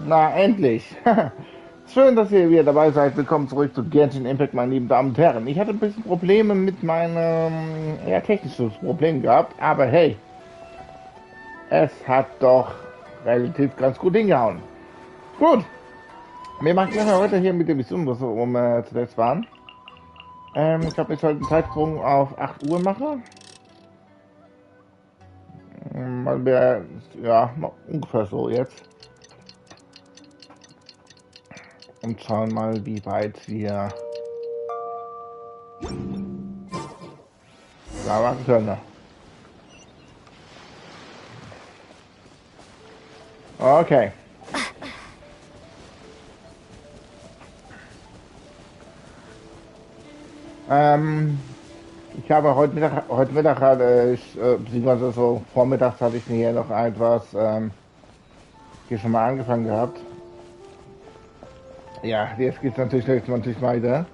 Na, endlich. Schön, dass ihr wieder dabei seid. Willkommen zurück zu Genshin Impact, meine lieben Damen und Herren. Ich hatte ein bisschen Probleme mit meinem, ja, technisches Problem gehabt, aber hey, es hat doch relativ ganz gut hingehauen. Gut, wir machen gleich mal weiter hier mit der Mission, was wir zuletzt waren. Ich glaube, ich sollte einen Zeitsprung auf 8 Uhr machen. Weil wir, ja, ungefähr so jetzt. Und schauen mal, wie weit wir da machen können. Okay. Ich habe heute Mittag hatte ich, beziehungsweise so vormittags hatte ich mir hier noch etwas hier schon mal angefangen gehabt. Ja, jetzt geht es natürlich weiter.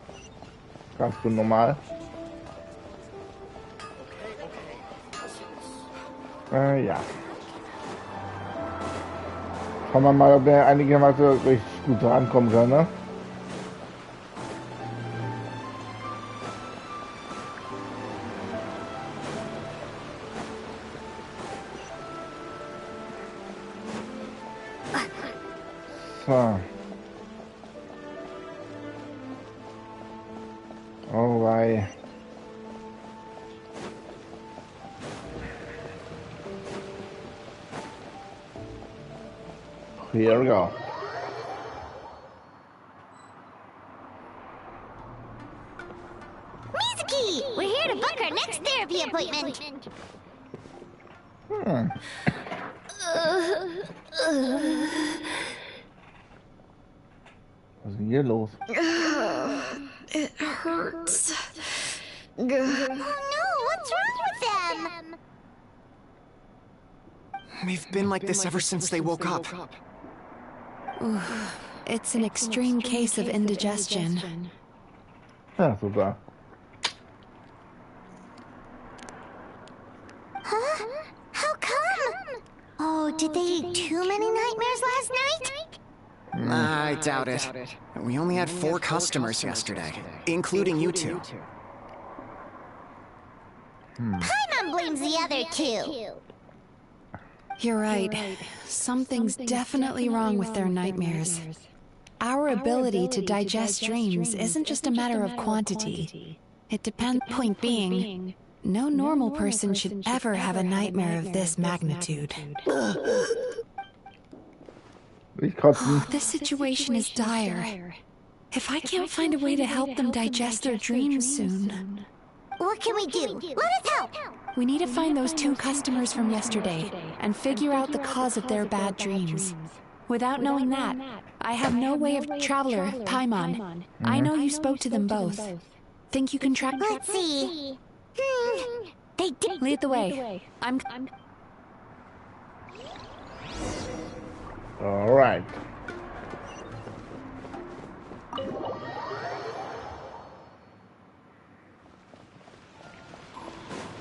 Ganz gut normal. Ja. Schauen wir mal, ob wir einigermaßen richtig gut rankommen können. Ne? So. Oh wei. Here we go. Mizuki! We're here to book our next therapy appointment. Was ist denn hier los? It hurts. Oh no, what's wrong with them? We've been like this ever since they woke up. It's an extreme case of indigestion. Ja, super. Huh? How come? Oh, did they eat too many nightmares last night? I doubt it. We only had 4 customers yesterday, including you two. Paimon blames the other 2. You're right. Something's definitely wrong with their nightmares. Our ability to digest dreams isn't just a matter of quantity. It depends. Point being, no normal person should ever have a nightmare of this magnitude. Ich kotzen. This situation is dire. If I can't find a way to help them digest their dreams soon... What can we do? Let us help! We need to find those 2 customers from yesterday and figure out the cause of their bad dreams. Without knowing that, I have no way of... Traveler, Paimon, I know you spoke to them both. Think you can track... Let's see. They did... Lead the way. I'm... Alright.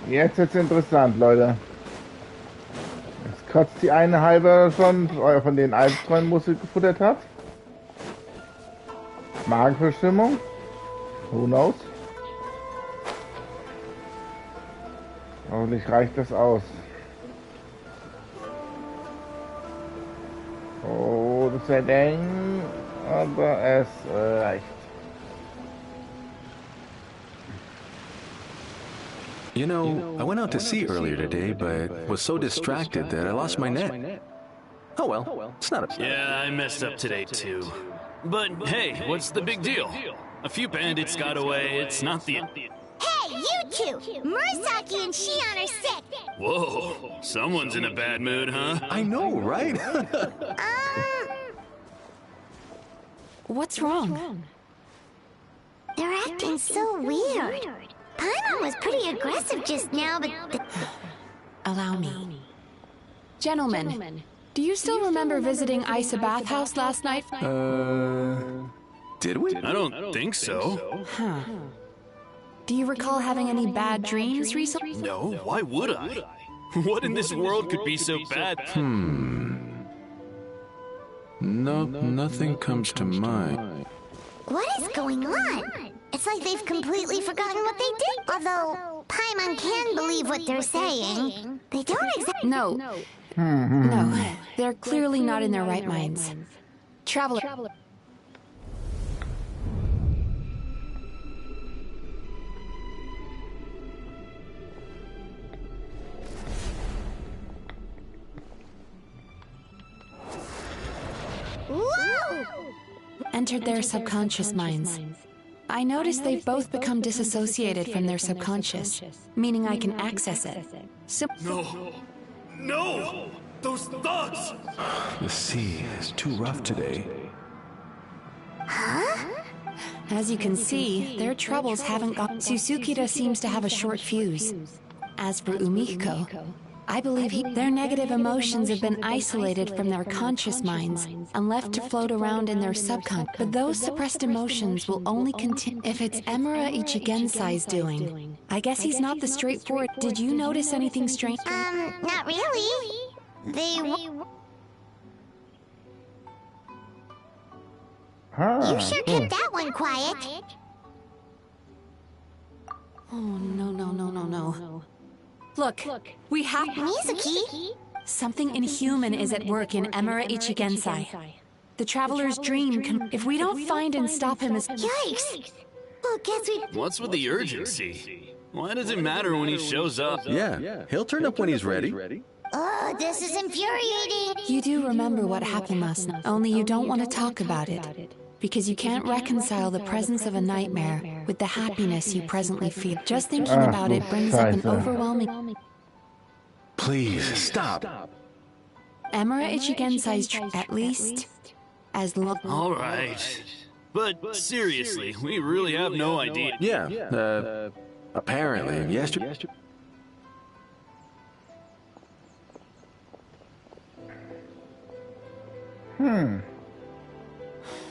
Jetzt wird's interessant, Leute. Jetzt kotzt die eine halbe schon, von den Albträumen, wo sie gefuttert hat. Magenverstimmung. Who knows? Hoffentlich reicht das aus. Oh, das wäre eng, aber es reicht. You know, I went out to sea earlier today, but was so distracted that I lost my net. Oh well, it's not a... Yeah, I messed up today too. But hey, what's the big deal? A few bandits got away, it's not the... Hey, you 2! Murasaki and Shion are sick! Whoa, someone's in a bad mood, huh? I know, right? What's wrong? They're acting so weird. Paimon was pretty aggressive just now, but... Allow me. Gentlemen, do you still remember visiting Isa Bathhouse last night? Did we? I don't think so. Huh. Do you recall having any bad dreams recently? No, why would I? What in this world could be so bad? Nope, nothing comes to mind. What is going on? It's like they've completely forgotten what they did. Although Paimon can believe what they're saying, they don't exactly. No. No, they're clearly not in their right minds. Traveler. Whoa! Entered their subconscious minds. I noticed they've both become disassociated from their subconscious, meaning I can access it. No! No! Those thugs! The sea is too rough today. As you can see, their troubles haven't gone. Susukida seems to have a short fuse. As for Umiko, I believe their negative emotions have been isolated from their conscious minds and left to float around in their subconscious. But those suppressed emotions will only continue if it's Emura Ichigensai's doing. I guess he's not the straightforward. Did you notice anything strange? Not really. You sure kept that one quiet. Oh, no. Look, we have... Mizuki? Something inhuman is at work in Emura Ichigensai. The Traveler's dream can... If we don't find and stop him as... Yikes! Well, guess we... What's with the urgency? Why does it matter when he shows up? Yeah, he'll turn up when he's ready. Oh, this is infuriating. You do remember what happened last night, only you don't want to talk about it. Because you can't reconcile the presence of a nightmare with the happiness you presently feel. Just thinking about it brings up an overwhelming... Please, stop. Emura Ichigensai's at least as long... All right. But seriously, we really have no idea. Yeah, apparently, yesterday...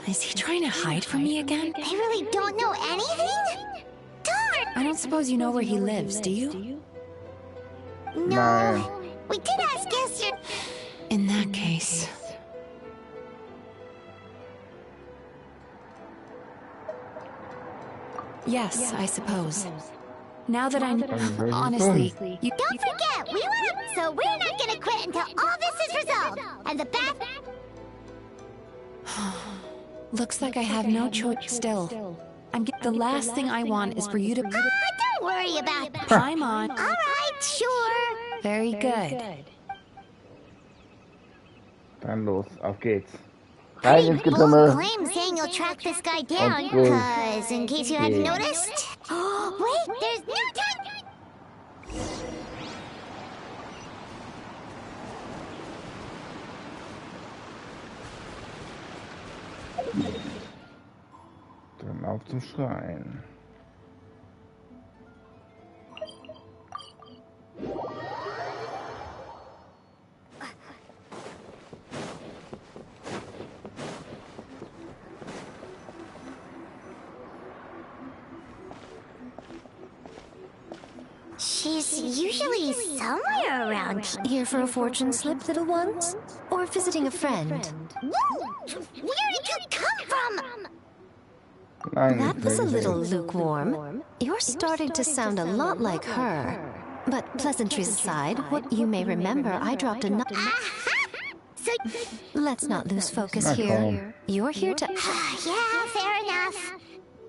Is he trying to hide from me again? They really don't know anything? Darn! I don't suppose you know where he lives, do you? No. We did ask yesterday. In that case... Yes, I suppose. Now that I'm... Honestly, you... Don't forget, we went up, so we're not gonna quit until all this is resolved. And the bath... Looks like I have no choice still. The last thing I want is for you to... don't worry about that. Paimon. All right, sure. Very good. Dann los, auf geht's. Pretty Rein ins bold Getümmel. claim saying you'll track this guy down, Okay. cause in case you hadn't noticed... Wait, there's no time... Dann auf zum Schrein. She's usually somewhere around here. Here for a fortune slip, little ones? Or visiting a friend? Whoa! Where did you come from? Nein, That was a nicht little wirklich. lukewarm. You're starting to sound a lot like her. But pleasantries aside, what you may remember, I dropped a nut. Aha! So, Let's not lose focus Na here. komm. You're here to... yeah, fair enough.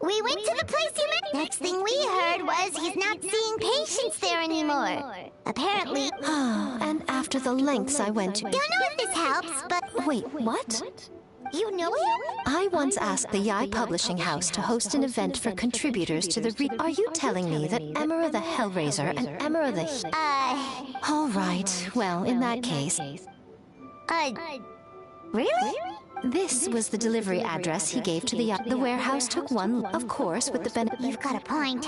We went to the place you met. Next thing we heard was he's not seeing patients there anymore. Apparently. And after the lengths I went to... Don't know if this helps, but Wait, what? you know him? I once asked the Yai Publishing House to host an event for contributors to the Are you telling me that Emera the Hellraiser and Emera the... All right, well, in that case... Really? This was the delivery address he gave to the warehouse took one, of course, with the benefit... You've got a point.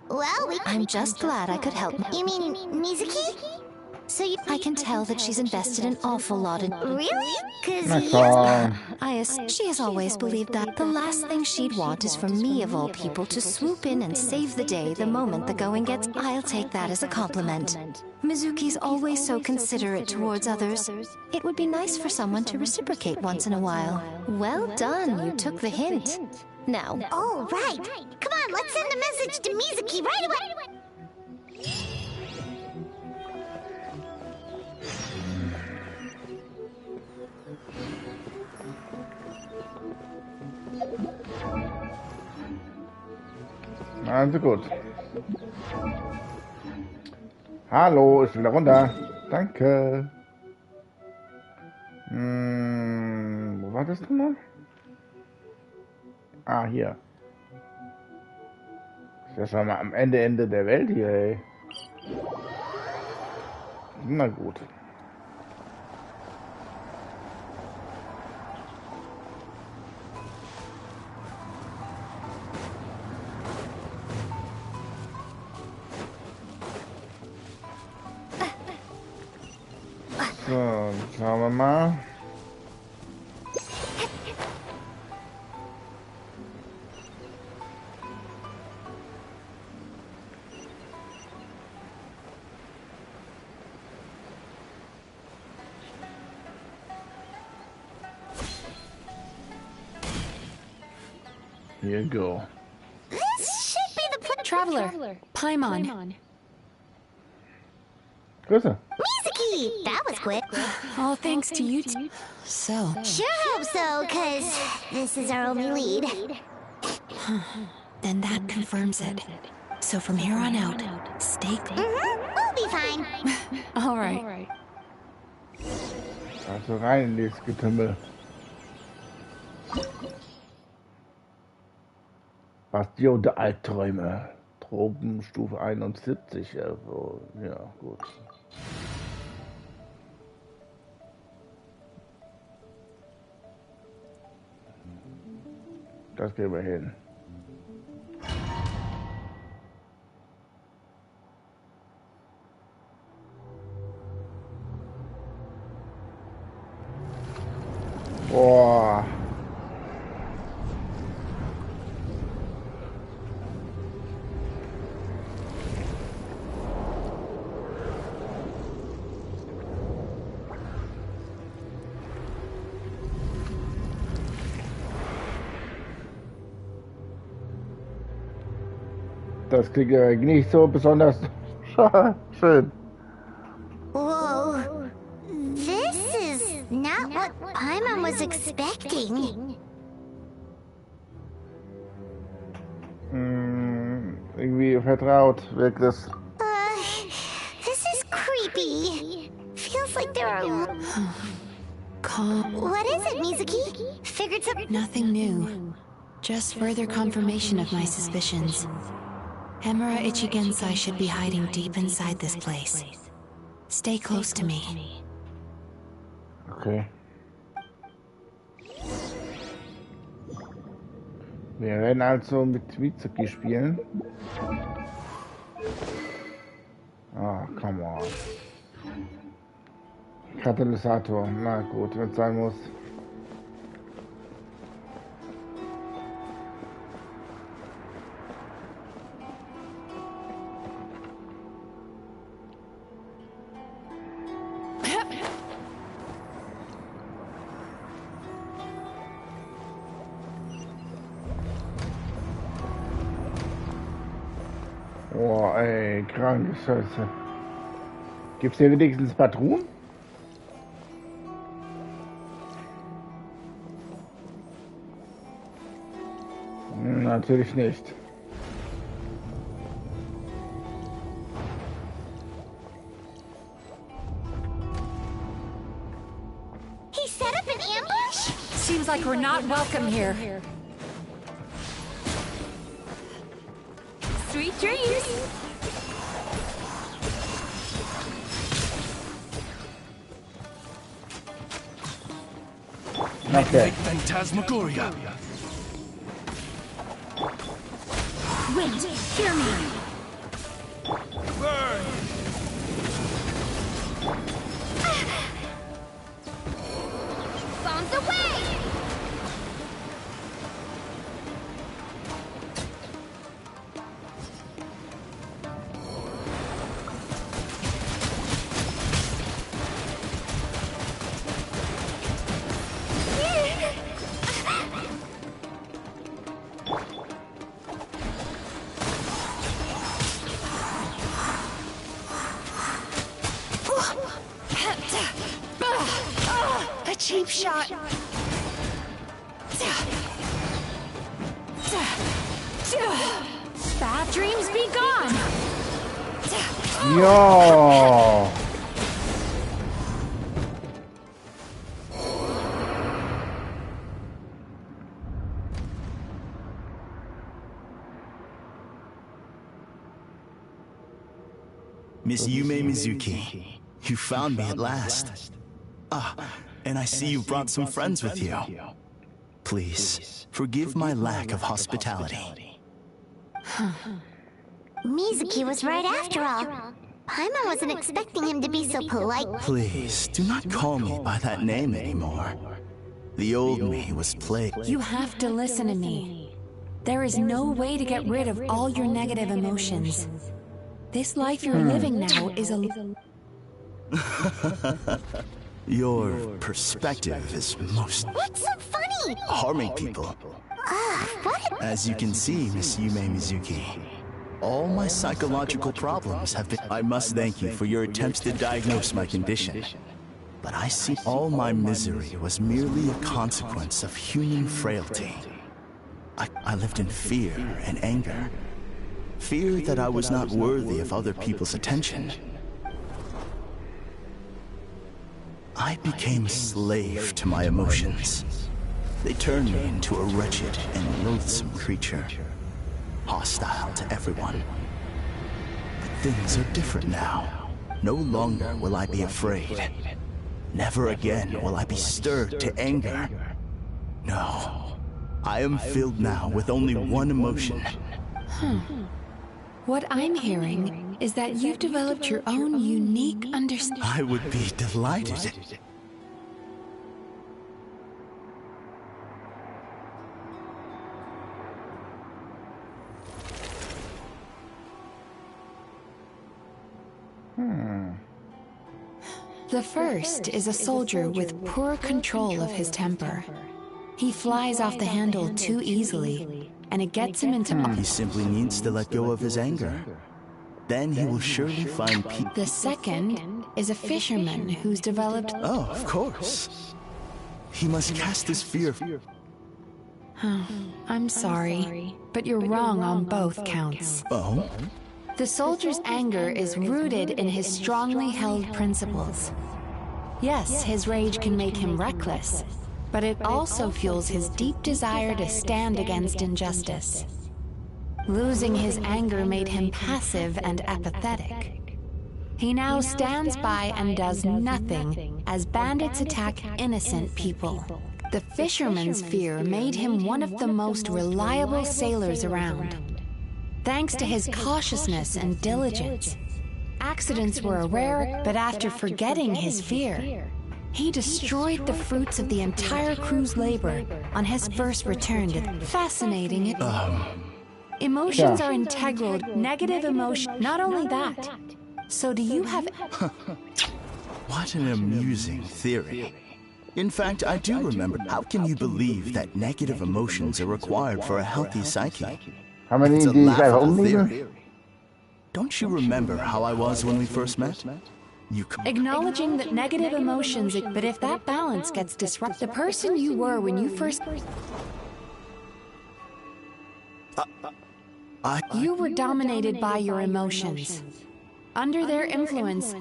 Well, I'm just glad I could help. You mean Mizuki? So I can tell that she's invested an awful lot in... Really? Na Cause klar. She has always believed that the last thing she'd want is for me, of all people, to swoop in and save the day the moment the going gets... I'll take that as a compliment. Mizuki's always so considerate towards others. It would be nice for someone to reciprocate once in a while. Well done, you took the hint. Now... oh, right. Come on, let's send a message to Mizuki right away. Also gut. Hallo, ich will da runter. Danke. Wo war das nochmal? Ah, hier. Ist ja schon mal am Ende der Welt hier, ey. Na gut. So, schauen wir mal. Here you go. This should be the place. Traveler, Paimon. Grüße. Mizuki! That was quick. All thanks to you. So, Sure hope so, cause this is our only lead. then that confirms it. So from here on out, stay clear. We'll be fine. All right. Also rein in dieses Getümmel. Bastion der Albträume. Tropenstufe 71. Also, ja, gut. Das gehen wir hin. Boah. Das klingt ja nicht so besonders schön. Whoa. This is not what Paimon was expecting. Irgendwie vertraut wirkt es. This is creepy. Feels like there are... Calm. What is it, Mizuki? Figured something... Nothing new. Just further confirmation of my suspicions. Emira Ichigensai should be hiding deep inside this place. Stay close to me. Okay. Wir werden also mit Mizuki spielen. Ah, come on. Katalysator. Na gut, wenn es sein muss. Oh, ey, kranke Scheiße. Gibt's hier wenigstens Patronen? Natürlich nicht. He set up an ambush? Seems like we're not welcome here. Sweet dreams. Okay. Phantasmagoria. Wait, hear me. Burn! Bad dreams be gone! Yo! Miss Yume Mizuki, you found me at last. Ah, and I see you brought some friends with you. Please, forgive my lack of hospitality. Mizuki was right after all. Paimon wasn't expecting him to be so polite. Please, do not call me by that name anymore. The old me was plagued. You have to listen to me. There is no way to get rid of all your negative emotions. This life you're living now is a... Your perspective is most... What's so funny? harming people. What? As you can see, Miss Yume Mizuki, all my psychological problems have been... I must thank you for your attempts to diagnose my condition. But I see all my misery was merely a consequence of human frailty. I lived in fear and anger. Fear that I was not worthy of other people's attention. I became a slave to my emotions. They turned me into a wretched and loathsome creature, hostile to everyone. But things are different now. No longer will I be afraid. Never again will I be stirred to anger. No, I am filled now with only one emotion. What I'm hearing is that you've developed your own unique understanding. I would be delighted. The first is a soldier with poor control of his temper. He flies off the handle too easily, and it gets him into... He simply needs to let go of his anger. Then he will surely find peace. The second is a fisherman who's developed... Oh, of course. He must cast his fear. I'm sorry, but you're wrong on both counts. Oh? The soldier's anger is rooted in his strongly held principles. Yes, his rage can make him reckless, but it also fuels his deep desire to stand against injustice. Losing his anger made him passive and apathetic. He now stands by and does nothing as bandits attack innocent people. The fisherman's fear made him one of the most reliable sailors around. Thanks to his cautiousness and diligence, accidents were rare, but after forgetting his fear, he destroyed the fruits of the entire crew's labor on his first return to... Fascinating. Emotions are integral. Negative emotion. Not only that. So do you have... What an amusing theory. In fact, I do remember. How can you believe that negative emotions are required for a healthy psyche? How many It's a do you guys laughable own theory. Don't you remember how I was when we first met? You Acknowledging that negative emotions, but if that balance gets disrupted, the person you were when you first... You were dominated by your emotions. Under their influence,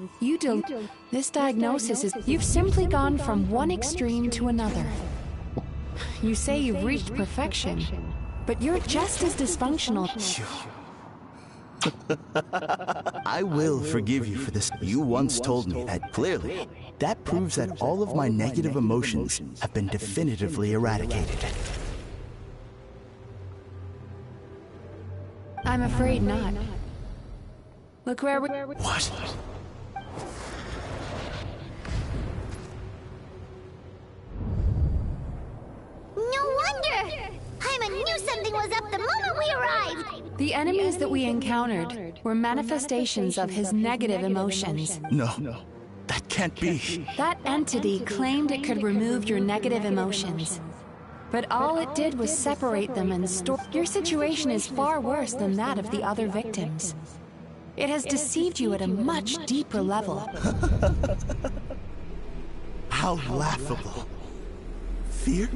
this diagnosis is... You've simply gone from one extreme to another. You say you've reached perfection, but you're just as dysfunctional. I will forgive you for this. You once told me that clearly. That proves that all of my negative emotions have been definitively eradicated. I'm afraid not. Look where we... What? No wonder! Paimon knew something was up the moment we arrived! The enemies that we encountered were manifestations of his negative emotions. No, that can't be. That entity claimed it could remove your negative emotions. But all it did was separate them and store... Your situation is far worse than that of the other victims. It has deceived you at a much deeper level. How laughable. Fear?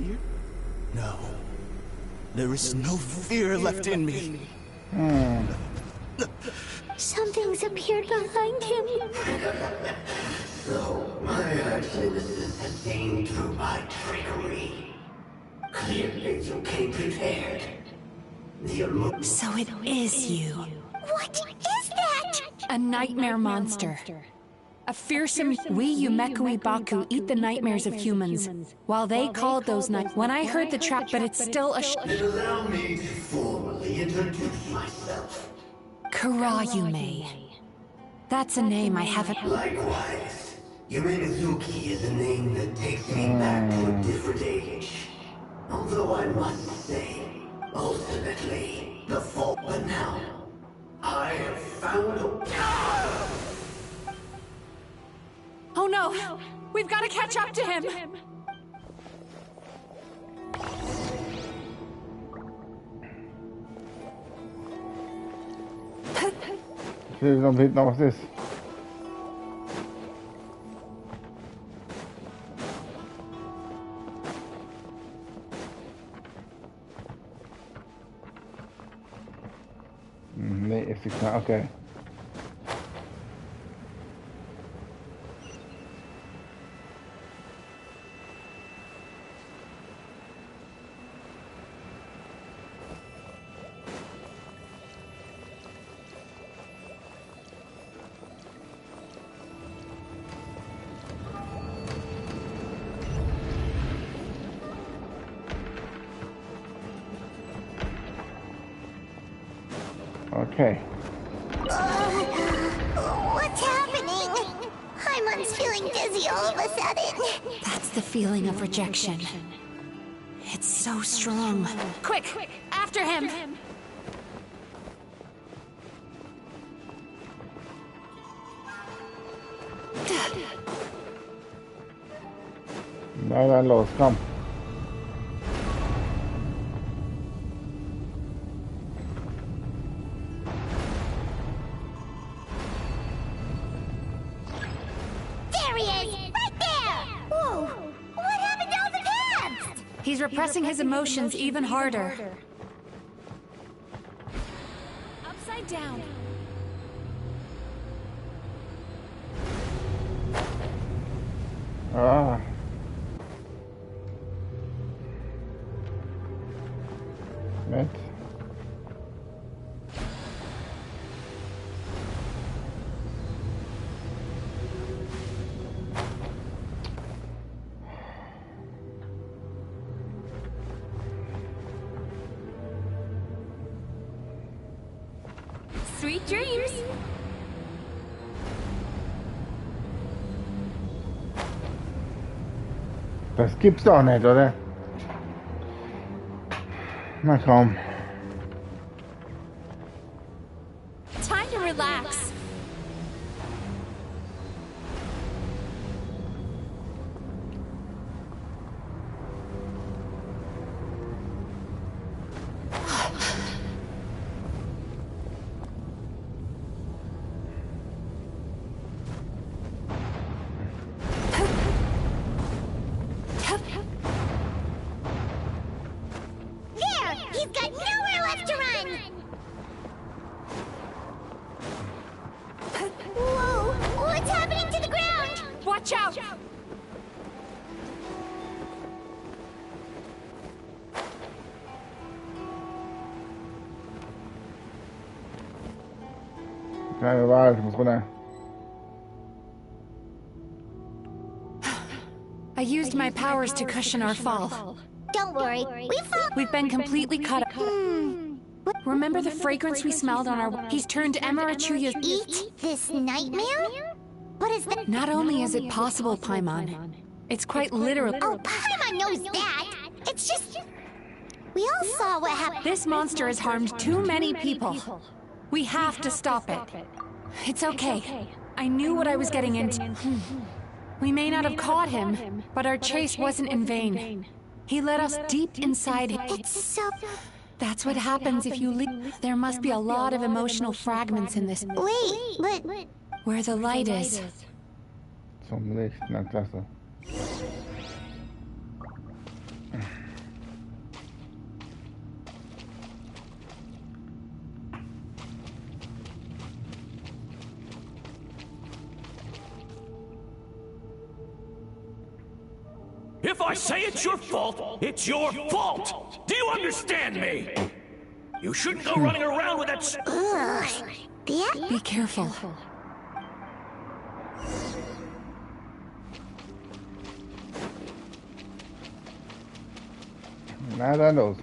No. There is no fear left in me. Something's appeared behind him. So, my nemesis has gained through my trickery. Clearly, you came prepared. So it is you. What is that? A nightmare monster. A fearsome Yumekui Baku eat the nightmares of humans, while they called those nights. When I heard the trap, but it's still a Allow me to formally introduce myself. Kurayume. That's a name I haven't. Likewise, Yumezuki is a name that takes me back to a different age. Although I must say, ultimately, the fault. But now, I have found a... Oh no! We've got to catch up to him! Ich will noch hinten noch was ist. Nee, ist nicht klar, okay. Okay. What's happening? Paimon's feeling dizzy all of a sudden. That's the feeling of rejection. It's so strong. Quick! After him! Na dann los, komm. He's repressing his emotions even harder. Upside down. Ah. Nett. Sweet dreams! Das gibt's doch nicht, oder? Na komm. Time to relax. Keine Wahl, ich muss runter. I used my powers to cushion our fall. Don't worry, We've been completely cut up. Remember the fragrance we smelled on our... He's turned Emarachuya's... Eat this nightmare? What is that? Not only is it possible, Paimon, it's quite literal. Oh, Paimon knows that. It's just... We all saw what happened. This monster has harmed too many people. We have to stop it. It's okay. I knew what I was getting into. We may not have caught him, but our chase wasn't in vain. He led us deep inside him. It's so... That's what happens if you leave. There must be a lot of emotional fragments in this. Wait, but... Where the light is. Zum Licht, na klasse. If I say it's your fault, it's your fault! Do you understand me? You shouldn't go running around with that Yeah? Be careful. Na dann los.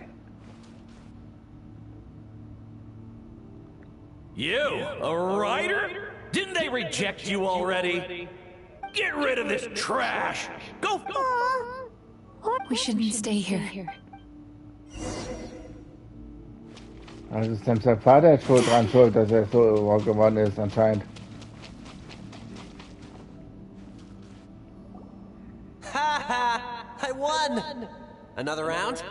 You, a writer? Didn't they reject you already? Get rid of this trash! Go! We shouldn't stay here. Also ist dann sein Vater dran schuld, dass er so geworden ist anscheinend. Haha! I won! Another round?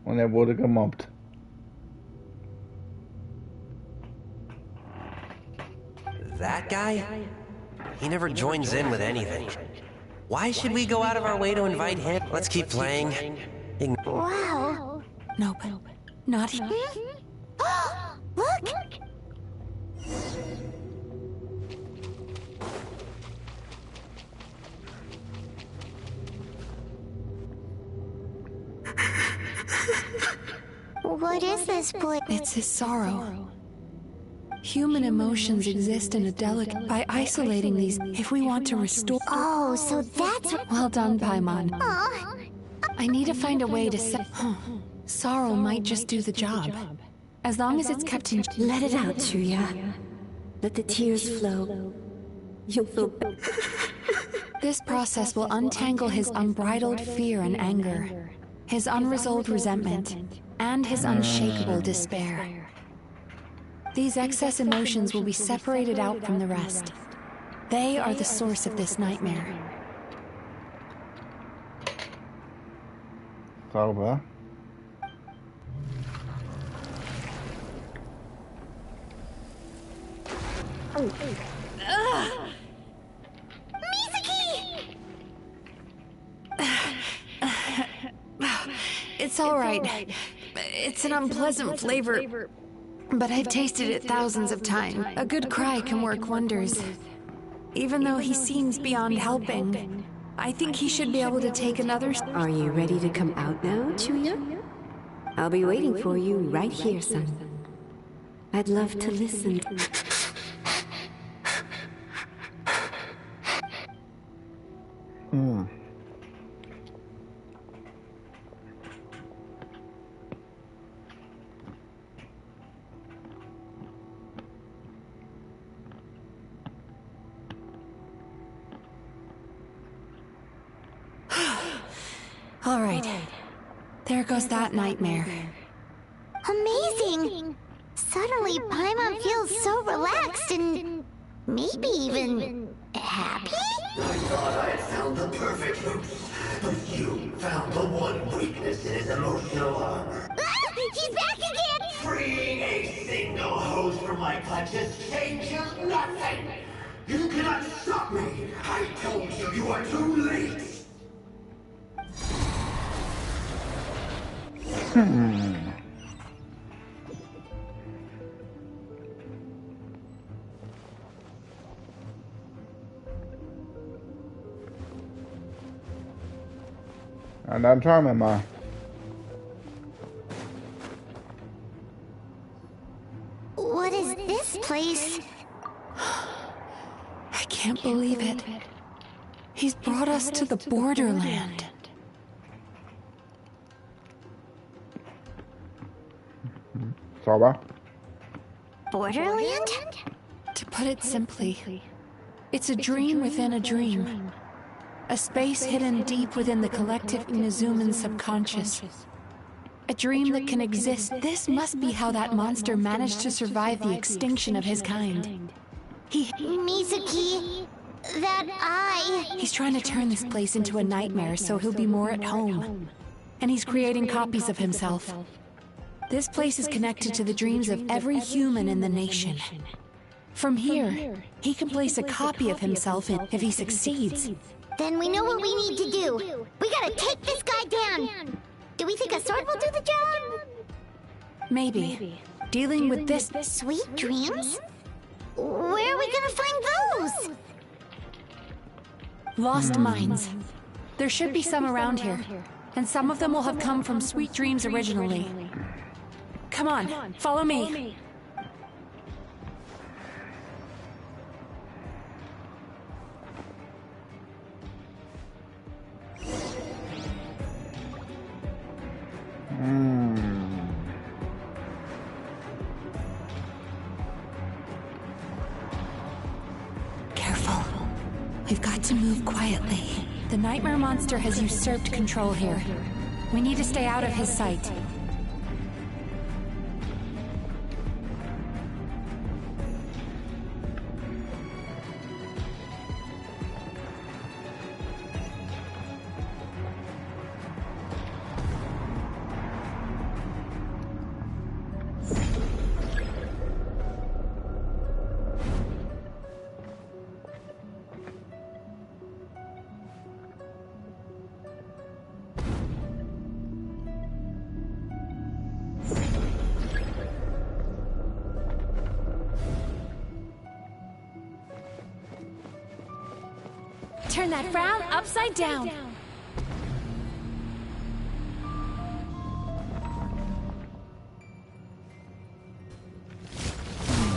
Und er wurde gemobbt. That guy? He never joins in with anything. Why should we go out of our way to invite him? Let's keep playing. Wow. Nope. Not here. Look! What is this place? It's his sorrow. Human emotions exist in a delicate... By isolating these, if we want to restore... Oh, so that's what... Well done, Paimon. Aw. I need to find a way to set... Sorrow might just do the job. As long as it's kept in... Let it out, Chuya. Let the tears flow. You'll feel better. This process will untangle his unbridled fear and anger, his unresolved resentment, and his unshakable despair. These excess emotions will be separated out from the rest. They are the source of this nightmare. Sauber. It's all right. It's an unpleasant flavor, but I've tasted it thousands of times. A good cry can work wonders. Even though he seems beyond helping, I think he should be able to take another... Are you ready to come out now, Chuya? I'll be waiting for you right here, son. I'd love to listen. All right. There goes that nightmare. Amazing! Suddenly, Paimon feels so relaxed and maybe even happy? I thought I had found the perfect roots, but you found the one weakness in his emotional armor. Ah! He's back again! Freeing a single hose from my clutches changes nothing! You cannot stop me! I told you you are too late! Na dann schauen wir mal. What is this place? I can't believe it. He's brought us to the borderland. Sauber. Borderland? To put it simply, it's a dream within a dream. A space hidden deep within the collective Inazuman subconscious. A dream that can exist. This must be how that monster managed to survive the extinction of his kind. Mizuki, that eye... He's trying to turn this place into a nightmare so he'll be more at home. And he's creating copies of himself. This place is connected to the dreams of every human in the nation. From here, he can place a copy of himself if he succeeds. Then we know what we need to do. We gotta take this guy down. Do we think a sword will do the job? Maybe. Dealing with this... Sweet dreams? Where are we gonna find those? Lost minds. There should be some around here, and some of them will have come from Sweet Dreams originally. Come on, follow me. Careful. We've got to move quietly. The nightmare monster has usurped control here. We need to stay out of his sight. Turn that frown upside down.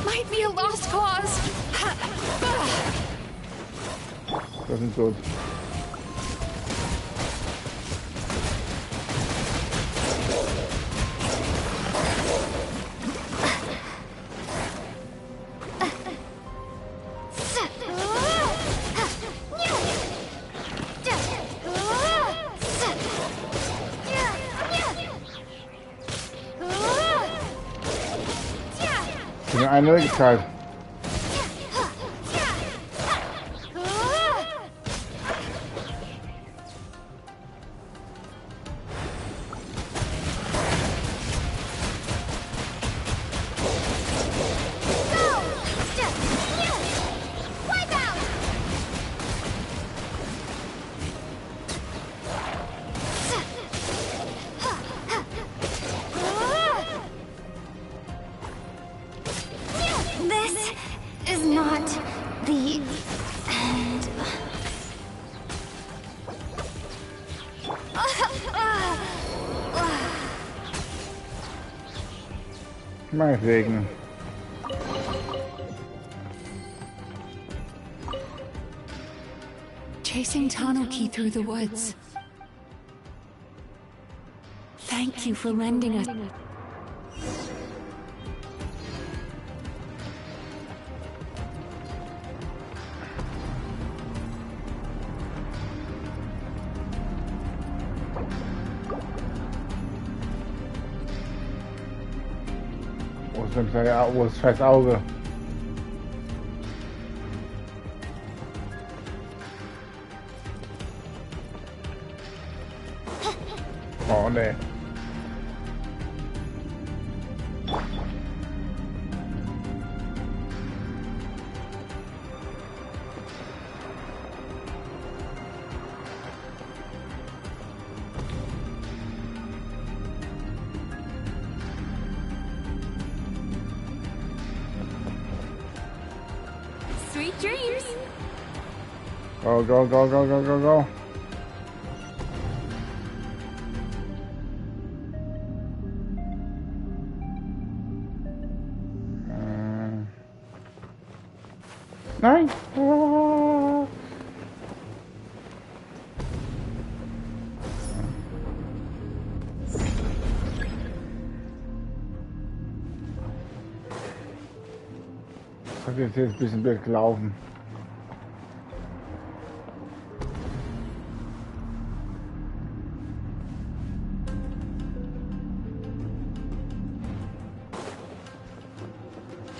Might be a lost cause. Doesn't good. Eine Möglichkeit. Meinetwegen. Chasing Tanuki through the woods. Thank you for lending us. Wo ist das scheiß Auge? Oh ne. Sweet dreams. Go, go, go, go, go, go, go. Nein. Das ist jetzt ein bisschen blöd gelaufen.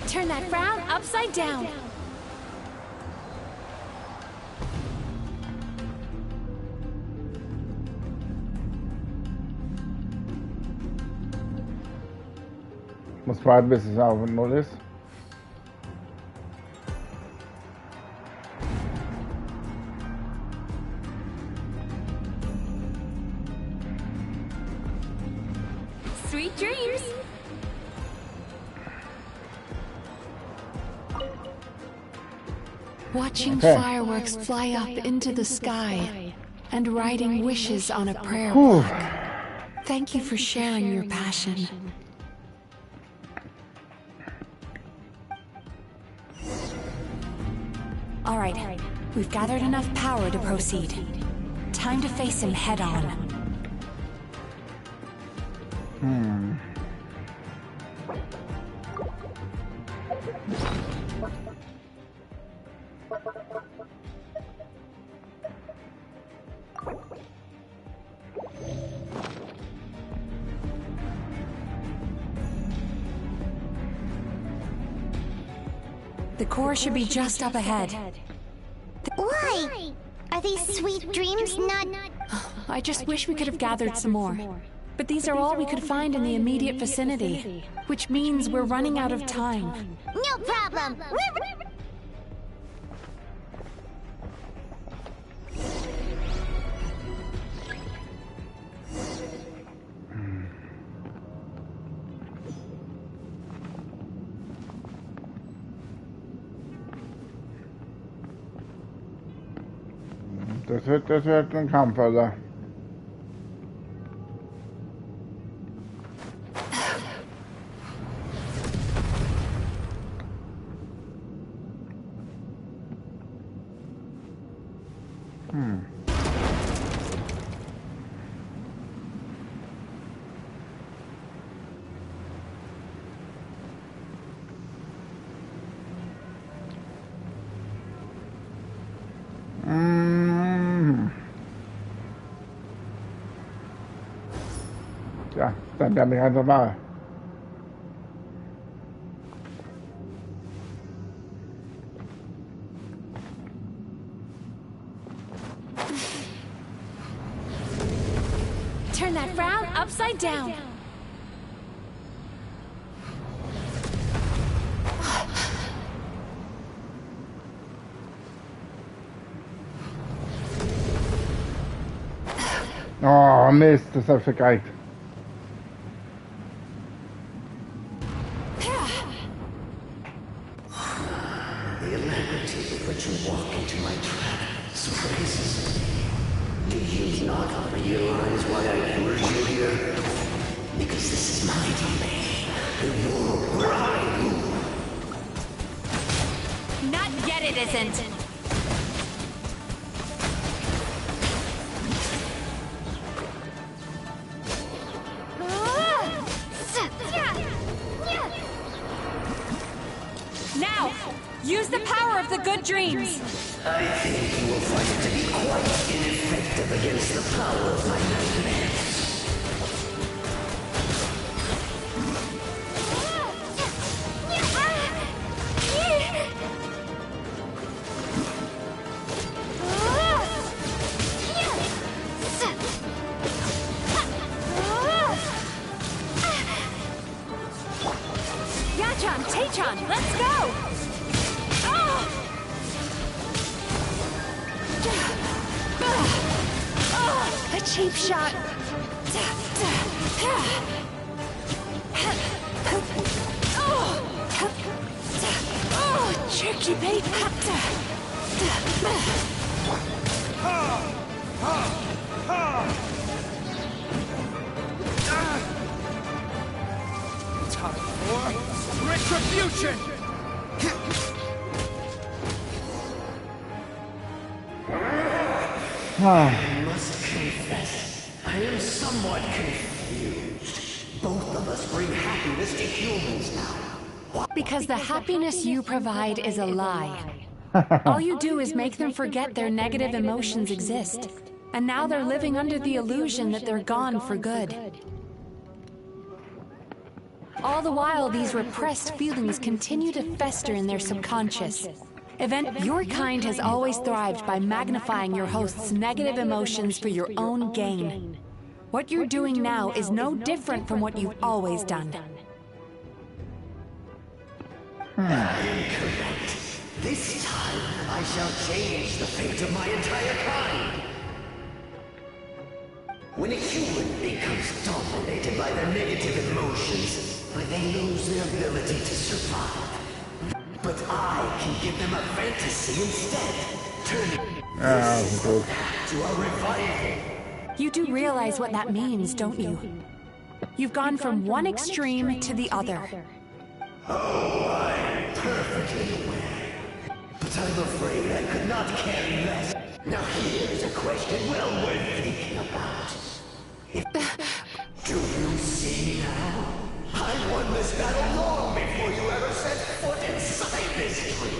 Turn that frown upside down. Muss warten, bis es auf 0 ist. Sweet dreams. Watching fireworks fly up into the sky. and writing wishes on a prayer plaque. Thank you for sharing your passion. All right, we've gathered enough power to proceed. Time to face him head on. The core should be just up ahead. Why? Are these sweet dreams not... I just wish we could have gathered some more. But these are all we could find in the immediate vicinity, which means we're running out of time. No problem! Das wird ein Kampf, Alter. Ja, dann werden wir einfach mal. Turn that frown upside down. Oh, Mist, das hab ich vergeigt. The alacrity with which you walk into my trap surprises me. Do you not realize why I lured you here? Because this is my domain, the where I rule. Not yet, it isn't. Now, use the power of the good dreams. I think you will find it to be quite ineffective against the power of my nightmares. Yachan, Taechan, let's go! A cheap shot. Tricky bait. Time for retribution! I must confess, I am somewhat confused. Both of us bring happiness to humans now. Because the happiness you provide is a lie. All you do is make them forget their negative emotions exist. And now they're living under the illusion that they're gone for good. All the while, these repressed feelings continue to fester in their subconscious. Your kind has always thrived by magnifying your host's negative emotions for your own gain. What you're doing now is no different from what you've always done. I am correct. This time, I shall change the fate of my entire kind. When a human becomes dominated by their negative emotions, they lose their ability to survive. But I can give them a fantasy instead. Turning gut. to a revival. You do realize what that means, don't you? You've gone from one extreme to the other. Oh, I'm perfectly aware. But I'm afraid I could not care less. Now here's a question well worth thinking about. Do you see now? I won this battle long before you ever set foot inside this tree.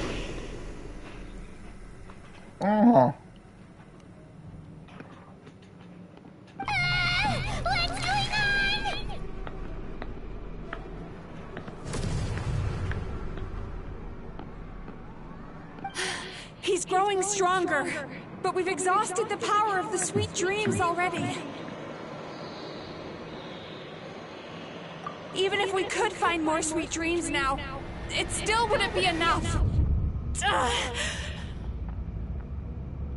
Oh. What's going on? He's growing stronger, but we've exhausted the power of the sweet dreams already. Even if we could find more sweet dreams now, it still wouldn't be enough.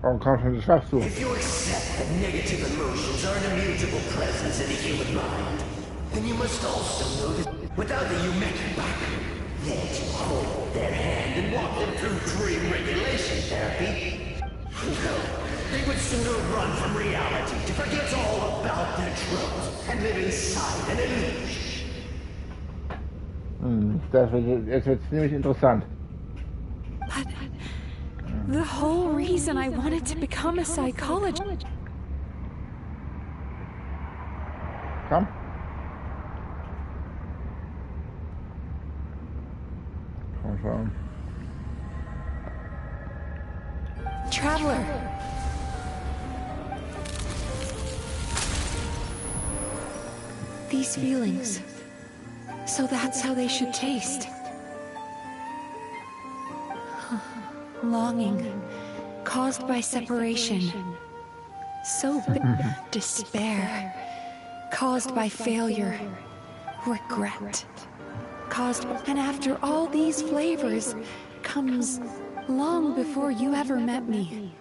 Warum kannst du das schaffst du? If you accept that negative emotions are an immutable presence in the human mind, then you must also know that without the Yumekin backer, there to hold their hand and walk them through dream regulation therapy, no, they would sooner run from reality to forget all about their troubles and live inside an illusion. Jetzt wird ziemlich interessant. But the whole reason I wanted to become a psychologist. Komm. Komm schon. Traveler. These feelings. So that's how they should taste. Longing, caused by separation. So despair, caused by failure. Regret, caused by... And after all these flavors comes long before you ever met me.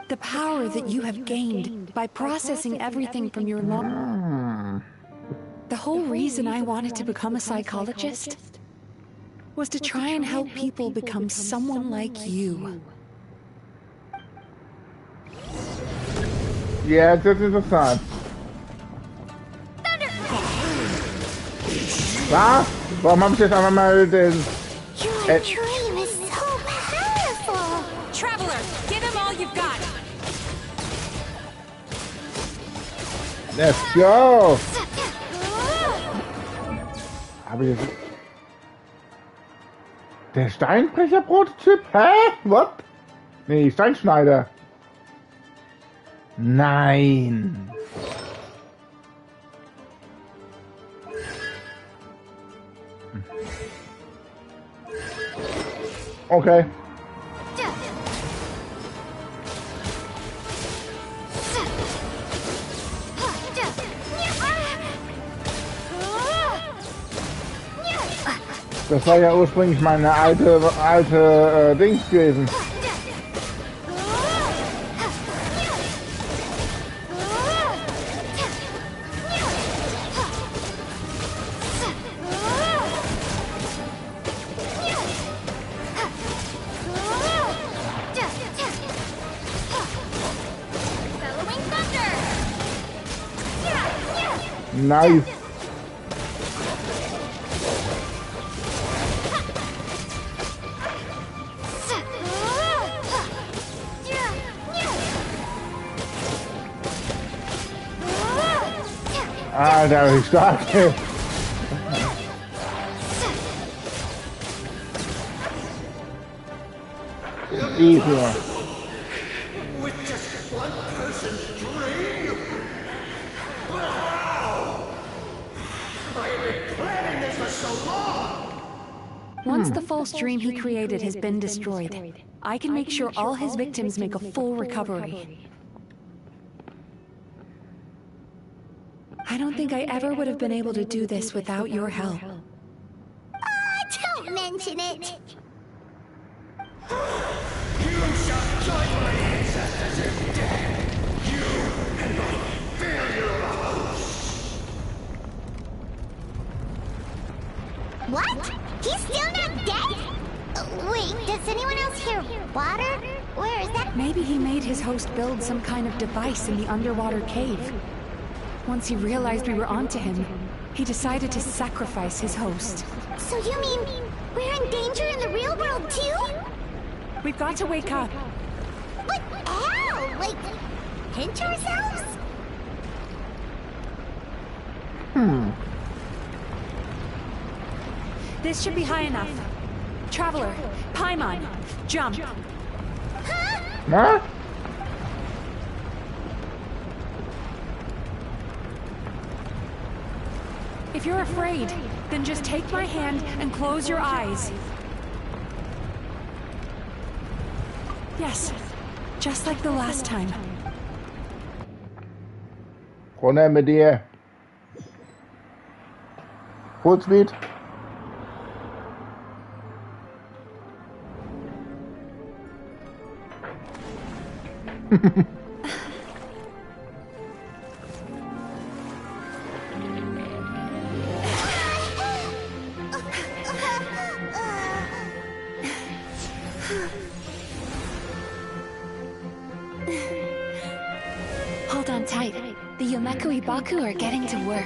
The power that you have gained by processing everything from your long... The whole reason I wanted to become a psychologist was to try and help people become someone like you. Ja, das ist interessant. Was? Warum habe ich jetzt einfach mal den... Your dream is so powerful. Traveler, give him all you've got. Let's go! Aber jetzt... Der Steinbrecher-Prototyp? Hä? What? Nee, Steinschneider. Nein. Okay. Das war ja ursprünglich meine alte Dings gewesen. Nice. Alter, wie stark. Easy. With just one person's dream? Wow! I have been planning this for so long! Once the false dream he created has been destroyed, I can make sure all his victims make a full recovery. I don't think I ever would have been able to do this without your help. Don't mention it. You shall join my ancestors in death! You and my failure of a host! What? He's still not dead? Wait, does anyone else hear water? Where is that? Maybe he made his host build some kind of device in the underwater cave. Once he realized we were onto him, he decided to sacrifice his host. So you mean we're in danger in the real world too? We've got to wake up. But how? Like, pinch ourselves? This should be high enough. Traveler, Paimon, jump. Huh? If you're afraid, then just take my hand and close your eyes. Yes, just like the last time. Runter mit dir. Fullspeed. Hold on tight. The Yomekui Baku are getting to work.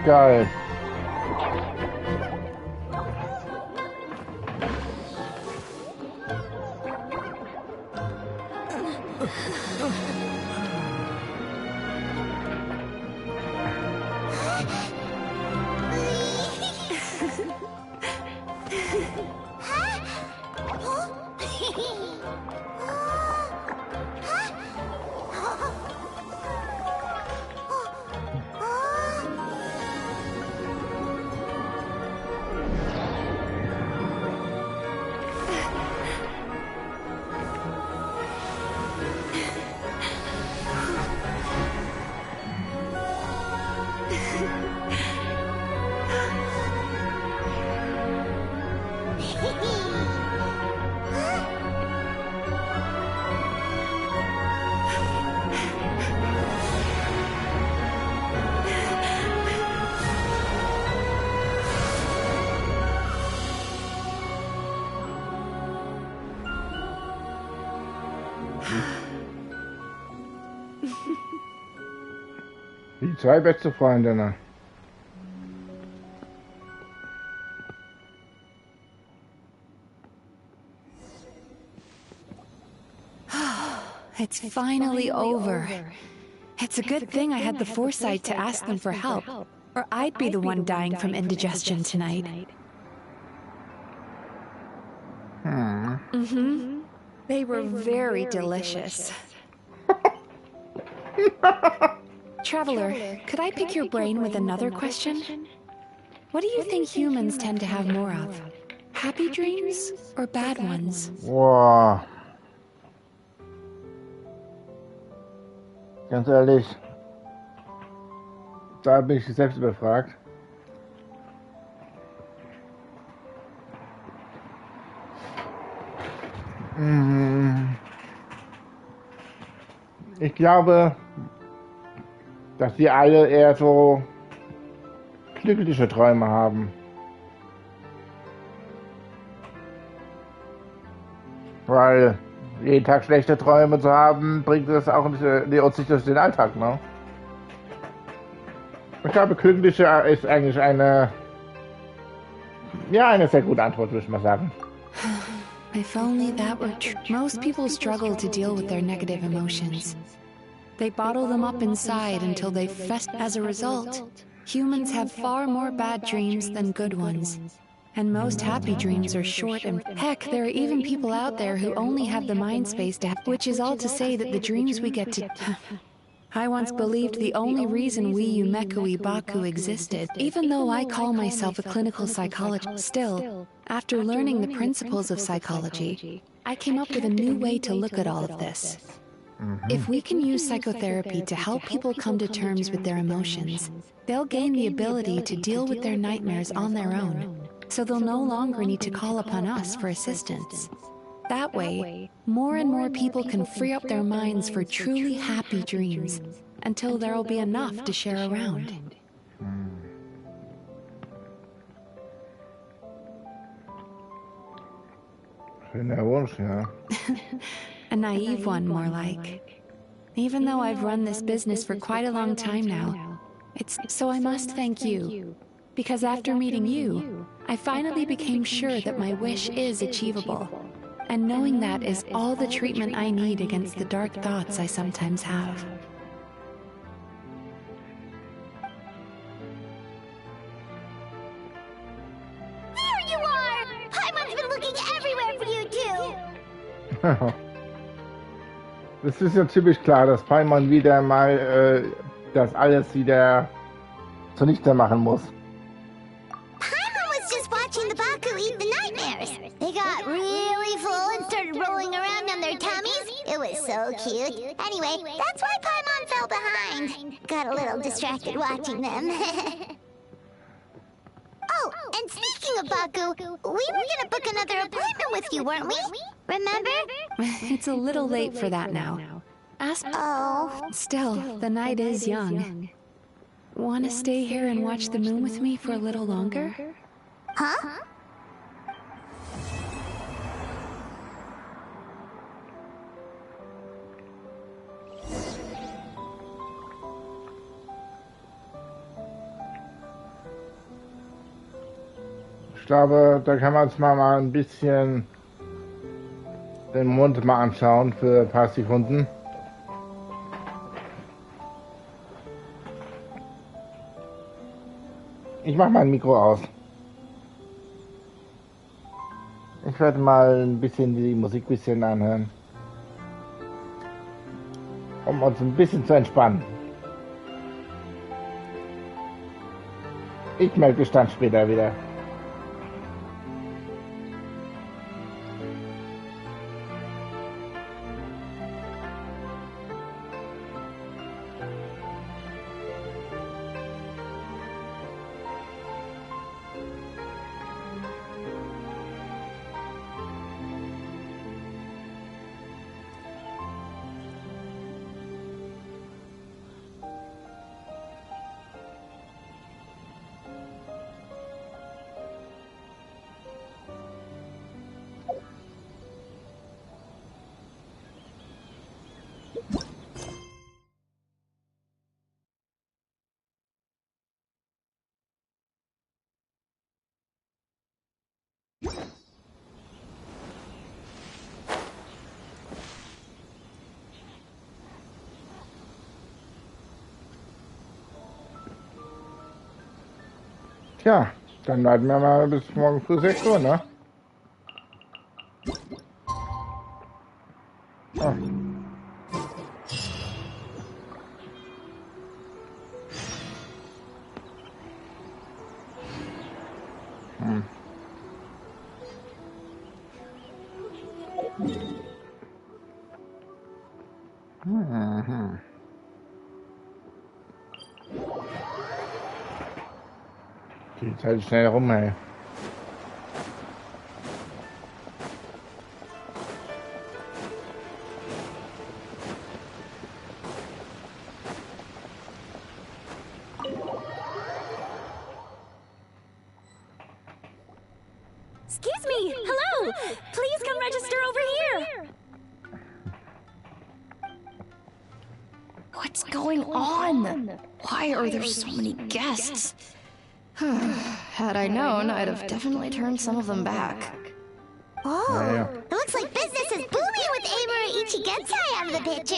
Geil. Die zwei beste Freundinnen. It's finally over. It's a good thing I had the foresight to ask them for help, or I'd be the one dying from indigestion tonight. Mm-hmm. They were very delicious. Traveler, could I pick your brain with another question? What do you think humans tend to have more of? Happy dreams or bad ones? Wow. Ganz ehrlich, da bin ich selbst überfragt. Ich glaube, dass die alle eher so glückliche Träume haben. Weil jeden Tag schlechte Träume zu haben, bringt es auch nicht durch den Alltag, ne? Ich glaube, glückliche ist eigentlich eine sehr gute Antwort, würde ich mal sagen. If only that were true. Most people struggle to deal with their negative emotions. They bottle them up inside until they fester. As a result, humans have far more bad dreams than good ones. And most happy dreams are short and... Heck, there are even people out there who only have the mind space to have... Which is all to say that the dreams we get to... I once believed the only reason we Yomekui Baku existed, even though I call myself a clinical psychologist. Still, after learning the principles of psychology, I came up with a new way to look at all of this. If we can use psychotherapy to help people come to terms with their emotions, they'll gain the ability to deal with their nightmares on their own, so they'll no longer need to call upon us for assistance. That way, more and more people can free up their minds for truly happy dreams, until there'll be enough to share around. A naive one, more like. Even though I've run this business for quite a long time now, so I must thank you. Because after meeting you, I finally became sure that my wish is achievable. And knowing that is all the treatment I need against the dark thoughts I sometimes have. There you are! Paimon's been looking everywhere for you too! Das ist ja typisch klar, dass Paimon wieder mal das alles wieder zunichte machen muss. Paimon was just watching the Baku eat the nightmares. They got really full and started rolling around on their tummies. It was so cute. Anyway, that's why Paimon fell behind. Got a little distracted watching them. Oh, and speaking of Baku, we were gonna book another appointment with you, weren't we? Remember? It's a little late for that now. Still, the night is young. Want to stay here and watch the moon with me for a little longer? Huh? Ich glaube, da kann man uns mal ein bisschen den Mond mal anschauen für ein paar Sekunden. Ich mache mein Mikro aus. Ich werde mal ein bisschen die Musik anhören, um uns ein bisschen zu entspannen. Ich melde mich dann später wieder. Tja, dann warten wir mal bis morgen früh 6 Uhr, ne? Ah. Die Zeit ist schnell rum, ey. Excuse me! Hello! Please come register over here! What's going on? Why are there so many guests? Had I known, I'd have definitely turned some of them back. Oh, it looks like business is booming with Amura Ichigensai out of the picture.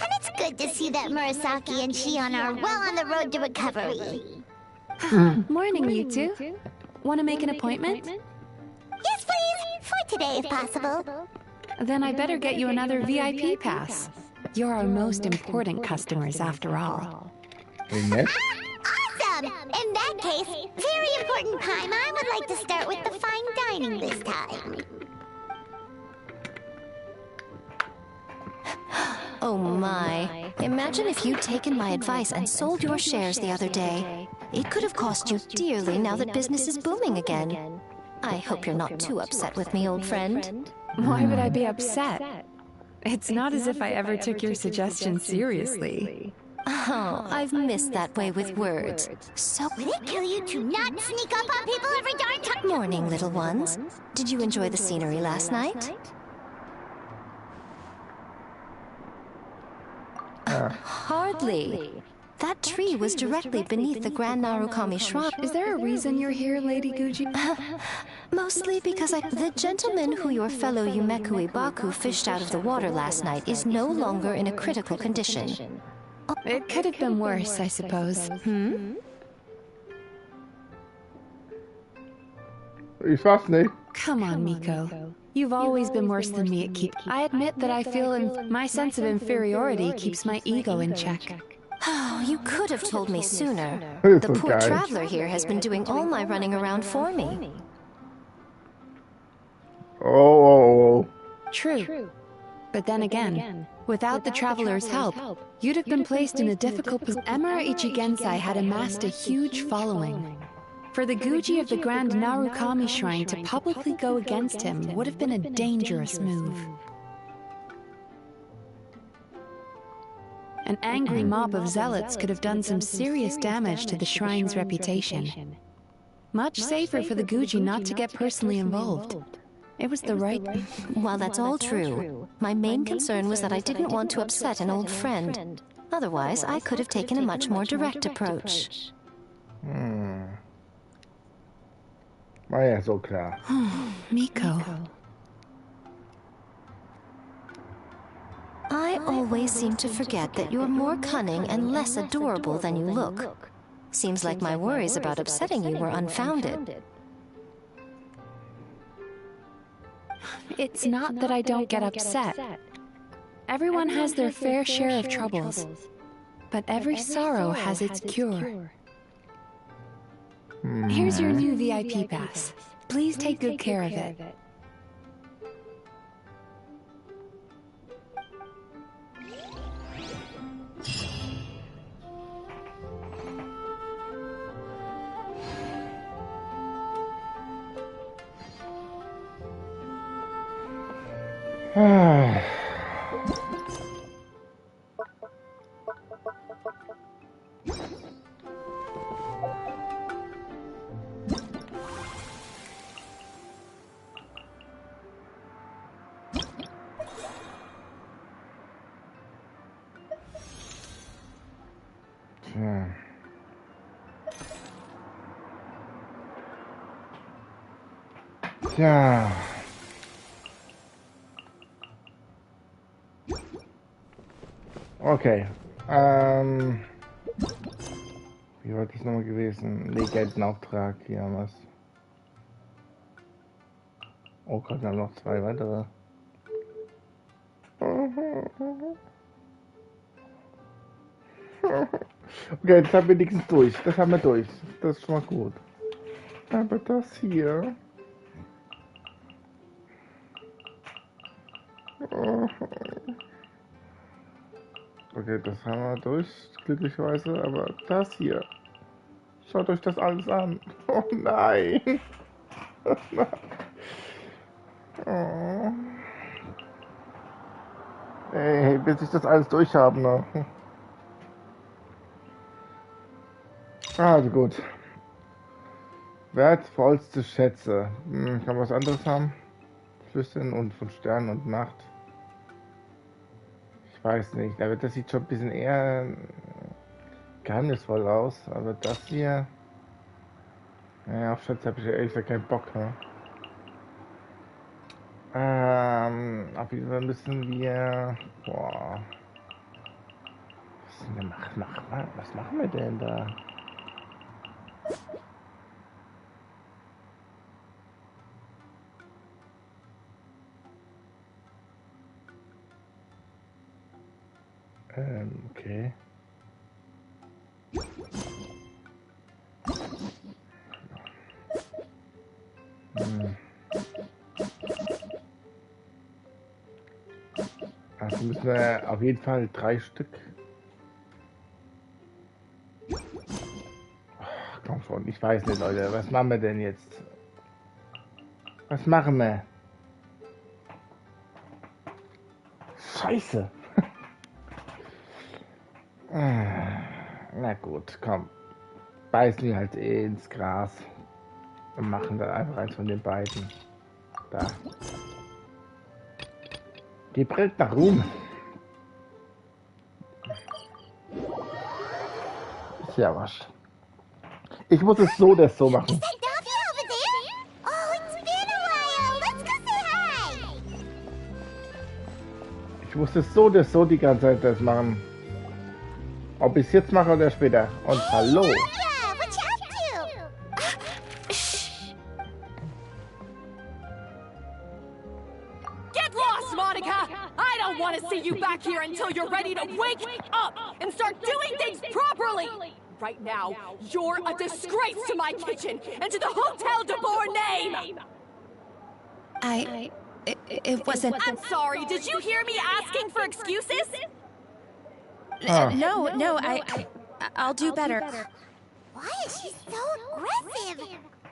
And it's good to see that Murasaki and Shion are well on the road to recovery. Morning, you two. Want to make an appointment? Yes, please. For today, if possible. Then I better get you another VIP pass. You're our most important customers, after all. Awesome! In that case, very important Paimon would like to start with the fine dining this time. Oh my. Imagine if you'd taken my advice and sold your shares the other day. It could have cost you dearly now that business is booming again. I hope you're not too upset with me, old friend. Why would I be upset? It's not as if I ever took your suggestion seriously. Oh, I've missed that way with words. So would it kill you to not sneak up on people every darn time? Morning, little ones. Did you enjoy the scenery last night? Hardly. That tree was directly beneath the Grand Narukami Shrine. Is there a reason you're here, Lady Guji? Mostly because the gentleman who your fellow Yumeku Ibaku fished out of the water last night is no longer in a critical condition. It could have been worse, I suppose. Ich weiß nicht. Come on, Miko. You've always been worse than me at keep. I admit that I feel my sense of inferiority keeps my ego in check. Oh, you could have told me sooner. It's The poor okay. traveler here has been doing all my running around for me. Oh. True. But then again, without the traveler's help, you'd have been placed in a difficult position. Emperor Ichigensai had amassed a huge following. For the Guji of the Grand Narukami Shrine to publicly go against him would have been a dangerous move. An angry mob of zealots could have done some serious damage to the shrine's reputation. Much safer for the Guji not to get personally involved. It was the right... While that's all true, my main concern was that I didn't want to upset an old friend. Otherwise, I could have taken a much more direct approach. War ja so klar. Miko. I always seem to forget that you're more cunning and less adorable than you look. Seems like my worries about upsetting you were unfounded. It's not that I don't get upset. Everyone has their fair share of troubles, but every sorrow has its cure. Here's your new VIP pass. Please take good care of it. Tja. Okay. Wie war das nochmal gewesen? Legendenauftrag, hier was. Oh, gerade noch 2 weitere. Okay, das haben wir wenigstens durch. Das haben wir durch. Das ist schon mal gut. Aber das hier. Okay, das haben wir durch, glücklicherweise, aber das hier. Schaut euch das alles an. Oh nein. Oh. Ey, bis ich das alles durchhaben noch. Also gut. Wertvollste Schätze. Kann man was anderes haben? Flüstern und von Sternen und Nacht. Ich weiß nicht, aber das sieht schon ein bisschen eher geheimnisvoll aus. Aber das hier... Naja, auf Schätze habe ich ja ehrlich gesagt keinen Bock. Ne? Auf jeden Fall müssen wir... Boah... Was machen wir denn da? Okay. Also Also müssen wir auf jeden Fall 3 Stück. Ach, komm schon, ich weiß nicht, Leute. Was machen wir denn jetzt? Was machen wir? Scheiße. Na gut, komm. Beißen wir halt ins Gras. Und machen dann einfach eins von den beiden. Da. Die brillt nach Ruhm. Ist ja was. Ich muss es so oder so machen. Ich muss es so oder so die ganze Zeit das machen. Ob ich es jetzt mache oder später. Und hallo. Get lost, Monica! I don't want to see you back here until you're ready to wake up and start doing things properly! Right now, you're a disgrace to my kitchen and to the Hotel de Boer name! It wasn't... I'm sorry, did you hear me asking for excuses? No, I'll do better. Why is she so aggressive?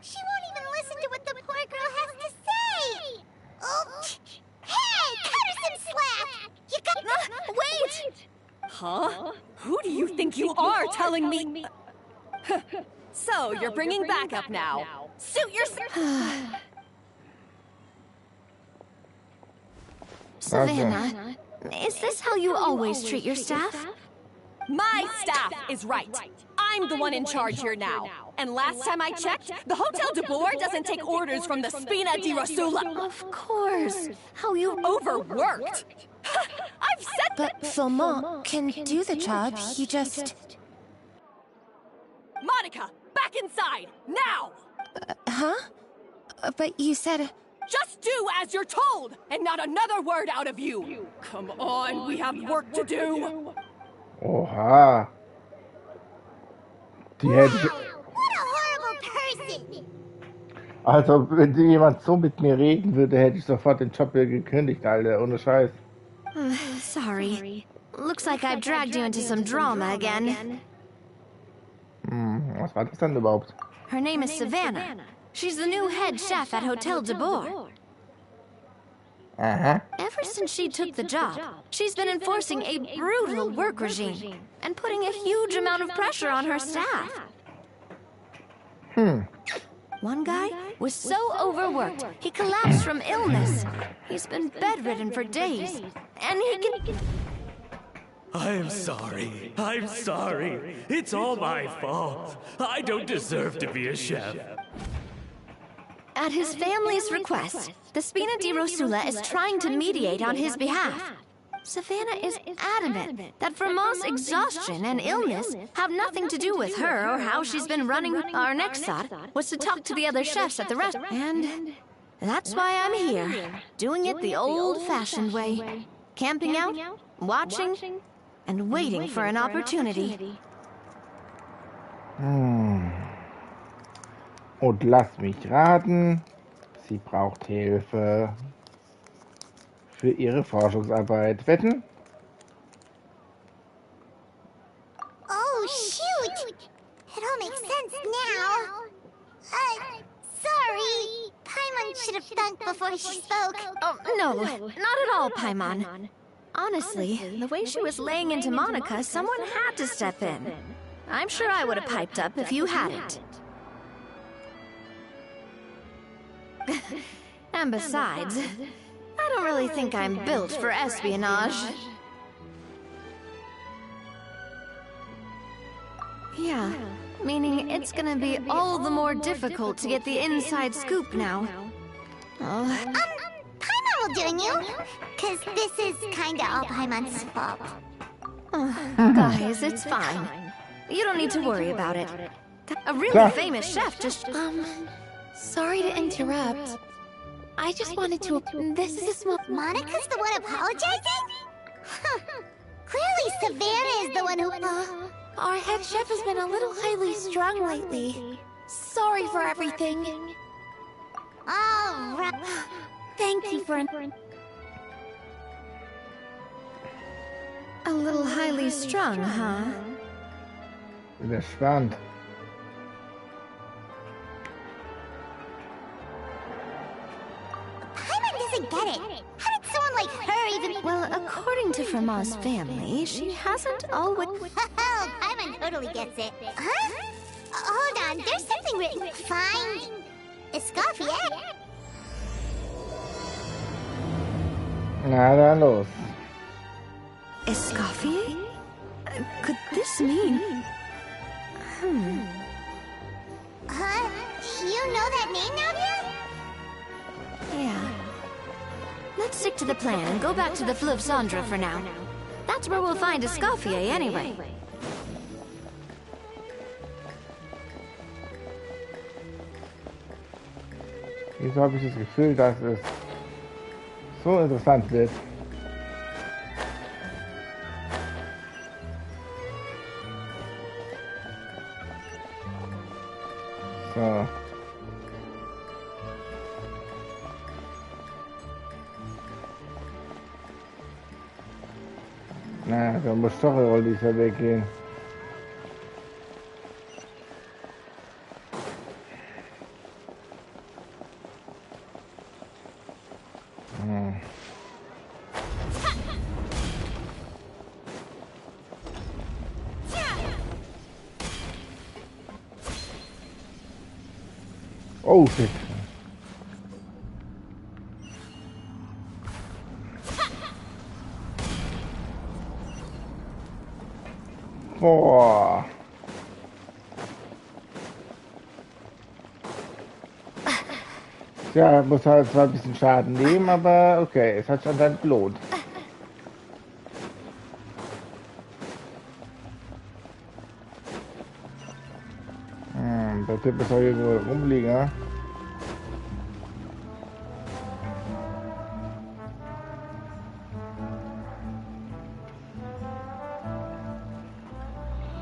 She won't even listen to what the poor girl has to say. Oh, hey, cut her some slack. You got... Wait! Huh? Who do you think you are telling me? So, you're bringing backup now. Suit yourself. Savannah, is this how you always treat your staff? My staff is right. I'm the one in charge here now. And last time I checked, the Hotel de Boer doesn't take orders from the Spina di Rosula. Of course. How you... Overworked. I've said that... But Philmont can do the job, he just... Monica, back inside, now! Huh? But you said... Just do as you're told, and not another word out of you! Come on, we have work to do! Oha. Die hätte... What a horrible person! Also, wenn jemand so mit mir reden würde, hätte ich sofort den Job gekündigt, Alter. Ohne Scheiß. Sorry. Looks like I've dragged you into some drama again. Was war das denn überhaupt? Her name is Savannah. She's the new head chef at Hotel de Boer. Ever since she took the job, she's been enforcing a brutal work regime and putting a huge amount of pressure on her staff. One guy was so overworked, he collapsed from illness. He's been bedridden for days, and he can... I'm sorry. I'm sorry. It's all my fault. I don't deserve to be a chef. At his family's request, the Spina di Rosula is trying to mediate on his behalf. Savannah is adamant that Vermont's exhaustion and illness have nothing to do with her or how she's been running. Our next thought was to talk to the other chefs at the restaurant, and that's why I'm here, doing it the old-fashioned way. Camping out, watching, and waiting for an opportunity. Und lass mich raten, sie braucht Hilfe für ihre Forschungsarbeit. Wetten? Oh, shoot! It all makes sense now. Sorry. Paimon should have thunk before she spoke. Oh, no, not at all, Paimon. Honestly, the way she was laying into Monica, someone had to step in. I'm sure I would have piped up if you hadn't. And besides, I don't really think I'm built for espionage. Yeah, meaning it's gonna be all the more difficult to get the inside scoop now. Paimon will join you, cause this is kinda all Paimon's fault. Guys, it's fine. You don't need to worry about it. A really famous chef just... Sorry to interrupt. I just wanted to... This is a small... Monica's the one apologizing? Clearly Savannah is the one who... Our head chef has been a little highly strung lately. Sorry for everything. All right. Thank you for... A little highly strung, huh? Bin gespannt. Paimon doesn't get it. How did someone like her even... Well, according to Fermat's family, she hasn't always... Oh, Paimon totally gets it. Huh? Hold on, there's something written. Find... Escoffier? Na dann los. Escoffier? Could this mean... Huh? You know that name, Navia? Yeah. Let's stick to the plan and go back to the Fleuve Cendre for now. That's where we'll find Escoffier anyway. Wieso habe ich das Gefühl, dass es so interessant wird? So. Na, dann muss doch wohl dieser Weg gehen. Oh shit. Boah. Ja, muss halt zwar ein bisschen Schaden nehmen, aber okay, es hat sich anscheinend gelohnt. Der Typ ist auch irgendwo rumliegen, ne?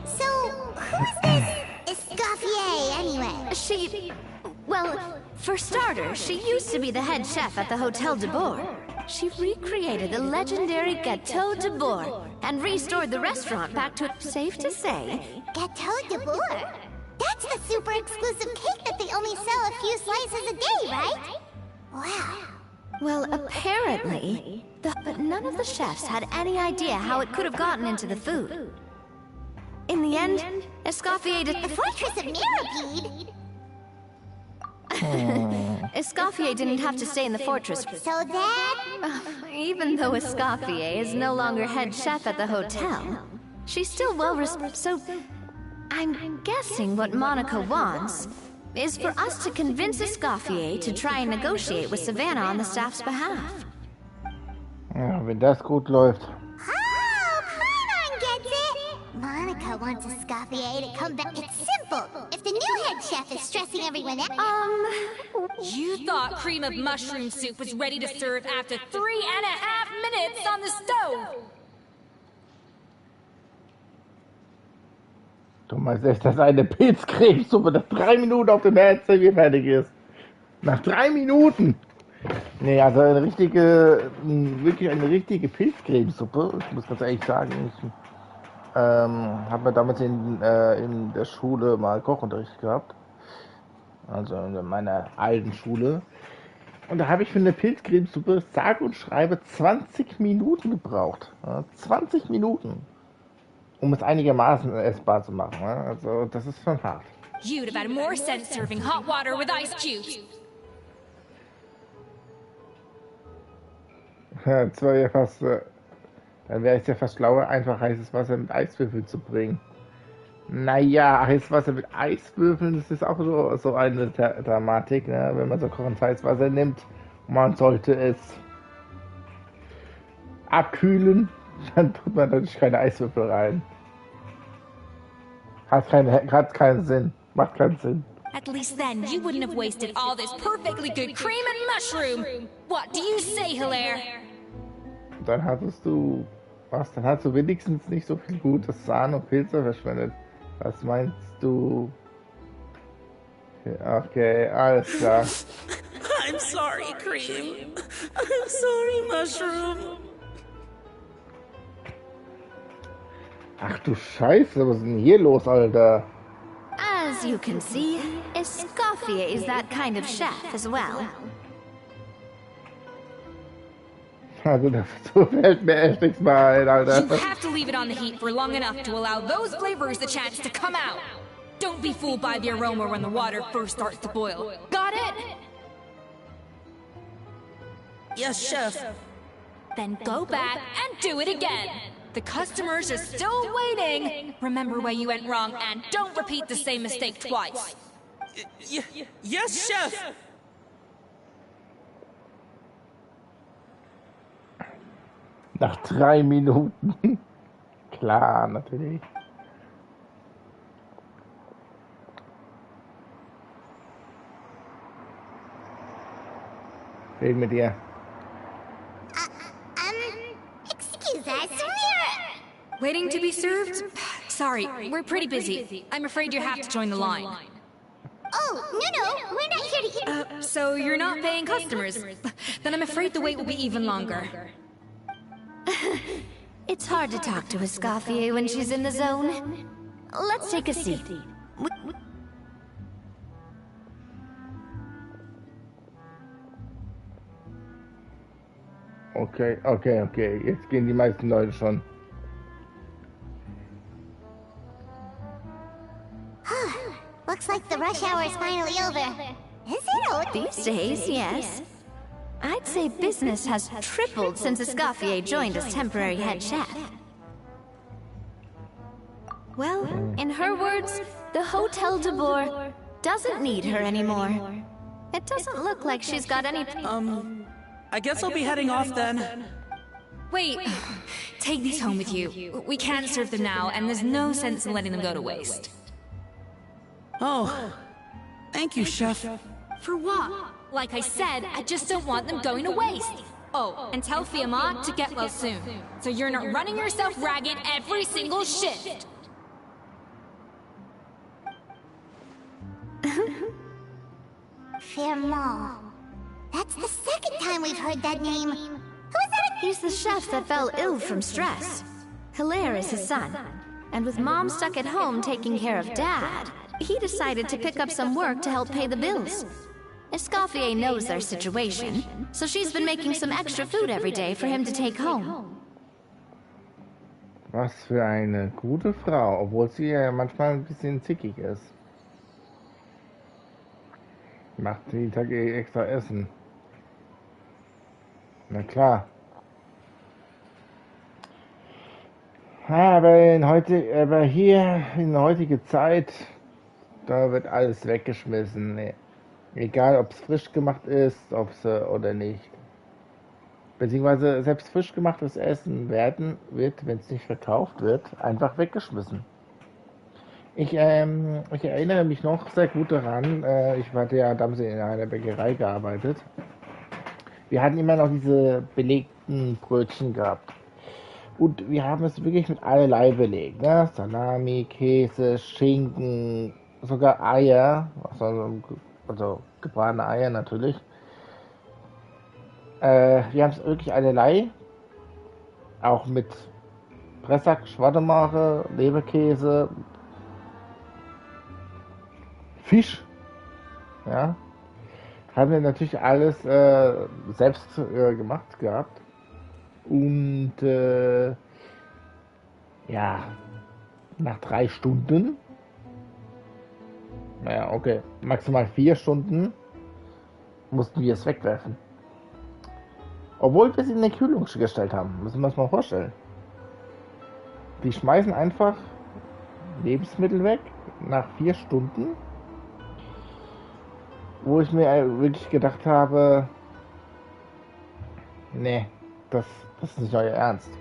So, who's this Escoffier, anyway? She... Well, for starters, she used to be the head chef at the Hotel de Bourg. She recreated the legendary Gâteau de Bourg and restored the restaurant back to... Safe to say... Gâteau de Bourg? That's the super exclusive cake that they only sell a few slices a day, right? Wow. Well, apparently... But none of the chefs had any idea how it could have gotten into the food. In the end, Escoffier did... The Fortress of Mirrorpeed? Escoffier didn't have to stay in the fortress. So then... Even though Escoffier is no longer head chef at the hotel, she's still well respected. So, I'm guessing what Monica wants is for us to convince Escoffier to try and negotiate with Savannah on the staff's behalf. Ja, wenn das gut läuft. Oh, Paimon gets it! Monica wants Escoffier to come back. It's simple. If the new head chef is stressing everyone out... You thought cream of mushroom soup was ready to serve after 3.5 minutes on the stove! Du meinst echt, dass eine Pilzcremesuppe nach 3 Minuten auf dem Herd-Servier fertig ist? Nach 3 Minuten! Nee, also eine richtige, wirklich eine richtige Pilzcremesuppe. Ich muss ganz ehrlich sagen, ich habe mir damals in der Schule mal Kochunterricht gehabt. Also in meiner alten Schule. Und da habe ich für eine Pilzcremesuppe sage und schreibe 20 Minuten gebraucht. Ja, 20 Minuten. Um es einigermaßen essbar zu machen. Ja? Also das ist schon hart. You'd have had more sense serving hot water with ice cubes. Ja, das war ja fast, dann wäre es ja fast schlauer, einfach heißes Wasser mit Eiswürfeln zu bringen. Naja, heißes Wasser mit Eiswürfeln, das ist auch so eine Dramatik, ne? Wenn man so kochendes Heißwasser nimmt, man sollte es abkühlen, dann tut man natürlich keine Eiswürfel rein. Hat keinen Sinn, macht keinen Sinn. At least then, you wouldn't have wasted all this perfectly good cream and mushroom! What do you say, Hilaire? Dann hattest du, dann hast du wenigstens nicht so viel gutes Sahne und Pilze verschwendet. Was meinst du? Okay, alles klar. I'm sorry, Cream. I'm sorry, Mushroom. Ach du Scheiße, was ist denn hier los, Alter? As you can see, Escoffier is that kind of chef as well. Also dazu fällt mir echt nichts mehr ein, Alter. You have to leave it on the heat for long enough to allow those flavors the chance to come out. Don't be fooled by the aroma when the water first starts to boil. Got it? Yes, chef. Then go back and do it again. The customers are still waiting. Remember where you went wrong and don't repeat the same mistake twice. Yes, chef. Nach 3 Minuten. Klar, natürlich. Red mit dir. Excuse us, we're... Waiting to be served? Sorry, we're pretty busy. I'm afraid you have to join the line. Oh, no, we're not here to get... So you're not paying customers? Then I'm afraid the wait will be even longer. It's hard to talk to Escoffier when she's in the zone. Let's take a seat. Okay. Jetzt gehen die meisten Leute schon. Looks like the rush hour is finally over. Is it? These days, yes. I'd say business has tripled since Escoffier joined as temporary head chef. Well, in her words, the Hotel de Boer doesn't need her anymore. It doesn't look like she's got any... I guess I'll be heading off then. Wait, take these home with you. We can't serve them now, and there's no sense in letting them go to waste. Oh, thank you, chef. For what? Like I said, I just don't want them going to waste. Oh, and tell Fiamma to get well soon, so you're not running yourself ragged every single shift. Fiamma. That's the second time we've heard that name. Who is that? He's the chef that fell ill from stress. Hilaire is his son. And with Mom stuck at home taking care of Dad, he decided to pick up some work to help pay the bills. Escoffier knows their situation, so she's been making some extra food every day for him to take home. Was für eine gute Frau, obwohl sie ja manchmal ein bisschen zickig ist. Macht jeden Tag extra Essen. Na klar. Aber hier in der heutigen Zeit, da wird alles weggeschmissen. Nee. Egal, ob es frisch gemacht ist, ob es oder nicht. Beziehungsweise selbst frisch gemachtes Essen wird, wenn es nicht verkauft wird, einfach weggeschmissen. Ich erinnere mich noch sehr gut daran, ich hatte ja damals in einer Bäckerei gearbeitet. Wir hatten immer noch diese belegten Brötchen gehabt. Und wir haben es wirklich mit allerlei belegt. Ne? Salami, Käse, Schinken, sogar Eier, also gebratene Eier natürlich. Wir haben es wirklich allerlei. Auch mit Pressack, Schwademare, Leberkäse, Fisch. Ja. Haben wir natürlich alles selbst gemacht gehabt. Und ja, nach 3 Stunden, naja, okay, maximal 4 Stunden, mussten wir es wegwerfen. Obwohl wir es in die Kühlung gestellt haben, müssen wir uns mal vorstellen. Die schmeißen einfach Lebensmittel weg nach 4 Stunden, wo ich mir wirklich gedacht habe, nee, das ist nicht euer Ernst.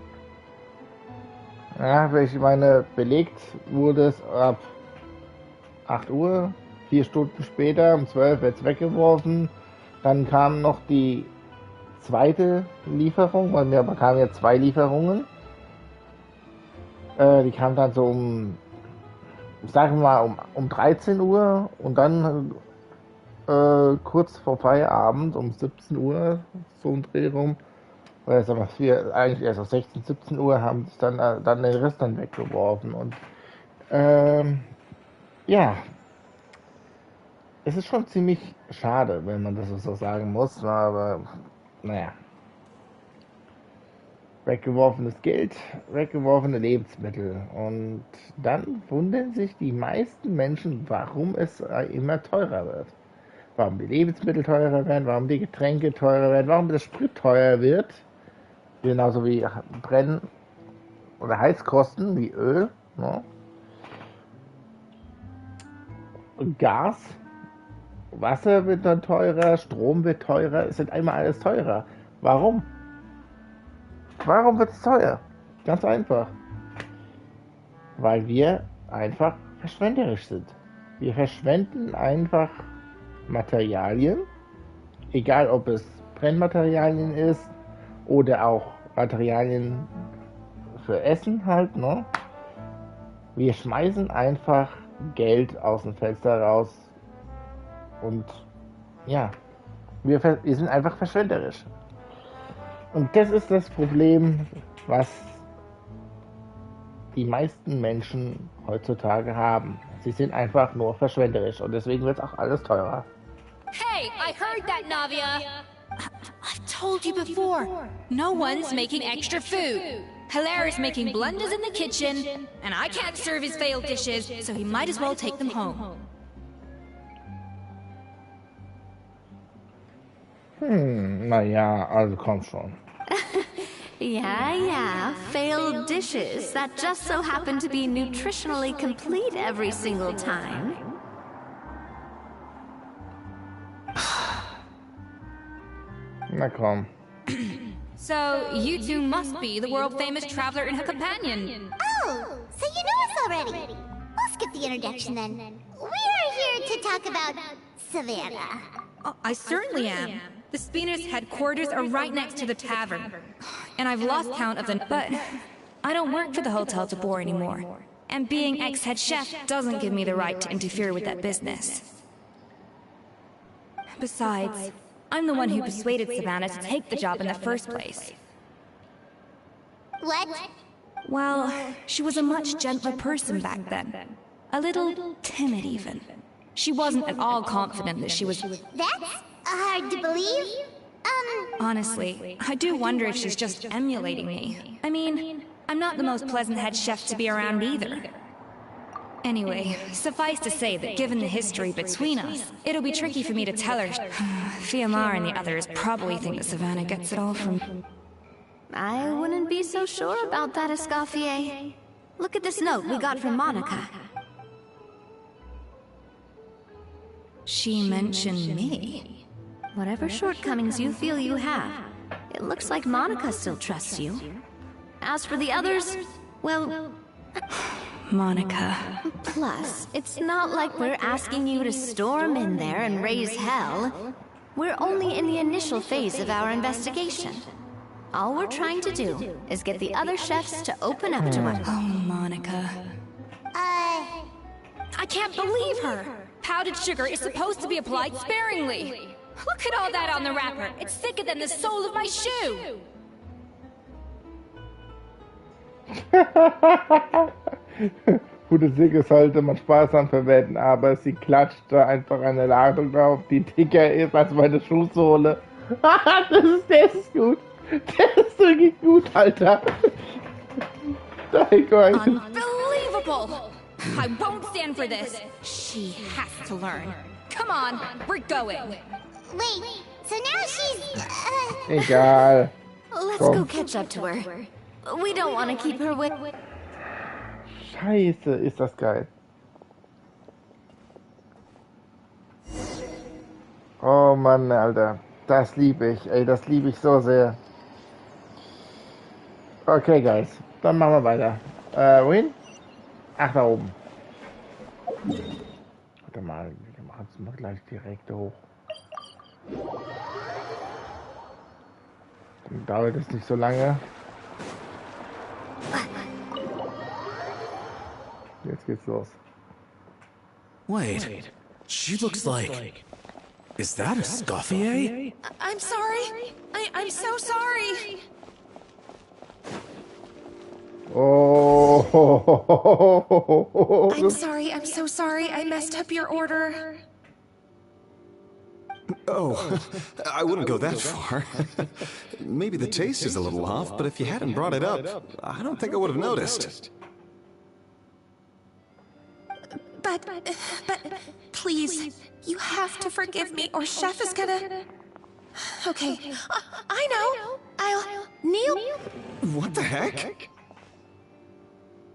Ja, ich meine, belegt wurde es ab 8 Uhr, 4 Stunden später, um 12 wird es weggeworfen. Dann kam noch die zweite Lieferung, weil wir bekamen ja 2 Lieferungen. Die kam dann so sagen wir mal, um 13 Uhr und dann kurz vor Feierabend um 17 Uhr, so ein Dreh rum, Oder jetzt aber wir eigentlich erst auf 16, 17 Uhr haben es dann den Rest dann weggeworfen. Und ähm, ja, es ist schon ziemlich schade, wenn man das so sagen muss, aber naja. Weggeworfenes Geld, weggeworfene Lebensmittel. Und dann wundern sich die meisten Menschen, warum es immer teurer wird. Warum die Lebensmittel teurer werden, warum die Getränke teurer werden, warum der Sprit teurer wird. Genauso wie Brennen oder Heizkosten wie Öl. Ne? Und Gas, Wasser wird dann teurer, Strom wird teurer, es wird einmal alles teurer. Warum? Warum wird es teuer? Ganz einfach. Weil wir einfach verschwenderisch sind. Wir verschwenden einfach Materialien, egal ob es Brennmaterialien ist oder auch Materialien für Essen halt, ne? Wir schmeißen einfach Geld aus dem Fenster raus und ja, wir sind einfach verschwenderisch. Und das ist das Problem, was die meisten Menschen heutzutage haben. Sie sind einfach nur verschwenderisch und deswegen wird auch alles teurer. Hey, I heard that, Navia! I've told you before, no one's making extra food. Hilaire's making blunders in the kitchen, and I can't serve his failed dishes, so he might as well take them home. Naja, also komm schon. Yeah, failed dishes that just so happen to be nutritionally complete every single time. Na komm. So, you two must be the world-famous traveler and her companion. Oh, so you know us already. We'll skip the introduction then. We're here to talk about Savannah. Oh, I certainly am. The Spina's headquarters are right next to the tavern. And I've lost count of them, but I don't work for the hotel to bore anymore. And being ex-head chef doesn't give me the right to interfere with that business. Besides, I'm the one who persuaded Savannah to take the job in the first place. What? Well, she was a much gentler person back then. A little timid, even. She wasn't at all confident that she was... That's hard to believe. Honestly, I do wonder if she's just emulating me. I mean, I'm not the most pleasant head chef to be around either. Anyway, suffice to say that given the history between us, it'll be tricky for me to tell her. Fiamar and the others probably think that Savannah gets it all from... I wouldn't be so sure about that, Escoffier. Look at this note we got from Monica. She mentioned me. Whatever shortcomings you feel you have, it looks like Monica still trusts you. As for the others, well... Monica. Plus, it's not like we're asking you to storm in there and raise hell. We're only in the initial phase of our investigation. All we're trying to do is get the other chefs to open up to us. Oh, Monica. I can't believe her! Powdered sugar is supposed to be applied sparingly. Look at all that on the wrapper. It's thicker than the sole of my shoe. Gute Säge sollte man sparsam verwenden, aber sie klatscht da einfach eine Ladung drauf, die dicker ist als meine Schuhsohle. Das ist gut. Das ist wirklich gut, Alter. Unbelievable! I won't stand for this. She has to learn. Come on, we're going. Wait, so now she's... Egal. Let's go catch up to her. We don't want to keep her with... Scheiße, ist das geil. Oh Mann, Alter. Das liebe ich. Ey, das liebe ich so sehr. Okay, guys. Dann machen wir weiter. Wohin? Ach, da oben. Warte mal, wir machen es mal gleich direkt hoch. Dann dauert es nicht so lange. Jetzt geht's los. Wait, she looks like... Is that a Escoffier? I'm sorry. I'm so sorry. Oh. I'm sorry, I'm so sorry. I messed up your order. Oh, I wouldn't go that far. Maybe the taste is a little off, but if you hadn't brought it up, I don't think I would have noticed. But, please, you have to forgive me or Chef is gonna... Okay, I know. I'll kneel. What the heck?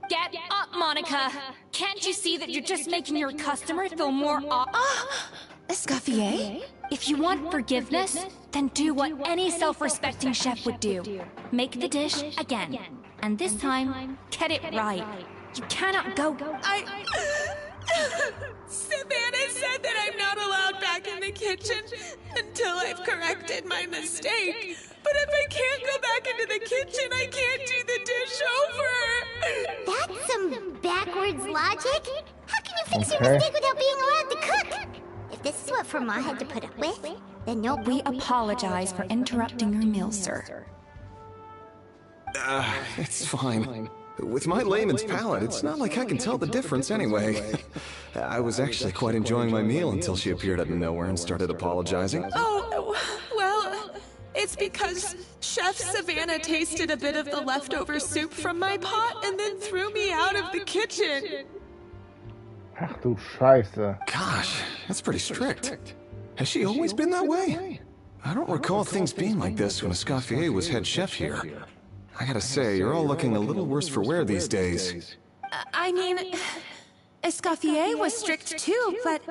Get up, Monica! Can't you see that you're just making your customer feel more Escoffier? If you want forgiveness, then do what any self-respecting chef would do. Make the dish again. And this time, get it right. You cannot go... Savannah said that I'm not allowed back in the kitchen until I've corrected my mistake. But if I can't go back into the kitchen, I can't do the dish over. That's some backwards logic. How can you fix your mistake without being allowed to cook? If this is what Fermat had to put up with, then no... We apologize for interrupting your meal, sir. It's fine. With my layman's palate, it's not like I can tell the difference anyway. I was actually quite enjoying my meal until she appeared out of nowhere and started apologizing. Oh, well, it's because Chef Savannah tasted a bit of the leftover soup from my pot and then threw me out of the kitchen. Ach du Scheiße. Gosh, that's pretty strict. Has she always been that way? I don't recall things being like this when Escoffier was head chef here. I gotta say, you're all looking a little worse for wear these days. I mean, Escoffier was strict too, but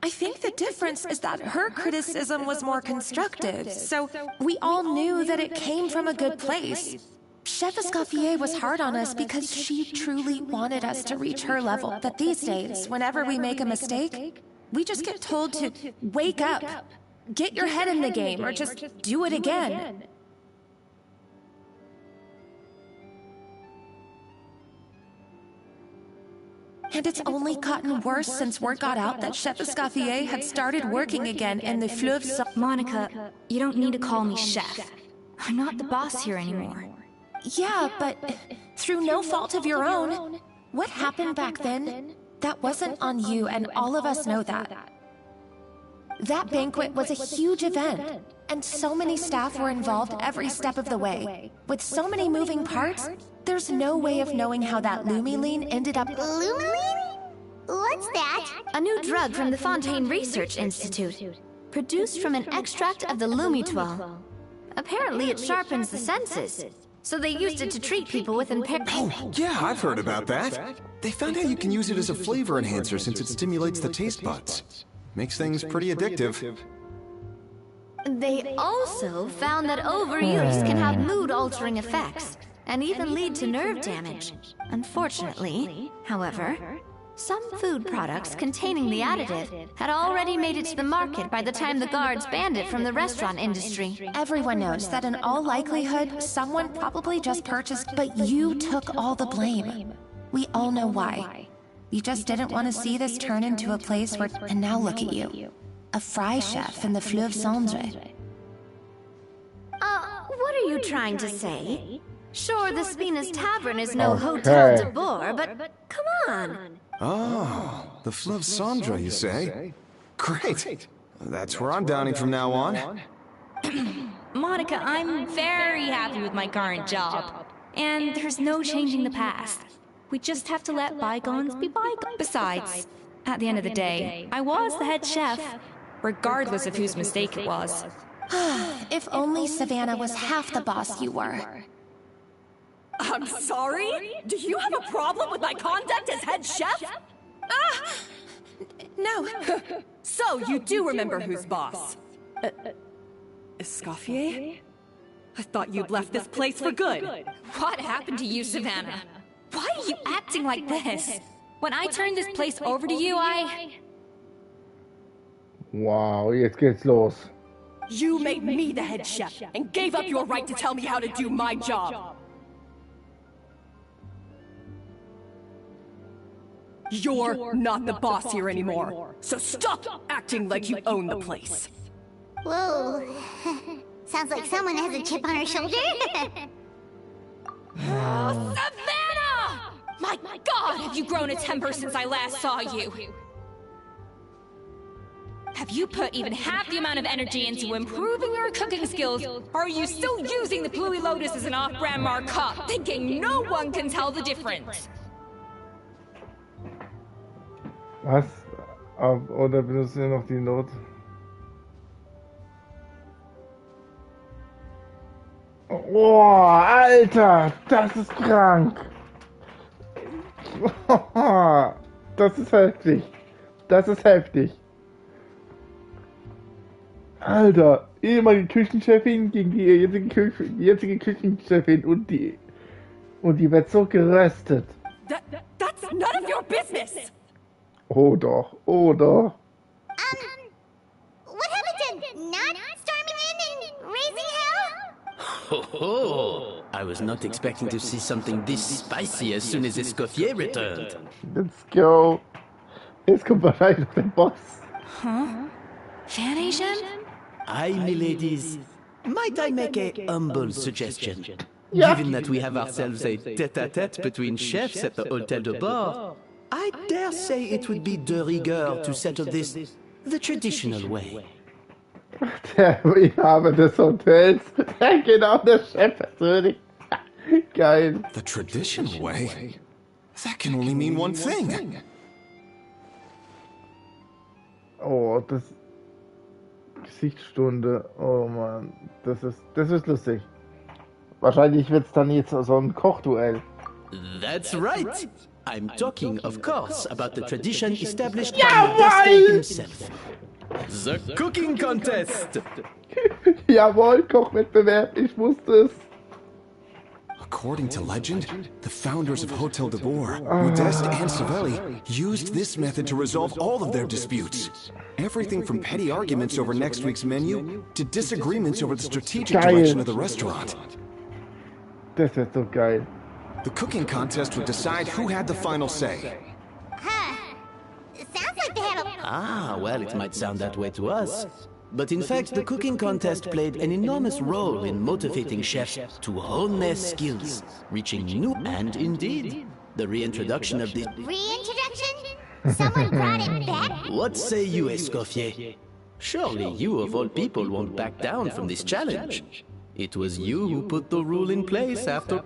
I think the difference is that her criticism was more constructive, so we all knew that it came from a good place. Chef Escoffier was hard on us because she truly wanted us to reach her level, but these days, whenever we make a mistake, we just get told to wake up, get your head in the game, or just do it again. And it's only gotten worse since word got out that Chef Escoffier had started working again in the Fleuve. Monica, you don't need to call me chef. I'm not the boss here anymore. Yeah, but through no fault of your own. What happened back then, that wasn't on you, and all of us know that. That banquet was a huge event, and so many staff were involved every step of the way. With so many moving parts, there's no way of knowing how that Lumiline ended up... Lumiline? What's that? A new drug from the Fontaine Research Institute, produced from an extract of the Lumitoile. Apparently it sharpens the senses, so they used it to treat people with impairment. Oh, yeah, I've heard about that. They found out you can use it as a flavor enhancer since it stimulates the taste buds. Makes things pretty addictive. They also found that overuse can have mood-altering effects, and even lead to nerve damage. Unfortunately, however, some food products containing the additive had already made it to the market by the time the guards banned it from the restaurant industry. Everyone knows that in all likelihood, someone probably just purchased, but you took all the blame. We all know why. You just didn't want to see this turn into a place where... And now look at you. A fry chef in the Fleuve Cendre. What are you trying to say? Sure, the Spina's Tavern is no Hotel de Boer, but come on. Oh, the Fleuve Cendre, you say? Great. That's where I'm dining from now on. Monica, I'm very happy with my current job. And there's no changing the past. We just have to let bygones be bygones. Besides, at the end of the day, I was the head chef, regardless of whose mistake it was. If only Savannah was half the boss you were. I'm sorry? Do you have a problem with my conduct as head chef? No. So you do remember who's boss? Escoffier? I thought you'd left this place for good. What happened to you, Savannah? Why are you acting like this? When I turned this place over to you, Wow, jetzt geht's los. You made me the head chef and gave up your right to tell me how to do my job. You're not the boss here anymore, so stop acting like you own the place. Whoa. Sounds like someone has a chip on her shoulder. Savannah! My God, have you grown a temper since I last saw you? Have you put even half the amount of energy into improving your cooking skills, or are you still using the Bluey Lotus as an off-brand markup, thinking no one can tell the difference? Was? Oder benutzt ihr noch die Not? Oh, Alter, das ist krank. Das ist heftig. Das ist heftig. Alter, ehemalige Küchenchefin gegen die jetzige Küchenchefin und die wird so geröstet. That's none of your business. Oh doch, oh doch. What happened to not storming in and raising hell? Oh, I was not expecting to see something this spicy as soon as Escoffier returned. Let's go. Jetzt kommt wahrscheinlich noch der Boss. Huh? Fan Asian? Aye, miladies. Might I make a humble suggestion? Yeah. Given that we have ourselves a tête-à-tête between chefs at the Hôtel de Bord, I dare say it would be de rigueur to settle this the traditional way. Der Inhaber des Hotels, genau der Chef persönlich. Geil. The traditional way? That can only mean one thing. Oh, das... Gesichtsstunde. Oh Mann, das ist lustig. Wahrscheinlich wird es dann jetzt so ein Kochduell. That's right. I'm talking, of course, about the tradition established by Modeste himself. The cooking contest! Jawohl, Kochwettbewerb, ich wusste es. According to legend, the founders of Hotel de Boer, Modeste and Savelli, used this method to resolve all of their disputes. Everything from petty arguments over next week's menu to disagreements over the strategic direction of the restaurant. Das ist so geil. The cooking contest would decide who had the final say. Sounds like they had a... Ah, well, it might sound that way to us. But in fact, the cooking contest played an enormous role in motivating chefs to hone their skills, reaching new and, indeed, the reintroduction of the... Reintroduction? Someone brought it back? What say you, Escoffier? Surely you, of all people, won't back down from this challenge. It was you who put the rule in place after...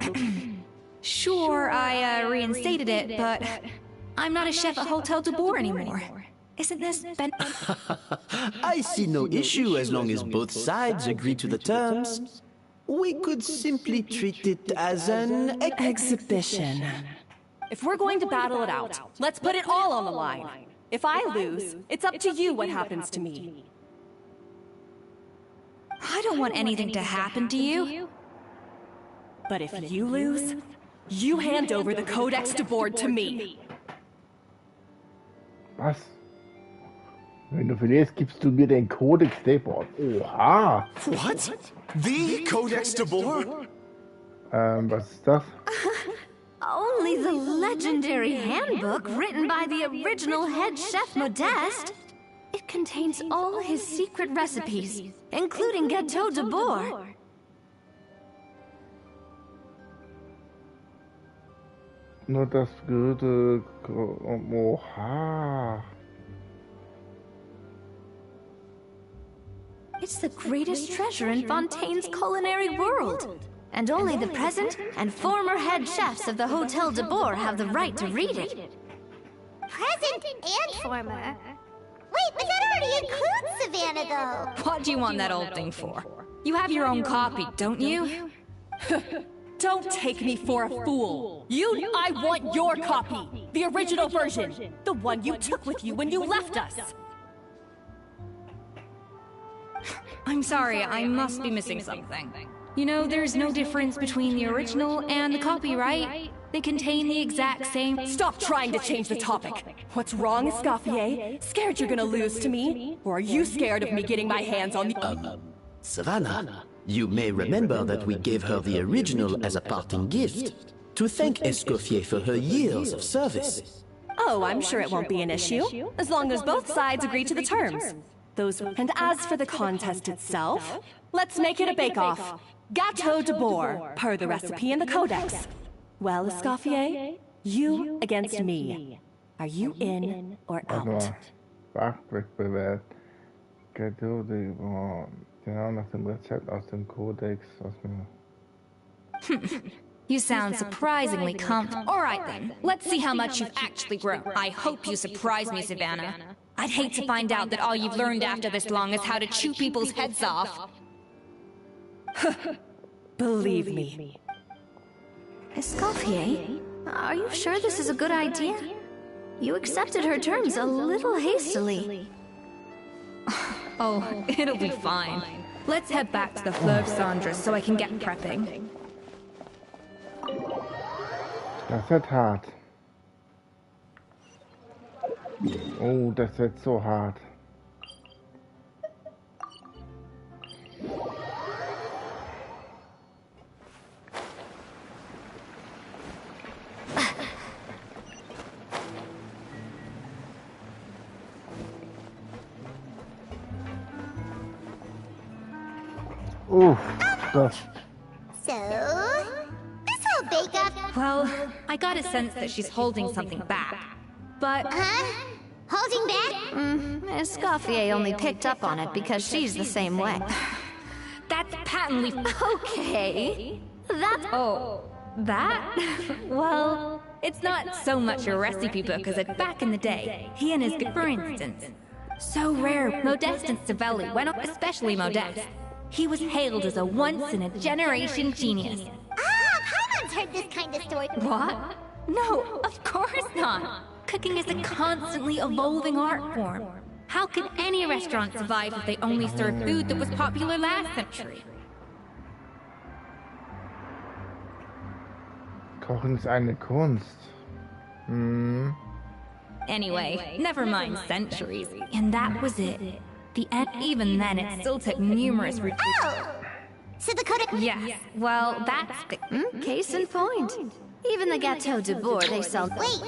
Sure, I reinstated it, but I'm not a chef at Hotel de Boer anymore. Isn't this Ben? I see no issue as long as both sides agree to the terms. We could simply treat it as an exhibition. If we're going to battle it out, let's put it all on the line. If I lose, it's up to you what happens to me. I don't want anything to happen to you. But if you lose, you hand over the Codex de Boer to me. Was? Wenn du verlierst, gibst du mir den Codex de Boer. Oha! What? The Codex de Boer? Was ist das? Only the legendary handbook written by the original head chef Modeste. It contains all his secret recipes, including Gâteau de Boer. Nur das Gute... Oha! It's the greatest treasure in Fontaine's culinary world. And only the present and former head chefs of the Hotel de Boer have the right to read it. Present and former? Wait, but that already includes Savannah, though. What do you want that old thing for? You have your own copy, don't you? Don't take me for a fool. I want your copy. The original version. The one you took with you when you left us. I'm sorry, I must be missing something. You know, there's no difference between the original and the copy, right? They contain the exact same... Stop trying to change the topic. What's wrong, Escoffier? Scared you're gonna lose to me? Or are you scared of me getting my hands on the... Savannah, you may remember that we gave her the original as a parting gift, to thank Escoffier for her years of service. Oh, I'm sure it won't be an issue, as long as both sides agree to the terms. And as for the contest itself, let's make it a bake-off. Gâteau de Boer, per the recipe in the Codex. Well, Escoffier, You against me. Are you in or out? Fachwettbewerb. Genau nach dem Rezept aus dem Kodex. You sound surprisingly confident. Alright then, let's see how much you've actually grown. I hope you surprise me, Savannah. I'd hate to find out that all you've learned after this long is how to chew people's heads off. Believe me. Escoffier, are you sure this is a good idea? You accepted her terms a little hastily. Oh, it'll be fine. Let's head back to the Fleuve Cendres so I can get prepping. Das wird hart. Oh, das wird so hart. Oof, that's... So, this whole bake-off... Well, I got a sense that she's holding something back. But... Huh? Holding back? Escoffier only picked up on it because she's the same way. That's patently... Okay. That... Oh, that? Well, it's not so much a recipe book as it back in the day. He and his... For instance, so rare, Modeste and Savelli went up, especially Modeste. He was hailed as a once-in-a-generation genius. Paimon's heard this kind of story. What? No, of course not. Cooking is a constantly evolving art form. How could any restaurant survive if they only served food that was popular last century? Kochen ist eine Kunst. Anyway, never mind centuries. And that was it. The end, even then, it still took numerous... Oh! So the Codex... Yes, well, that's the... Case in point. Even the Gâteau de Bourg they sell... Wait!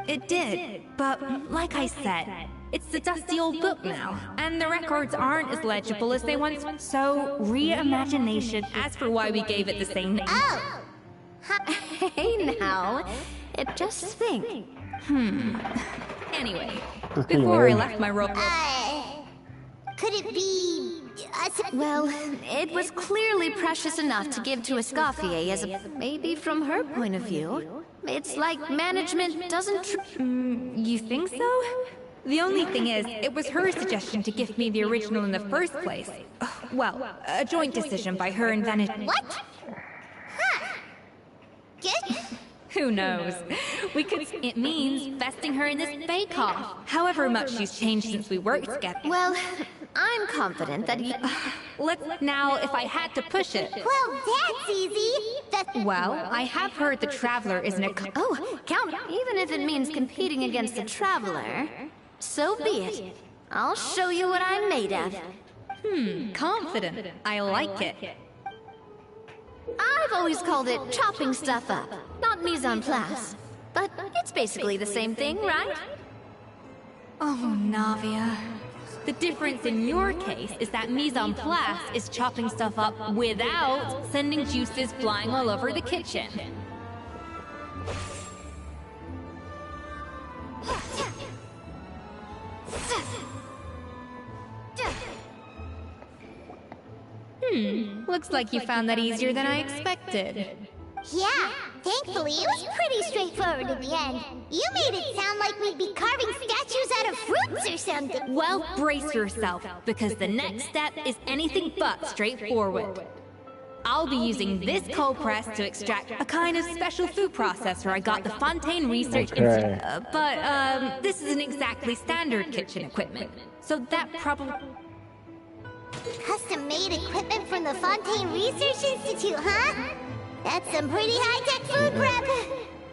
It did, but like I said, it's the dusty old book now, and the records aren't as legible as they once were. So, reimagination. As for why we gave it the same name... Oh! Hey now, just think. Anyway, before I left my role... Could it be... Well, it was clearly precious enough to give to Escoffier as a... Maybe from her point of view. It's like management doesn't... You think so? The only thing is, it was her suggestion to give me the original in the first place. Well, a joint decision by her and Venice. What? Huh. Good? Who knows? We could... It means vesting her in this bake-off. However much she's changed since we worked together. Well, I'm confident that you... Now, if I had to push it... Well, that's easy. Well, I have heard the Traveler isn't a... Oh, Count, even if it means competing against the Traveler, so be it. I'll show you what I'm made of. Confident. I like it. I've always called it chopping stuff up, not mise en place. But it's basically the same thing, right? Oh, Navia. The difference in your case is that mise en place is chopping stuff up without sending juices flying all over the kitchen. Looks like you found that easier than I expected. Yeah, thankfully it was pretty straightforward in the end. You made it sound like we'd be carving statues out of fruits or something. Well, brace yourself, because the next step is anything but straightforward. I'll be using this cold press to extract a kind of special food processor I got the Fontaine Research Institute. But this isn't exactly standard kitchen equipment, so that probably... Custom-made equipment from the Fontaine Research Institute, huh? That's some pretty high-tech food prep.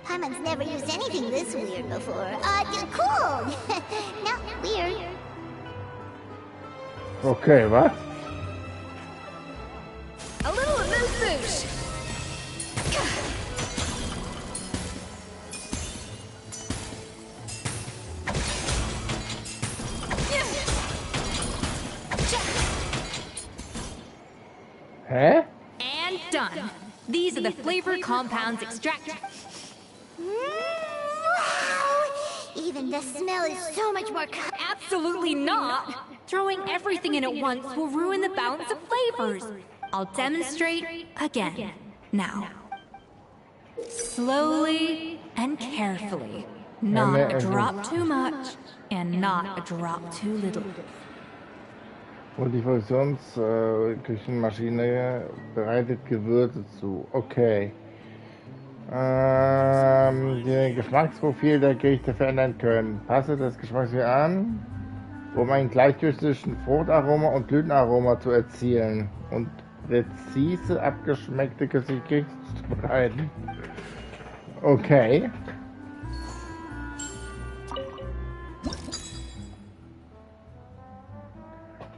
Paimon's never used anything this weird before. Cool. No, weird. Okay, what? A little amuse-bouche. Huh? And done. These are the flavor compounds extracted. Even the smell is so much more. Absolutely not! Throwing everything in at once will ruin the balance of flavors. I'll demonstrate again. Now. Slowly and carefully. Not a drop too much and not a drop too little. Multifunktionsküchenmaschine bereitet Gewürze zu. Okay. Die Geschmacksprofil der Gerichte verändern können. Passe das Geschmacksprofil an, um ein Gleichgewicht zwischen Fruchtaroma und Blütenaroma zu erzielen und präzise abgeschmeckte Gerichte zu bereiten. Okay.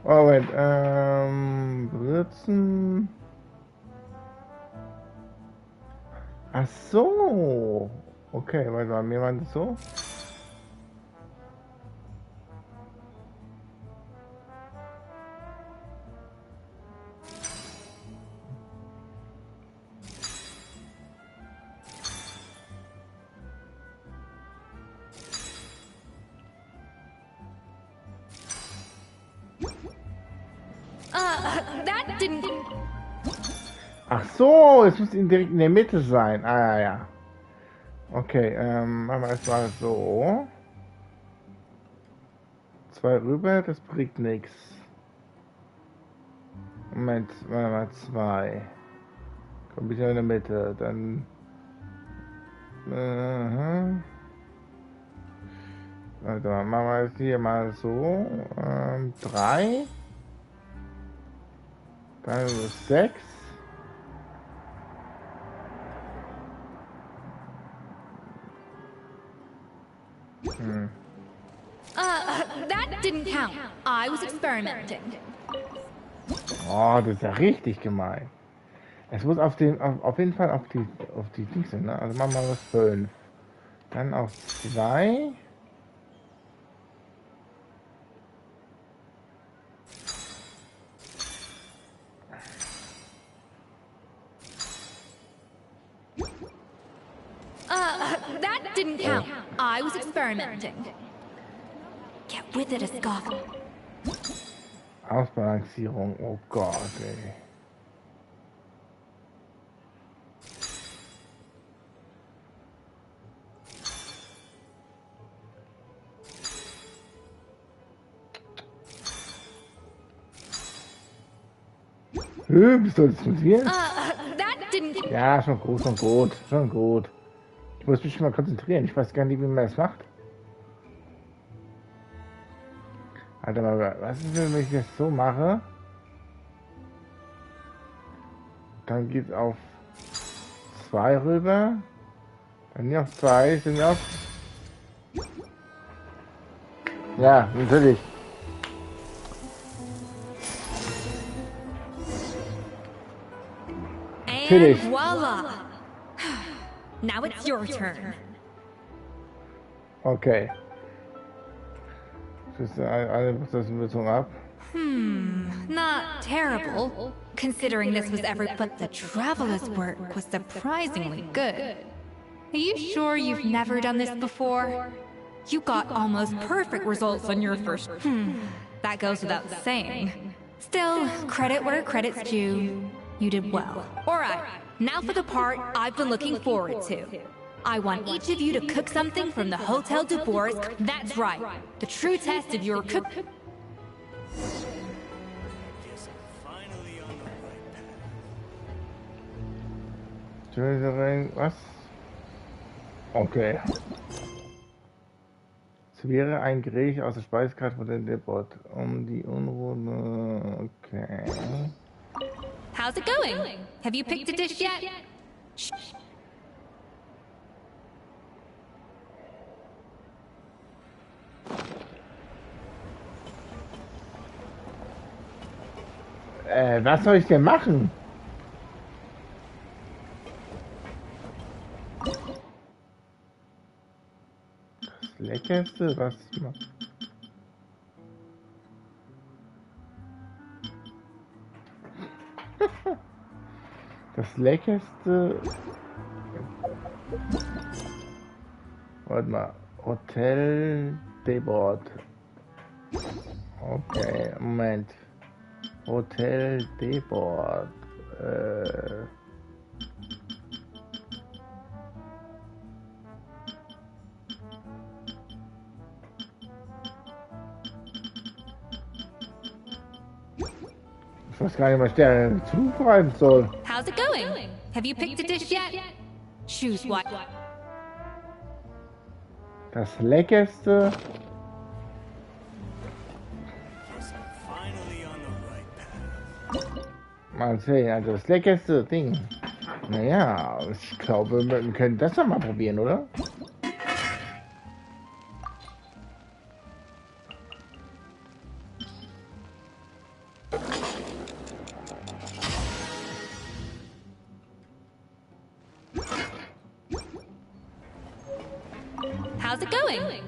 Moment, Würzen. Ach so. Okay, warte mal, mir meint es so. That didn't... Ach so, es muss direkt in der Mitte sein. Ah, ja, ja. Okay, machen wir erstmal so. 2 rüber, das bringt nichts. Moment, machen wir mal 2. Komm wieder in der Mitte, dann... Warte mal, machen wir jetzt hier mal so. 3. Dann 6. That didn't count. I was experimenting. Oh, das ist ja richtig gemein. Es muss auf jeden Fall auf die Dings sein, ne? Also machen wir das 5. Dann auf 2. That didn't count. I was experimenting. Get with it, Scott. Ausbalancierung, oh Gott, ey. Bist du das mit mir? Ja, schon gut, schon gut, schon gut. Ich muss mich mal konzentrieren. Ich weiß gar nicht, wie man das macht. Alter, mal, was ist, wenn ich das so mache? Dann geht's auf 2 rüber. Dann hier auf 2, sind wir auf... Ja, natürlich. And voila! Now it's your turn. Okay. Das eine Prozessbeziehung ab. Not terrible. Considering this was every but the traveler's work was surprisingly good. Are you sure you've never done this before? You got almost perfect results on your first... That goes without saying. Still, credit where credit's due. You did well. Alright, now for the part I've been looking forward to. I want each of you to cook something from the Hotel de Boris. That's right, the true test of your cook... Was? Okay. Es wäre ein Gericht aus der Speisekarte von der Depot. Die Unruhe... Okay. How's it going? Have you picked a dish yet? Was soll ich denn machen? Das Leckerste, was macht? Das Leckerste. Warte mal. Hotel Debord. Okay, Moment. Hotel Debord. Ich weiß gar nicht, was der zuschreiben soll. How's it going? Have you picked a dish yet? Choose what? Das Leckerste. Mal sehen, also das leckerste Ding. Naja, ich glaube, wir können das doch mal probieren, oder? How's it going?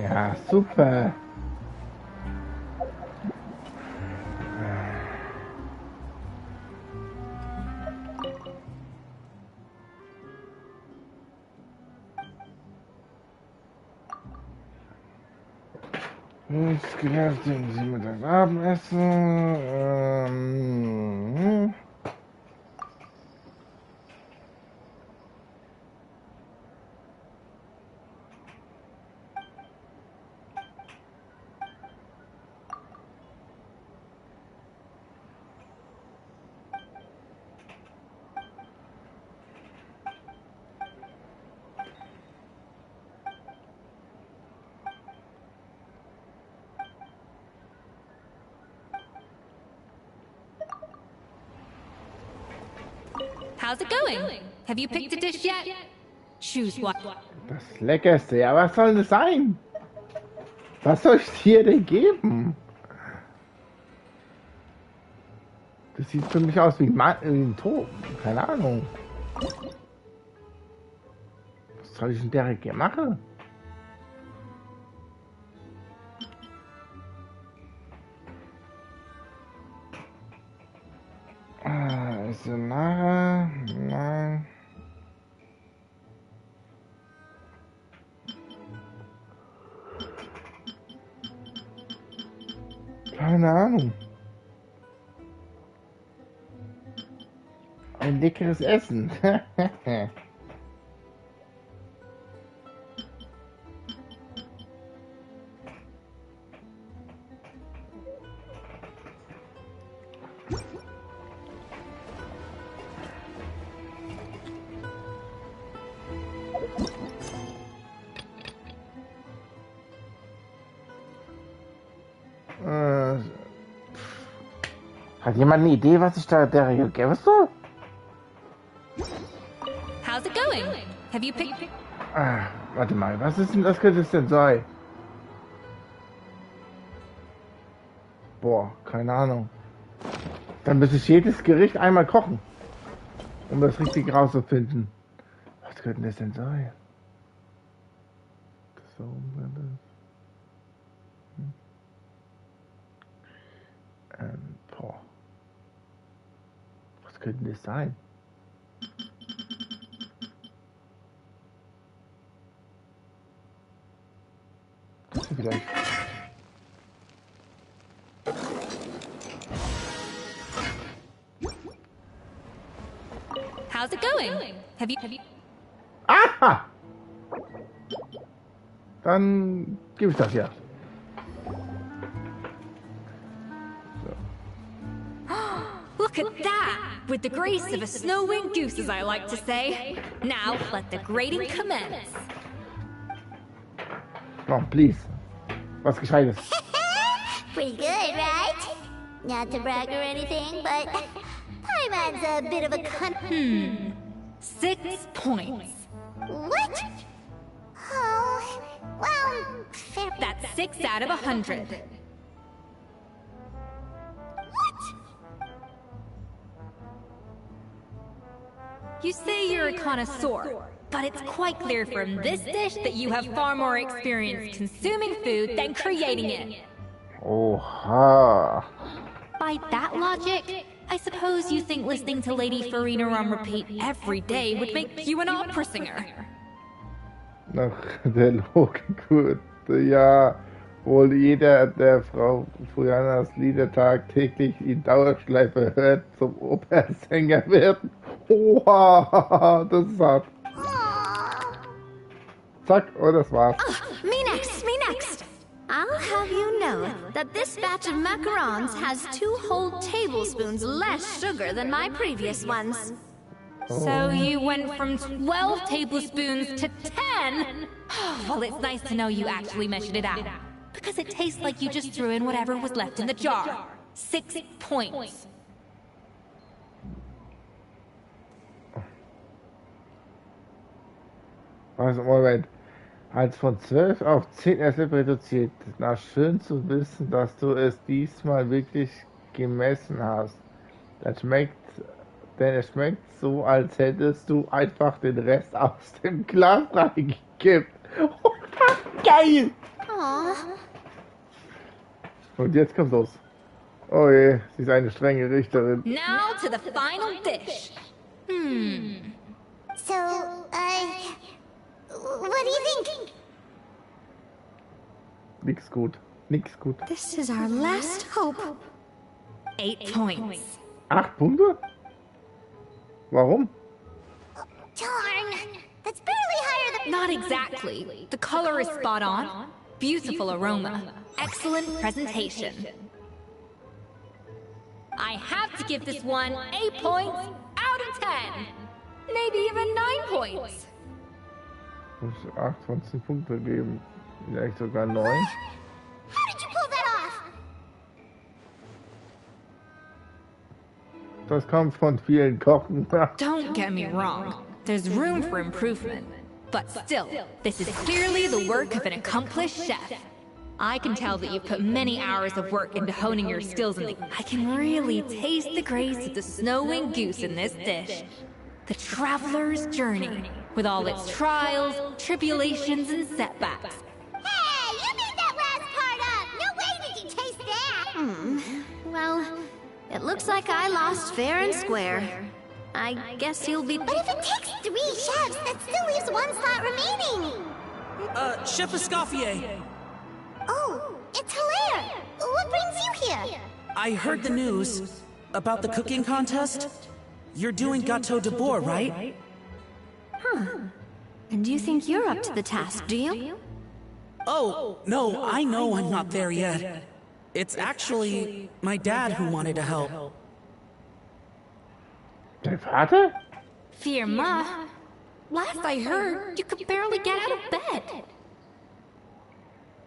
Ja, super. Nichts gelernt, denken Sie mit das Abendessen. How's it going? Have you picked a dish yet? Choose what? Das Leckerste, ja, was soll das sein? Was soll ich dir denn geben? Das sieht für mich aus wie ein Tod. Keine Ahnung. Was soll ich denn direkt hier machen? Also nachher. Nein. Keine Ahnung. Ein leckeres Essen. Hat jemand eine Idee, was ich da der geben soll? How's it going? Have you picked? Warte mal, was ist denn, was könnte es denn sein? Boah, keine Ahnung. Dann müsste ich jedes Gericht einmal kochen, um das richtig rauszufinden. Was könnte das denn sein? So, boah. Was könnte das sein? Vielleicht. How's it going? Have you? Aha! Dann gebe ich das ja. Look at that! With the grace of a snow-winged goose, as I like to say. Now, let the grating commence. Oh, please. Was Gescheites. Pretty good, right? Not to brag or anything, but Paimon's a bit of a con- 6 points. What? Oh, well, fair. That's 6 out of 100. You say you're a connoisseur, but it's quite clear from this dish that you have far more experience consuming food than creating it. Oha. By that logic, I suppose you think listening to Lady Farina on repeat every day would make you an opera singer. Nach der Logik würde ja wohl jeder, der Frau Furianas Lieder tagtäglich in Dauerschleife hört, zum Opernsänger werden. Oha, das ist hart. Zack, und das war's. Oh, me next, me next. I'll have you know that this batch of macarons has 2 whole tablespoons less sugar than my previous ones. So you went from 12 tablespoons to 10? Well, it's nice to know you actually measured it out. Because it tastes like you just threw in whatever was left in the jar. 6 points. Also, Moment. Als von 12 auf 10 Esslöffel reduziert. Na, schön zu wissen, dass du es diesmal wirklich gemessen hast. Denn es schmeckt so, als hättest du einfach den Rest aus dem Glas reingekippt. Oh, geil! Aww. Und jetzt kommt los. Oh je, sie ist eine strenge Richterin. Now to the final dish. So, what do you think? Nix gut. Nix gut. This is our last hope. 8 points. 8 Punkte? Warum? Darn, that's barely higher than... Not exactly. The color is spot on. Beautiful aroma. Excellent presentation. I have to give this one 8 points out of 10. Maybe even 9 points. Muss 8 von 10 Punkte geben. Vielleicht sogar 9. How did you pull that off? Das kommt von vielen Kochen. Don't get me wrong. There's room for improvement. But still, this is clearly the work of an accomplished chef. I can tell that you've put many hours of work into honing your skills in the... I can really taste the grace of the snow-winged goose in this dish. The traveler's journey, with all its trials, tribulations, and setbacks. Hey, you made that last part up! No way did you taste that! Well, it looks like I lost fair and square. I guess you'll be... But if it takes 3 chefs, that still leaves 1 slot remaining! Chef Escoffier. Oh, it's Hilaire! What brings you here? I heard the news about the cooking contest. You're doing Gâteau de Bois, right? Huh. And you think you're up to the task, do you? Oh, no, I know I'm not there yet. It's actually my dad who wanted to help. Dein Vater? Firma, last I heard, you could barely get out of bed.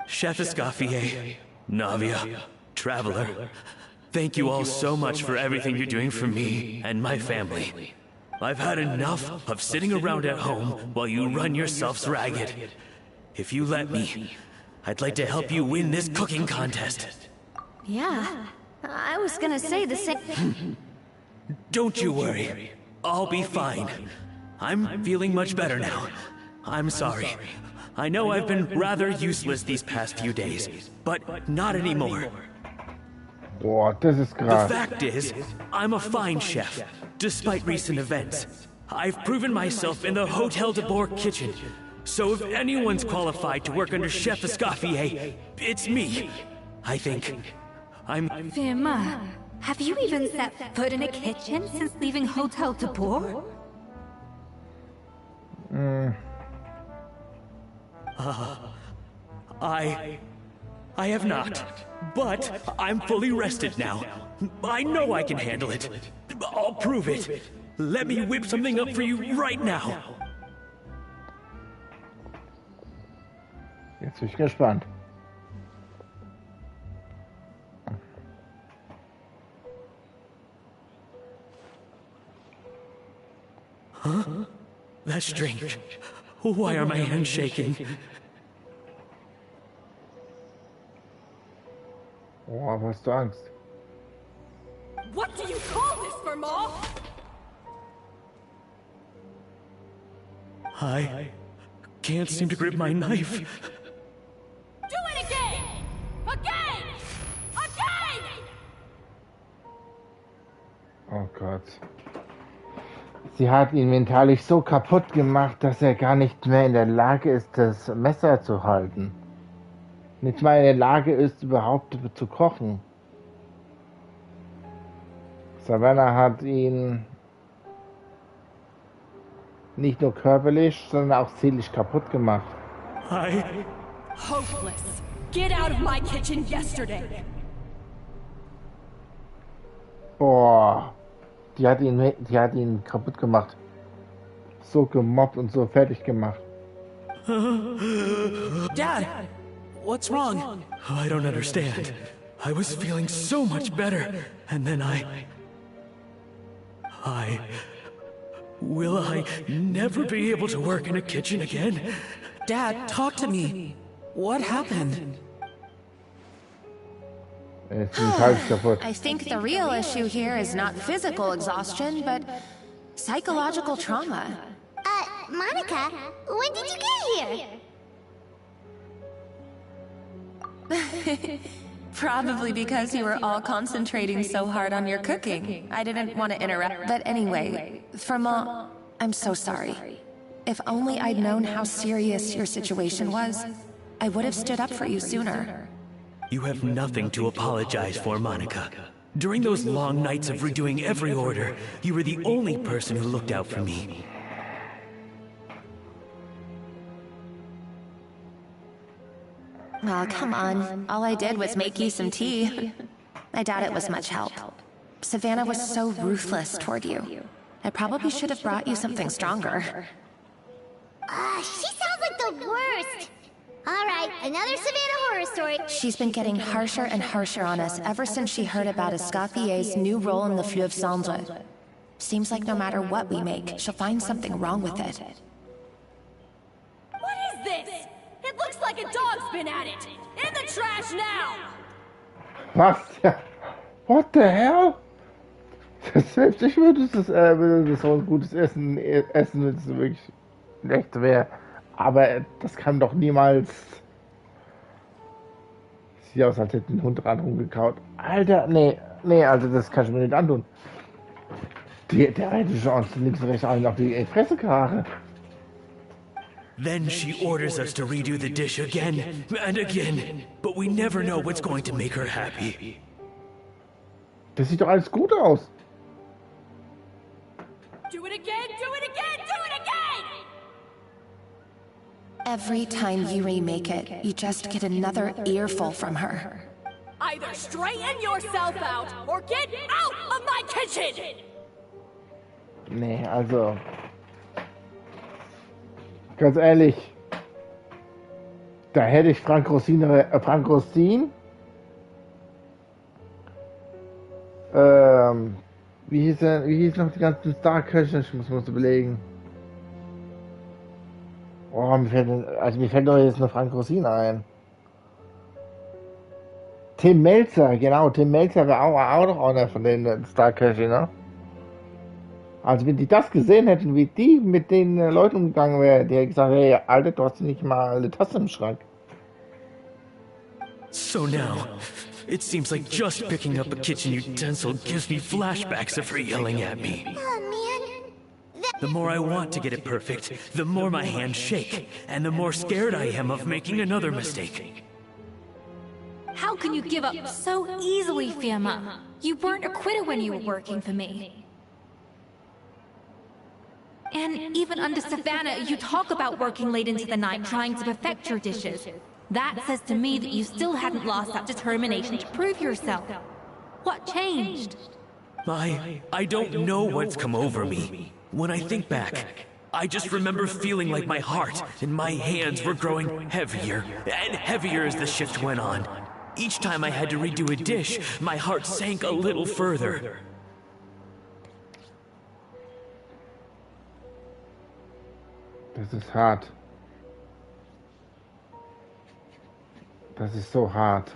Chef Escoffier, Navia, Traveler, thank you all so much for everything you're doing for me and my family. I've had enough of sitting around at home while you run yourselves ragged. If you let me, I'd like to help you win this cooking contest. Yeah, I was gonna say the same. Don't you worry. I'll be fine. I'm feeling much better now. I'm sorry. I know I've been rather useless these past few days, but not anymore. Boah, das ist krass. The fact is, I'm a fine chef, despite recent events. I've proven myself in the Hotel de Bois kitchen. So if anyone's qualified to work under Chef Escoffier, it's me. I think I'm... Firma, have you even set foot in a kitchen since leaving Hotel de Bois? I have not. But I'm fully rested now. I know I can handle it. I'll prove it. Let me whip something up for you right now. Jetzt bin ich gespannt. Huh? That's strange. Why are my hands shaking? Oh, hast du Angst? What do you call this, Verma? I can't seem to grip my knife. Do it again! Again! Oh Gott. Sie hat ihn mentalisch so kaputt gemacht, dass er gar nicht mehr in der Lage ist, das Messer zu halten. Nicht mal in der Lage ist, überhaupt zu kochen. Savannah hat ihn nicht nur körperlich, sondern auch seelisch kaputt gemacht. Hopeless. Get out of my kitchen yesterday. Boah, die hat ihn kaputt gemacht. So gemobbt und so fertig gemacht. Dad, what's wrong? I don't understand. I was feeling so much better, and then will I never be able to work in a kitchen again? Dad, talk to me. What happened? I think the real issue here is not physical exhaustion, but psychological trauma. Monica, when did you get here? Probably because you were all concentrating so hard on your cooking. I didn't want to interrupt, but anyway, for Mom, I'm so sorry. If only I'd known how serious your situation was, I would have stood up for you sooner. You have nothing to apologize for, Monica. During those long nights of redoing every order, you were the only person who looked out for me. Oh, come on. All I did was make you some tea. I doubt it was much help. Savannah was so ruthless toward you. I probably should have brought you something stronger. She sounds like the worst. All right, another Savannah horror story. She's been getting harsher and harsher on us ever since she heard about Escathier's new role in the Fleuve Cendre. Seems like no matter what we make, she'll find something wrong with it. What is this? It looks like a dog's been at it. In the trash now. Was? What the hell? Selbst ich würde das so ein gutes Essen, wenn es wirklich echt wäre. Aber das kann doch niemals. Sieht aus, als hätte ein Hund dran rumgekaut. Alter, nee, also das kann ich mir nicht antun. Der hätte Chance, links und rechts allen auf die Fresse gehauen. Then she orders us to redo the dish again and again, but we never know what's going to make her happy. Das sieht doch alles gut aus. Do it again, do it again, do it again! Every time you remake it, you just get another earful from her. Either straighten yourself out or get out of my kitchen! Nee, also. Ganz ehrlich. Da hätte ich Frank Rossin. Wie hieß noch die ganzen Star-Köche? Ich muss mal überlegen. Oh, mir fällt doch jetzt noch Frank Rossin ein. Tim Melzer, genau, Tim Melzer wäre auch noch einer von den Star-Köchen, ne? Also wenn die das gesehen hätten, wie die mit den Leuten umgegangen wären, die hätten gesagt, hey, Alter, du hast nicht mal eine Tasse im Schrank. So now, it seems like just picking up a kitchen utensil gives me flashbacks of her yelling at me. Oh, man. The more I want to get it perfect, the more my hands shake, and the more scared I am of making another mistake. How can you give up so easily, Fiamma? You weren't a quitter when you were working for me. And even under Savannah, you talk about working late into the night trying to perfect your dishes. That says to me that you still hadn't lost that determination to prove yourself. What changed? I don't know what's come over me. When I think back, I just remember feeling like my heart and my hands were growing heavier and heavier as the shift went on. Each time I had to redo a dish, my heart sank a little further. Das ist hart. Das ist so hart.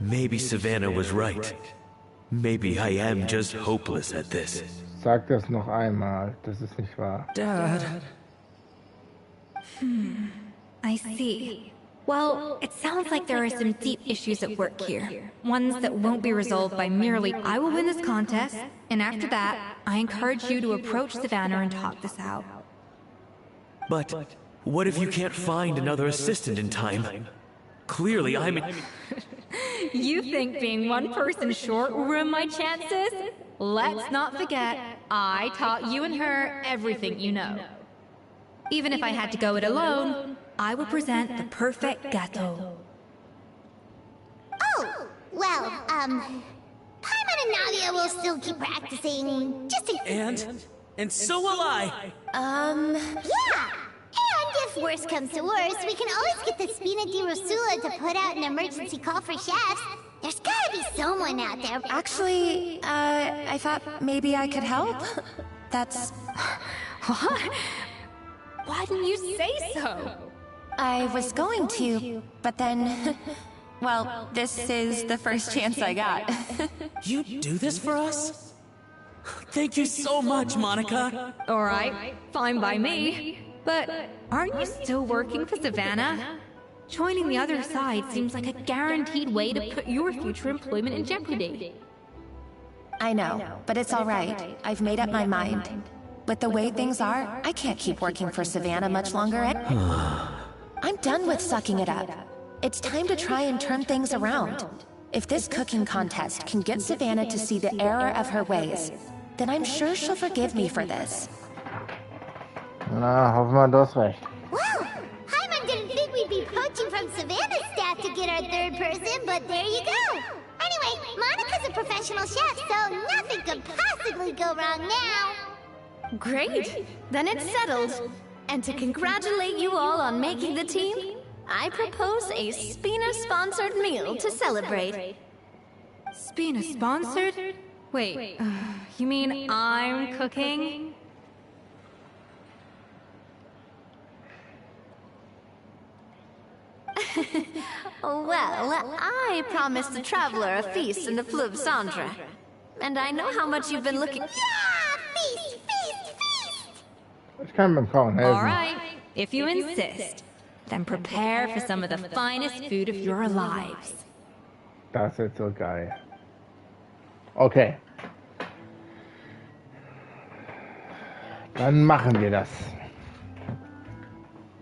Maybe Savannah was right. Maybe I am just hopeless at this. Sag das noch einmal. Das ist nicht wahr. Dad. I see. Well, it sounds like there are some deep issues at work here. Ones that won't be resolved by merely, I will win this contest, and after that, I encourage you to approach Savannah and talk this out. But what if you can't find another assistant in time? Clearly, I'm in... You think being one person short will ruin my chances? Let's not forget, I taught you and her everything you know. Even if I had to go it alone, I will present the perfect gâteau. Oh, well, Paimon and Navia will still keep practicing, just in... And so will I! Yeah! And if worse comes to worse, we can always get the Spina di Rosula to put out an emergency call for chefs. There's gotta be someone out there. Actually, I thought maybe I could help. That's... What? Why didn't you say so? I was going to, but then... Well, this is the first chance I got. You do this for us? Thank you so much, Monica. Alright, fine by me. But aren't you still working for Savannah? Joining the other side seems like a guaranteed way to put your future employment in jeopardy. I know, but it's alright. I've made up my mind. With the way things are, I can't keep working for Savannah much longer. I'm done with sucking it up. It's time to try and turn things around. If this cooking contest can get Savannah to see the error of her ways, then I'm sure she'll forgive me for this. Na, hoffen wir, du hast recht. Well, Paimon didn't think we'd be poaching from Savannah's staff to get our third person, but there you go. Anyway, Monica's a professional chef, so nothing could possibly go wrong now. Great! Then it's settled. And to congratulate you all on making the team, I propose a Spina-sponsored meal to celebrate. Spina-sponsored? Wait, you mean I'm cooking? Well, I promised the Traveler a feast in the Fleuve Cendre. And I know how much you've been looking... Yeah! Feast, feast, feast! Ich kann beim Kochen helfen. Alright, if you insist, then prepare for some of the finest food of your lives. Das ist so geil. Okay. Dann machen wir das.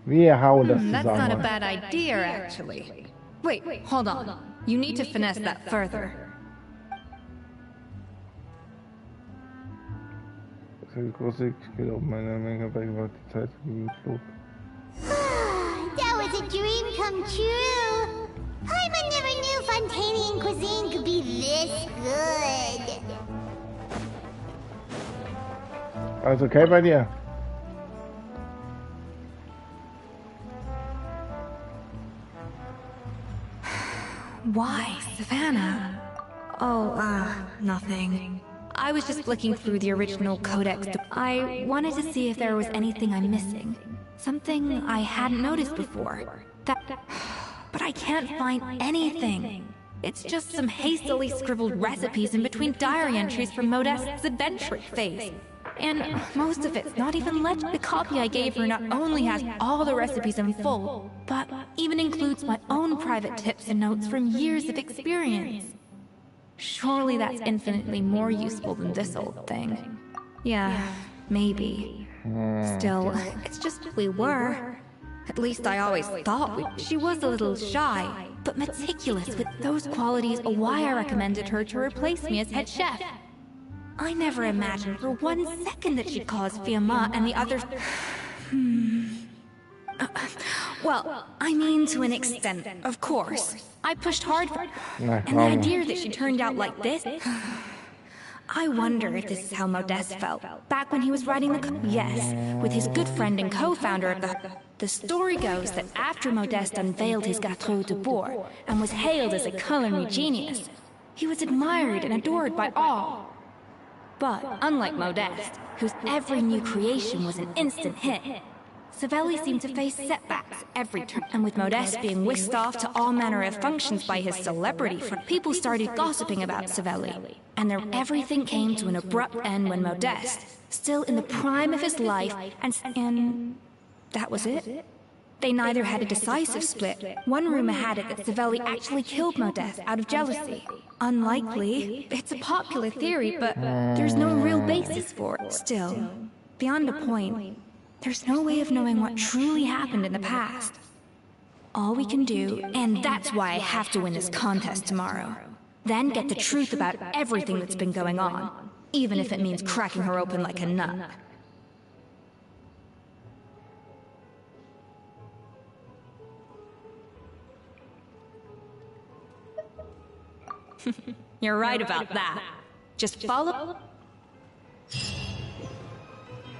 Wir hauen das That's not a zusammen. bad idea, actually. Wait, hold on. You need to finesse that further. That was a dream come true. Paimon never knew Fontanian cuisine could be this good. Alles okay bei dir? Why, Savannah? Oh, nothing. I was just flicking through the original codex. I wanted to see if there was anything I'm missing. Something I hadn't noticed before. But I can't find anything. It's just some hastily scribbled recipes in between diary entries from Modeste's adventure phase. And most of it's not even legit. The copy I gave her not only has all the recipes in full, but even includes my own private tips and notes from years of experience. Surely that's infinitely more useful than this old thing. Yeah, maybe. Still, it's just we were. At least I always thought she was a little shy, but meticulous with those qualities why I recommended her to replace me as head chef. I never imagined for 1 second that she'd cause Fiamma and the others... Well, I mean to an extent, of course. I pushed hard for... And the idea that she turned out like this... I wonder if this is how Modeste felt, back when he was writing the... Yes, with his good friend and co-founder of the... The story goes that after Modeste unveiled his Gâteau de Bourg, and was hailed as a culinary genius, he was admired and adored by all. But unlike Modeste, whose every new creation was an instant hit, Savelli seemed to face setbacks every turn. And with Modeste being whisked off to all manner of functions by his celebrity friend, people started gossiping about Savelli. And everything came to an abrupt end when Modeste, still in the prime of his life, and that was it? They neither had a decisive split. One rumor had it that Savelli actually killed Modeste out of jealousy. Unlikely. It's a popular theory, but there's no real basis for it. Still, beyond a point, there's no way of knowing what truly happened in the past. All we can do, and that's why I have to win this contest tomorrow, then get the truth about everything that's been going on, even if it means cracking her open like a nut. You're right about that. Just follow.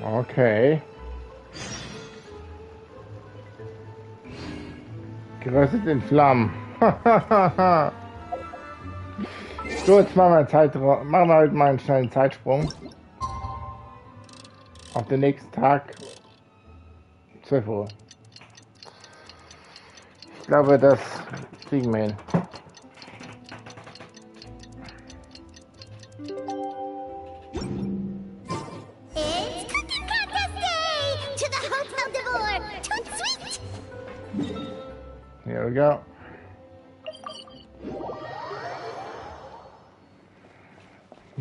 Okay. Geröstet in Flammen. So, jetzt machen wir halt mal einen schnellen Zeitsprung. Auf den nächsten Tag. 12 Uhr. Ich glaube, das kriegen wir hin. Here we go.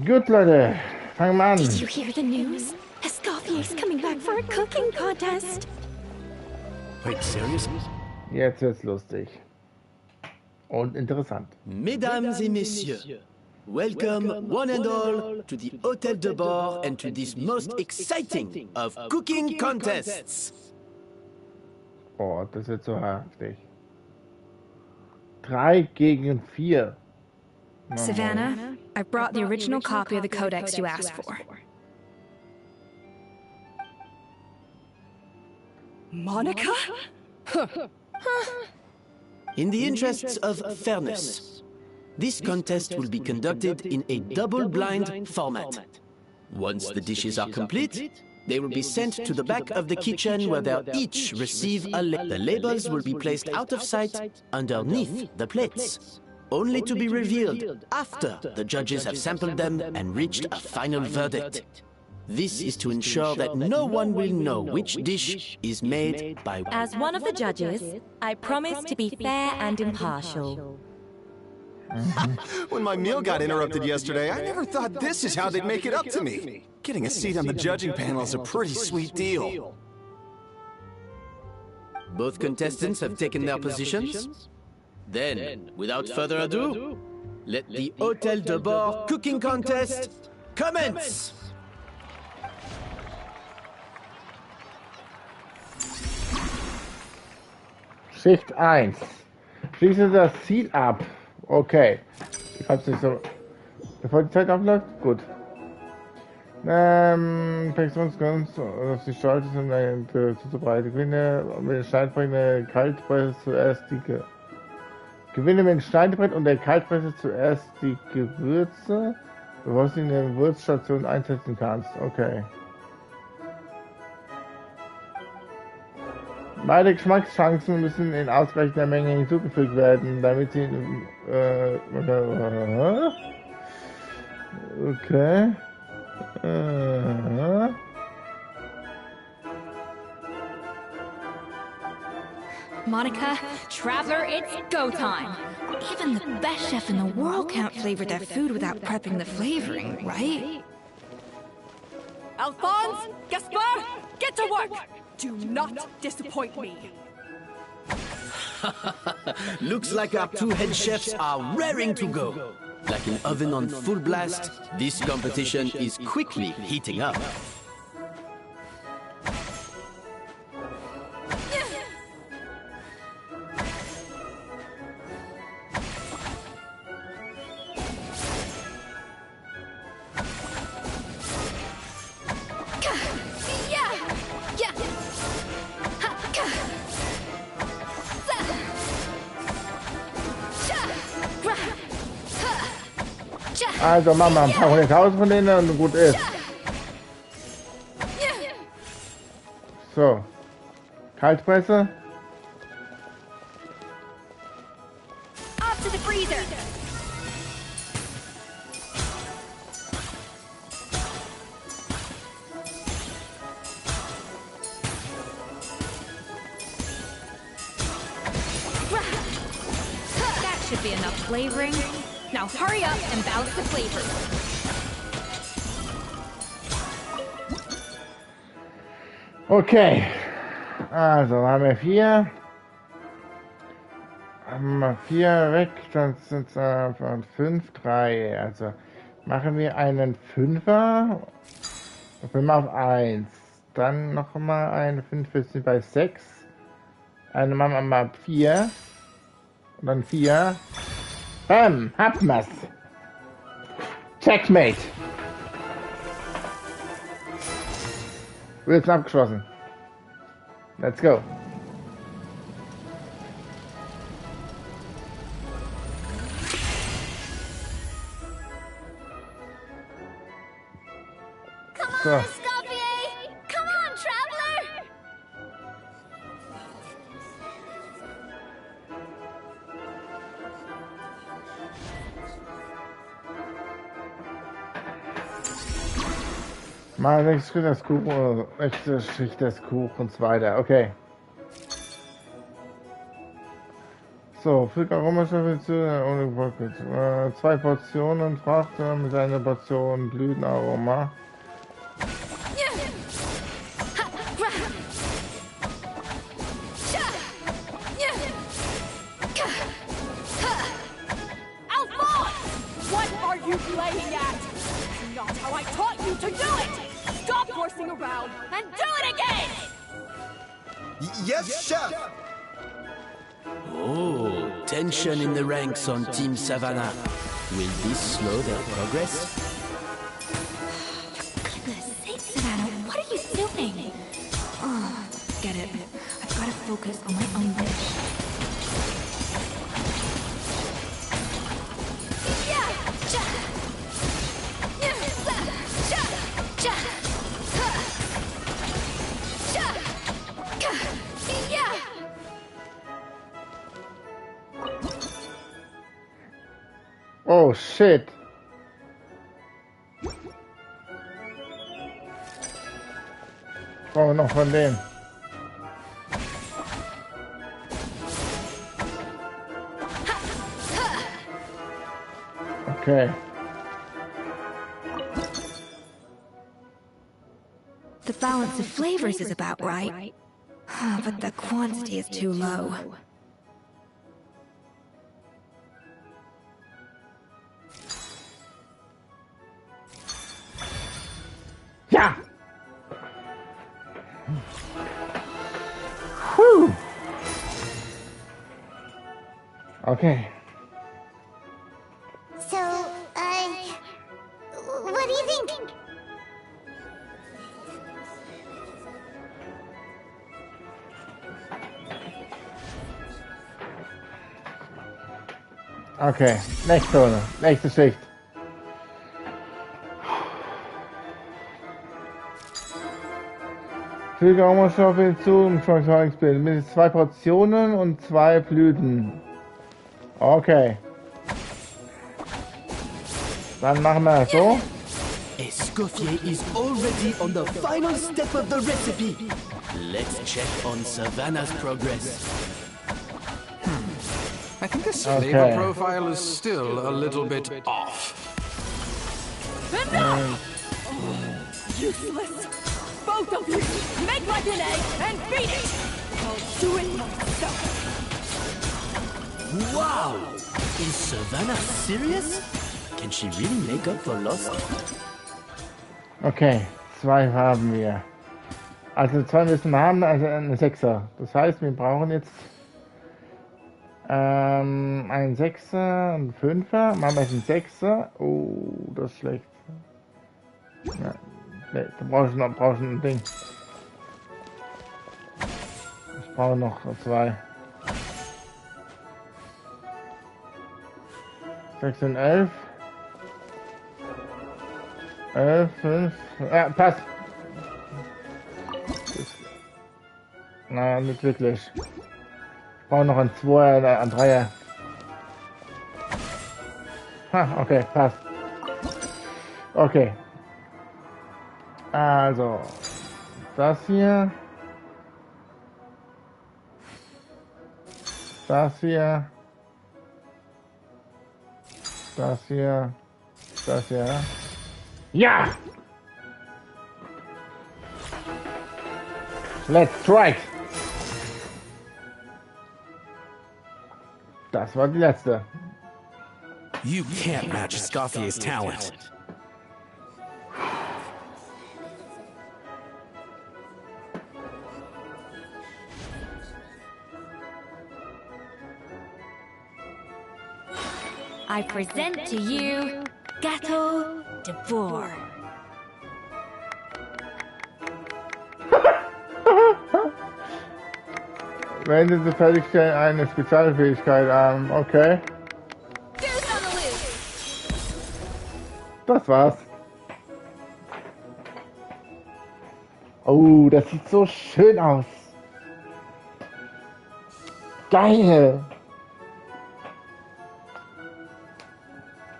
Gut, Leute. Fangen wir an. Did you hear the news? Escoffier's coming back for a cooking contest. Wait, seriously? Jetzt wird's lustig. Und interessant. Mesdames et messieurs, welcome one and all to the Hôtel de Bord and to this most exciting of cooking contests. Oh, das wird so heftig. 3 gegen 4. Savannah, I brought the original copy of the codex you asked for. Monica? In the interests of fairness, this contest will be conducted in a double-blind format. Once the dishes are complete, they will be sent to the back of the kitchen where they'll each receive a label. The labels will be placed out of sight underneath the plates, only to be revealed after the judges have sampled them and reached a final verdict. This is to ensure that no one will know which dish is made by... As one of the judges, I promise to be fair and impartial. When my meal got interrupted yesterday, I never thought this is how they'd make it up to me. Getting a seat on the judging panel is a pretty sweet deal. Both contestants have taken their positions. Then, without further ado, let the Hôtel de Bord cooking contest commence! Schicht 1. Schließe das Ziel ab. Okay. Ich hab's nicht so... Bevor die Zeit abläuft? Gut. Perfektionskunst, dass die Stolz ist, um eine zuzubereiten. Gewinne mit dem Steinbrett Kaltpresse zuerst die... Gewinne mit dem Steinbrett und der Kaltpresse zuerst die Gewürze, bevor du sie in der Gewürzstation einsetzen kannst. Okay. Beide Geschmackschancen müssen in ausreichender Menge hinzugefügt werden, damit sie okay. Monica, Traveler, it's go time. Even the best chef in the world can't flavor their food without prepping the flavoring, right? Alphonse, Gaspar, get to work! Do not disappoint me. Looks like our two head chefs are raring to go. Like an oven on full blast, this competition is quickly heating up. Also machen wir ein paar 100.000 von denen und gut ist. So. Kaltpresse. Up to the freezer. should be enough flavoring. Now hurry up and balance the flavors. Okay. Also haben wir 4. Haben wir 4 weg, dann sind es von 5, 3. Also machen wir einen 5er. 5 auf 1. Dann noch mal eine 5, wir sind bei 6. Eine machen wir mal 4. Und dann 4. Bam, habt wir's. Checkmate. Wird abgeschlossen. Let's go. Come on, Escoffier! Come on, Traveler! Mal 6 Schritt des Kuchen, rechte Schicht des Kuchens weiter. Okay. So, fügt Aromastoffe zu, ohne Pocket. 2 Portionen Frachter mit einer Portion Blütenaroma. What are you playing at? Not how I taught you to do it! Stop horsing around and do it again! Yes, Chef! Oh, tension in the ranks on Team Savannah. Will this slow their progress? For goodness sake, Savannah, what are you doing? Oh, get it. I've got to focus on my own dish. Oh shit. Oh, noch von dem. Okay. The balance of flavors is about right, but the quantity is too low. Ja! Whew. Okay. So, what do you think? Okay, nächste Runde, nächste Schicht. Füge Aromastoffe hinzu, um Schmacksbild. Mit 2 Portionen und 2 Blüten. Okay. Dann machen wir das so. Escoffier is already on the final step of the recipe. Let's check on Savannah's progress. I think the flavor profile is still a little bit off. Useless! Both of you! Make like an egg and beat it! I'll do it myself! Wow! Is Savannah serious? Can she really make up for lost? Okay, 2 haben wir. Also 2 müssen wir haben, also eine 6er. Das heißt, wir brauchen jetzt einen 6er, einen 5er. Machen wir jetzt einen 6er. Oh, das ist schlecht. Ja, nee, da brauche ich noch ein Ding. Ich brauche noch 2. 6 und 11. 11, 5. Ja, passt. Na, nicht wirklich. Ich brauche noch ein 2er, ein 3er. Ha, okay, passt. Okay. Also, das hier. Das hier. Das hier. Das hier. Ja! Let's strike! Das war die letzte. You can't match Escoffier's talent. I present to you Gateau de Bourg. Wende Fertigstellen eine Spezialfähigkeit an. Okay. Das war's. Oh, das sieht so schön aus. Geil.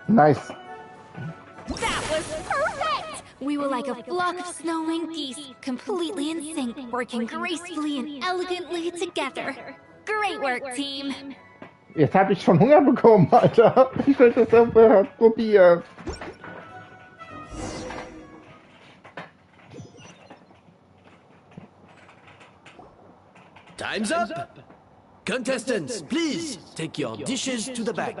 Nice. That was perfect! We were like a flock of snow-winged geese, completely in sync, working gracefully and elegantly together. Great work, team. Jetzt habe ich schon Hunger bekommen, Alter. Ich will das einfach probieren. Time's up! Contestants, please take your dishes to the back.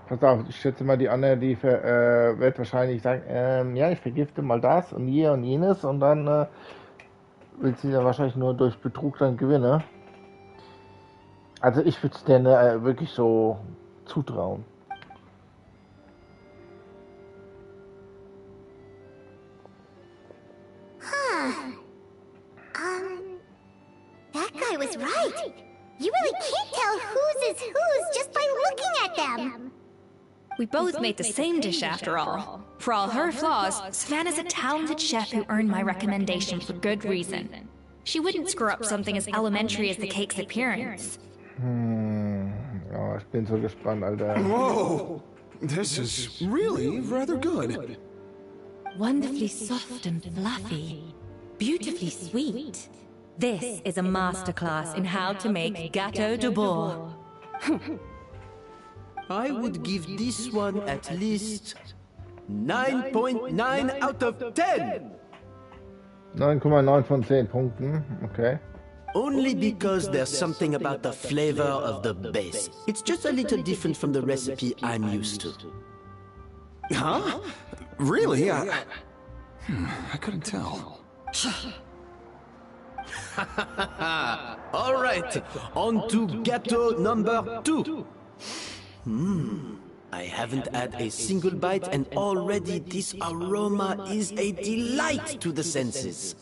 Pass auf, ich schätze mal, die Anne, die wird wahrscheinlich sagen, ja, ich vergifte mal das und hier und jenes und dann will sie ja wahrscheinlich nur durch Betrug dann gewinnen. Also ich würde es dir wirklich so zutrauen. That guy was right. You really can't tell whose is whose just by looking at them. We both made the same dish after all. For all her flaws, Savannah's a talented chef who earned my recommendation for good reason. She wouldn't screw up something as elementary as the cake's appearance. Oh, ich bin so gespannt, Alter. Whoa! This is really rather good. Wonderfully soft and fluffy. Beautifully sweet. This is a masterclass in how to make Gâteau de Bourg. I would give this one at least 9.9 out of 10. 9,9 von 10 Punkten, okay. Only because there's something about the flavor of the base. It's just a little different from the recipe I'm used to. Huh? Really? I couldn't tell. All right, on to Gâteau number 2. I haven't had a single bite and already this aroma is a delight to the senses.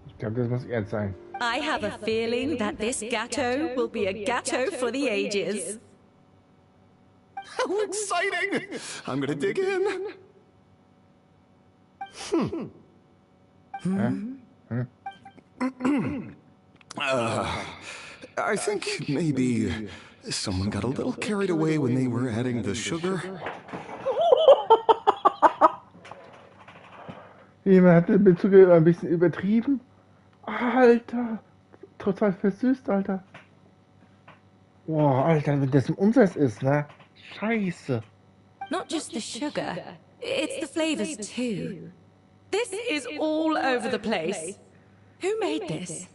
Ich glaube, das muss ernst sein. I have a feeling that this gâteau will be a gâteau for the ages. How exciting! I'm gonna dig in. I think maybe someone got a little carried away when they were adding the sugar. Jemand hat den Bezug ein bisschen übertrieben. Alter, total versüßt, Alter. Boah, Alter, wenn das im Umsatz ist, ne? Scheiße. Not just the sugar, it's the flavors too. This is all over the place. Who made this?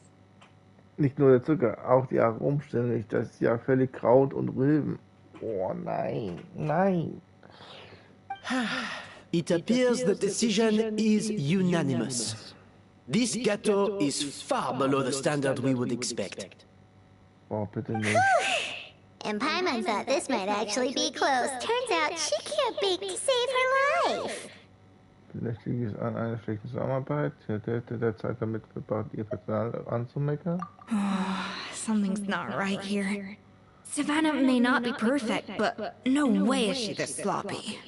Nicht nur der Zucker, auch die Aromen ständig. Das ist ja völlig Kraut und Rüben. Oh nein, nein. It appears the decision is unanimous. This gâteau is far below the standard we would expect. Oh, bitte nicht. And Paimon thought this might actually be close. Turns out she can't bake to save her life. Vielleicht liegt es an einer schlechten Zusammenarbeit. Hat der Hälfte der Zeit damit verbracht, ihr Personal anzumeckern? Something's not right here. Savannah may not be perfect, but no way is she this sloppy.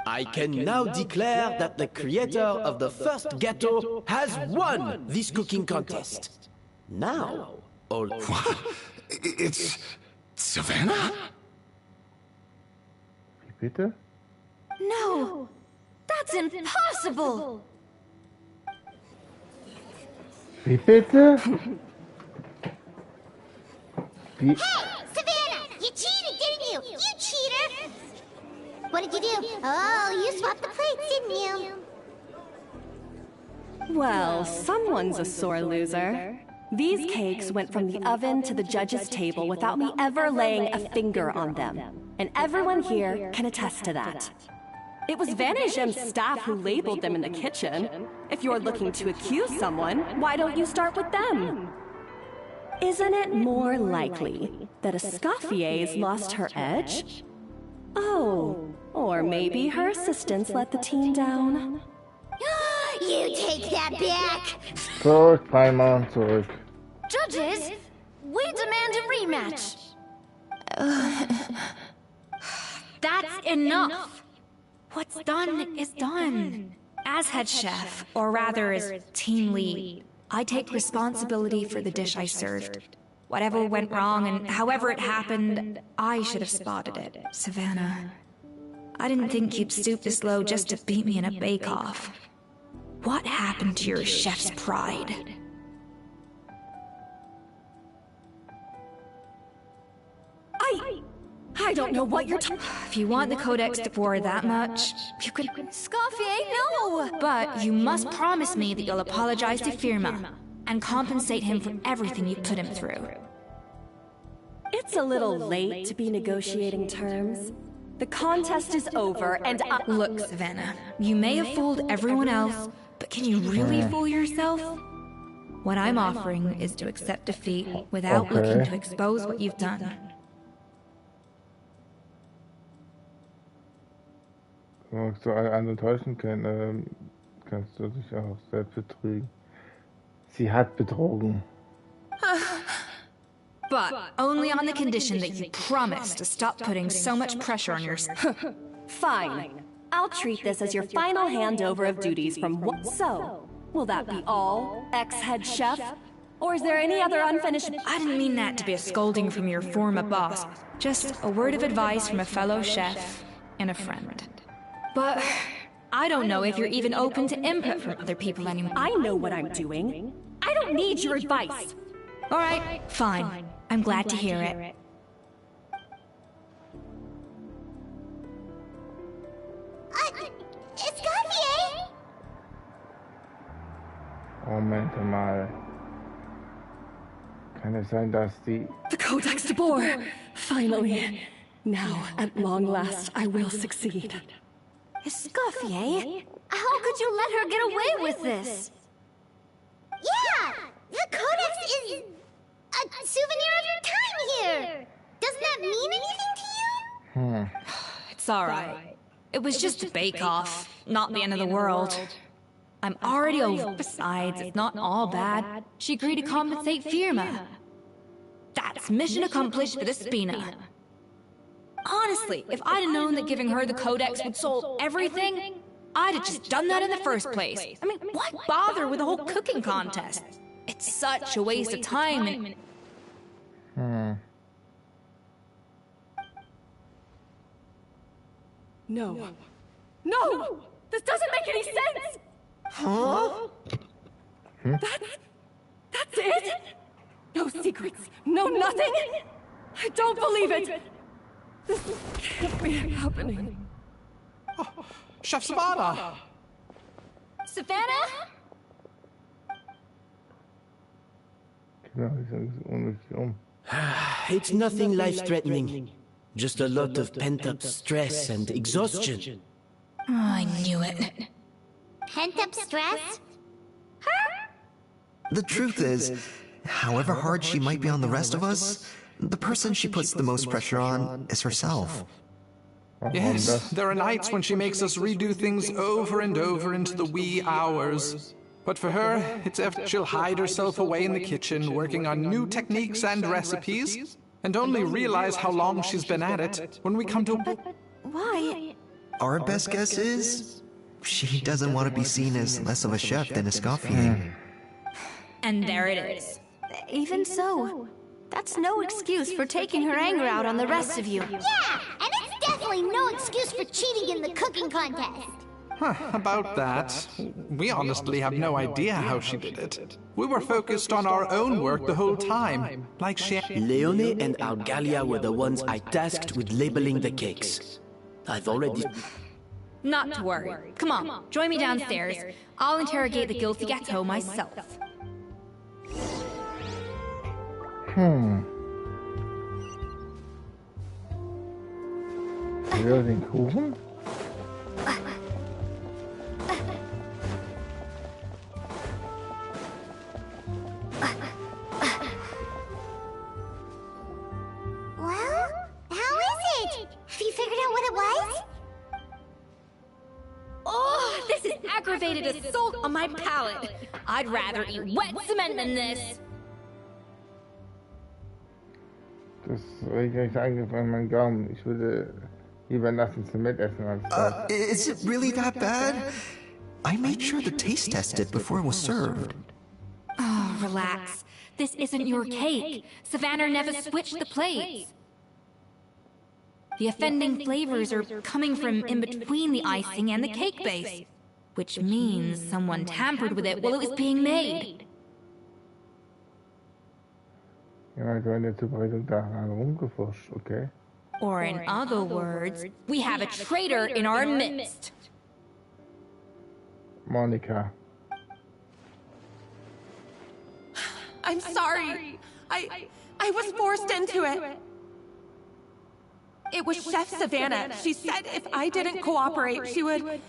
I can now declare that the creator of the first gâteau has won this cooking contest. Now, all... What? It's... Savannah? Wie bitte? No! That's impossible! Wie bitte? Hey, Savannah! You cheated, didn't you? You cheater! What did you do? Oh, you swapped the plates, didn't you? Well, someone's a sore loser. These cakes went from the oven to the judge's table without me ever laying a finger on them. And everyone here can attest to that. It was Vanishem's staff who labeled them in the kitchen. If you're looking to accuse someone, why don't you start with them? Isn't it more likely that Escoffier's lost her edge? Oh, or maybe her assistants let the team down. You take that back! Zurück, Paimon, zurück. Judges, we demand a rematch. That's enough! What's done is done. As head chef, or rather as team lead, I take responsibility for the dish I served. Whatever went wrong and however it happened, I should have spotted it. Savannah, I didn't think you'd stoop this low just to beat me in a bake-off. What happened to your chef's pride? I don't know what you're talking. If you want the Codex de Boer that much, you could... Scoffier, no! But you must promise me that you'll apologize to Firma and compensate him for everything you put him through. It's a little late to be negotiating terms. The contest is over and Look, Savannah, you may have fooled everyone else, but can you really fool yourself? What I'm offering is to accept defeat without looking to expose what you've done. Magst du alle anderen täuschen können, kannst du dich auch selbst betrügen. Sie hat betrogen. But only on the condition that you promise to stop putting so much pressure on yourself. Fine. I'll treat this as your final handover of duties from what? So, will that be all, ex-head chef? Or is there any other unfinished? I didn't mean that to be a scolding from your former boss. Just a word of advice from a fellow chef and a friend. But I don't know if you're even open to input from other people anymore. I know what I'm doing. I don't need your advice. All right, fine. I'm glad to hear it. Escoffier! Moment mal. Kann es sein, dass die... The Codex de Boer! Finally. Now, at long last, I will succeed. Escoffier? How could you let her get away with this? Yeah! The Codex is a souvenir of your time here! Doesn't that mean anything to you? It's alright. It was just a bake-off, not the end of the world. I'm already over. Besides, it's not all bad. She agreed to compensate Firma. That's mission accomplished for the Spina. Honestly, if I'd have known that giving her the Codex would solve everything, I'd have just done that in the first place. I mean, why bother with the whole cooking contest? It's such a waste of time and... No. No! This doesn't make any sense! Huh? That's it? No secrets, no nothing? I don't believe it! This can't be happening. Oh, Chef Savannah! Savannah? It's nothing life-threatening. Just a lot of pent-up stress and exhaustion. Oh, I knew it. Pent-up stress? The truth is, however hard she might be on the rest of us, the person she puts the most pressure on is herself. Yes, there are nights when she makes us redo things over and over into the wee hours. But for her, it's if she'll hide herself away in the kitchen working on new techniques and recipes, and only realize how long she's been at it when we come to... Why? Our best guess is... she doesn't want to be seen as less of a chef than Escoffier. And there it is. Even so, that's no excuse for taking her anger out on the rest of you. Yeah, and it's definitely no excuse for cheating in the cooking contest. About that, we honestly have no idea how she did it. We were focused on our own work the whole time, like she... Leone and Algalia were the ones I tasked with labeling the cakes. I've already... Not to worry. Come on, join me downstairs. I'll interrogate the guilty ghetto myself. Will den Kuchen? Well, how is it? Have you figured out what it was? Oh, this is aggravated assault on my palate. I'd rather eat wet cement than this. Das ist regelrecht eingefallen, mein Gaumen. Ich würde lieber nassen Zement essen als das. Is it really that bad? I made sure to taste test it before it was served. Oh, relax. This isn't your cake. Savannah never switched the plates. The offending flavors are coming from in between the icing and the cake base, which means someone tampered with it while it was being made. Jemand war in der Zubereitung daran rumgeforscht, okay. Or in other words, we have a traitor in our midst. Monika. I'm sorry. I was forced into it. It was Chef Savannah. She said if I didn't cooperate, she would...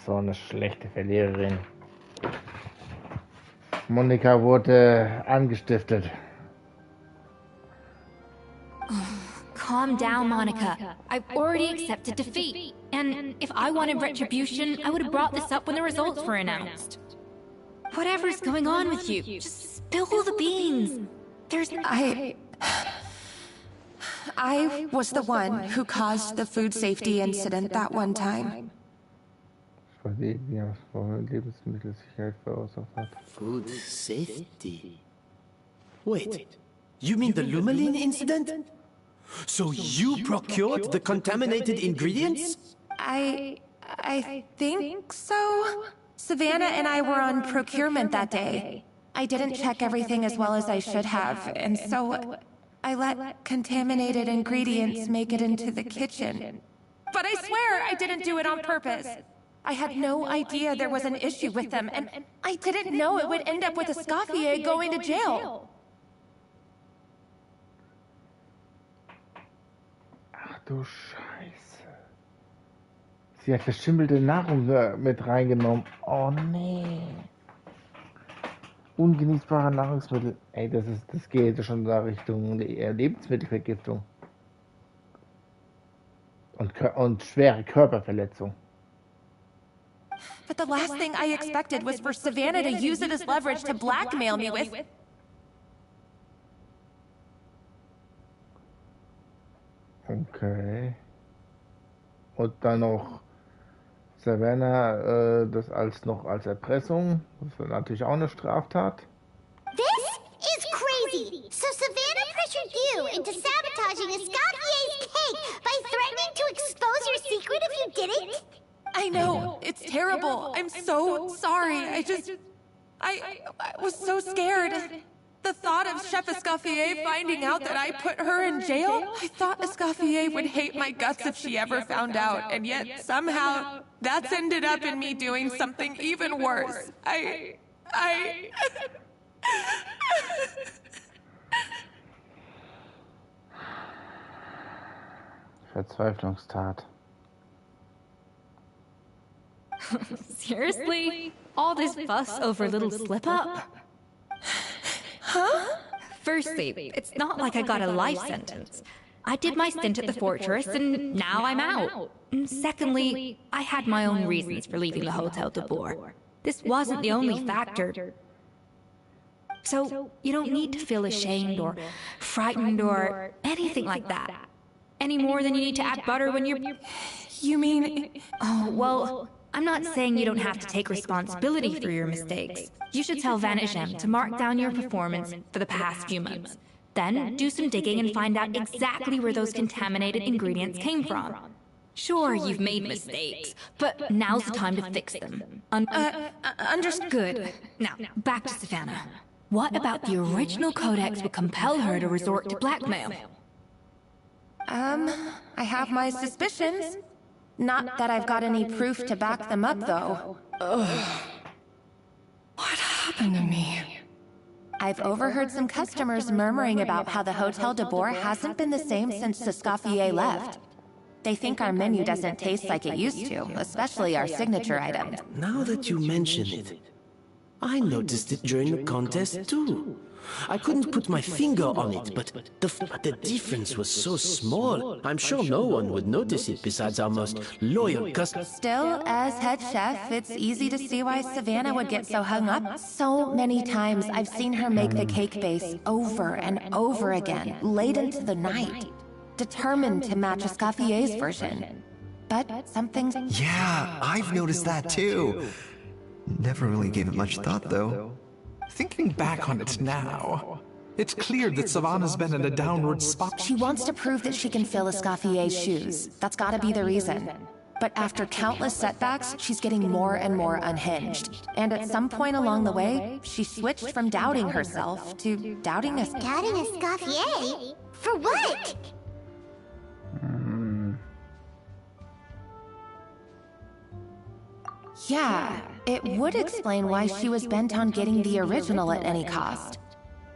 So eine schlechte Verliererin. Monika wurde angestiftet. Calm down, Monica. I've already accepted defeat. And if I wanted retribution, I would have brought this up when the results were announced. Whatever's going on with you, just spill the beans. There's... I was the one who caused the food safety incident that one time. Lebensmittelsicherheit verursacht hat. Food safety? Wait, you mean the Lumeline incident? So you procured the contaminated ingredients? I think so. Savannah and I were on procurement that day. I didn't check everything as well as I should have, and so I let contaminated ingredients make it into the kitchen. But I swear I didn't do it on purpose. I had no idea there was an issue with them, and I didn't know it would end up with Escoffier going to jail. Ach du Scheiße. Sie hat verschimmelte Nahrung mit reingenommen. Oh nee. Ungenießbare Nahrungsmittel. Ey, das geht schon in Richtung Lebensmittelvergiftung. Und schwere Körperverletzung. But the last thing I expected was for Savannah to use it as leverage to blackmail me with... Okay. Und dann noch Savannah, das noch als Erpressung. Das ist natürlich auch eine Straftat. This is crazy! So Savannah pressured you into sabotaging Escoffier's cake by threatening to expose your secret if you didn't? I know, it's terrible. I'm so sorry. I was so scared. The thought of Chef Escoffier finding out that I put her in jail? I thought Escoffier would hate my guts if she ever found out, and yet somehow that's ended up in me doing something even worse. Verzweiflungstat. Seriously? All this fuss over a little slip-up? Huh? Firstly, it's not like I got a life sentence. I did my stint at the fortress, and now I'm out. And secondly, I had my own reasons for leaving the Hotel de Boer. This wasn't the only factor. So, you don't need to feel ashamed or frightened or anything like that. Any more than you need to add butter when you're... You mean... Oh, well... I'm not saying you don't have to take responsibility for your mistakes. You should tell Van Ejem to mark down your performance for the past few months. Then do some digging and find out exactly where those contaminated ingredients came from. Sure, you've made mistakes, but now's the time to fix them. Understood. Now, back to Savannah. What about the original codex would compel her to resort to blackmail? I have my suspicions. Not that I've got any proof to back them up, though. Ugh. What happened to me? I've overheard some customers murmuring about how the Hotel de Boer hasn't been the same since Escoffier left. They think our menu doesn't taste like it used to, especially our signature items. Now that you mention it, I noticed it during the contest too. I couldn't put my finger on it, but the difference was so small. I'm sure no one would notice it besides our most loyal customers. Still, as head chef, it's easy to see why Savannah would get so hung up. So many times I've seen her make the cake base over and over again, late into the night, determined to match Escoffier's version. But something's... Yeah, I've noticed that too. Never really gave it much thought, though. Thinking back on it now, it's clear that Savannah's been in a downward spiral. She wants to prove that she can fill Escoffier's shoes. That's gotta be the reason. But after countless setbacks, she's getting more and more unhinged. And at some point along the way, she switched from doubting herself to doubting Escoffier. Doubting Escoffier? For what? Yeah, it would explain why she was bent on getting the original at any cost.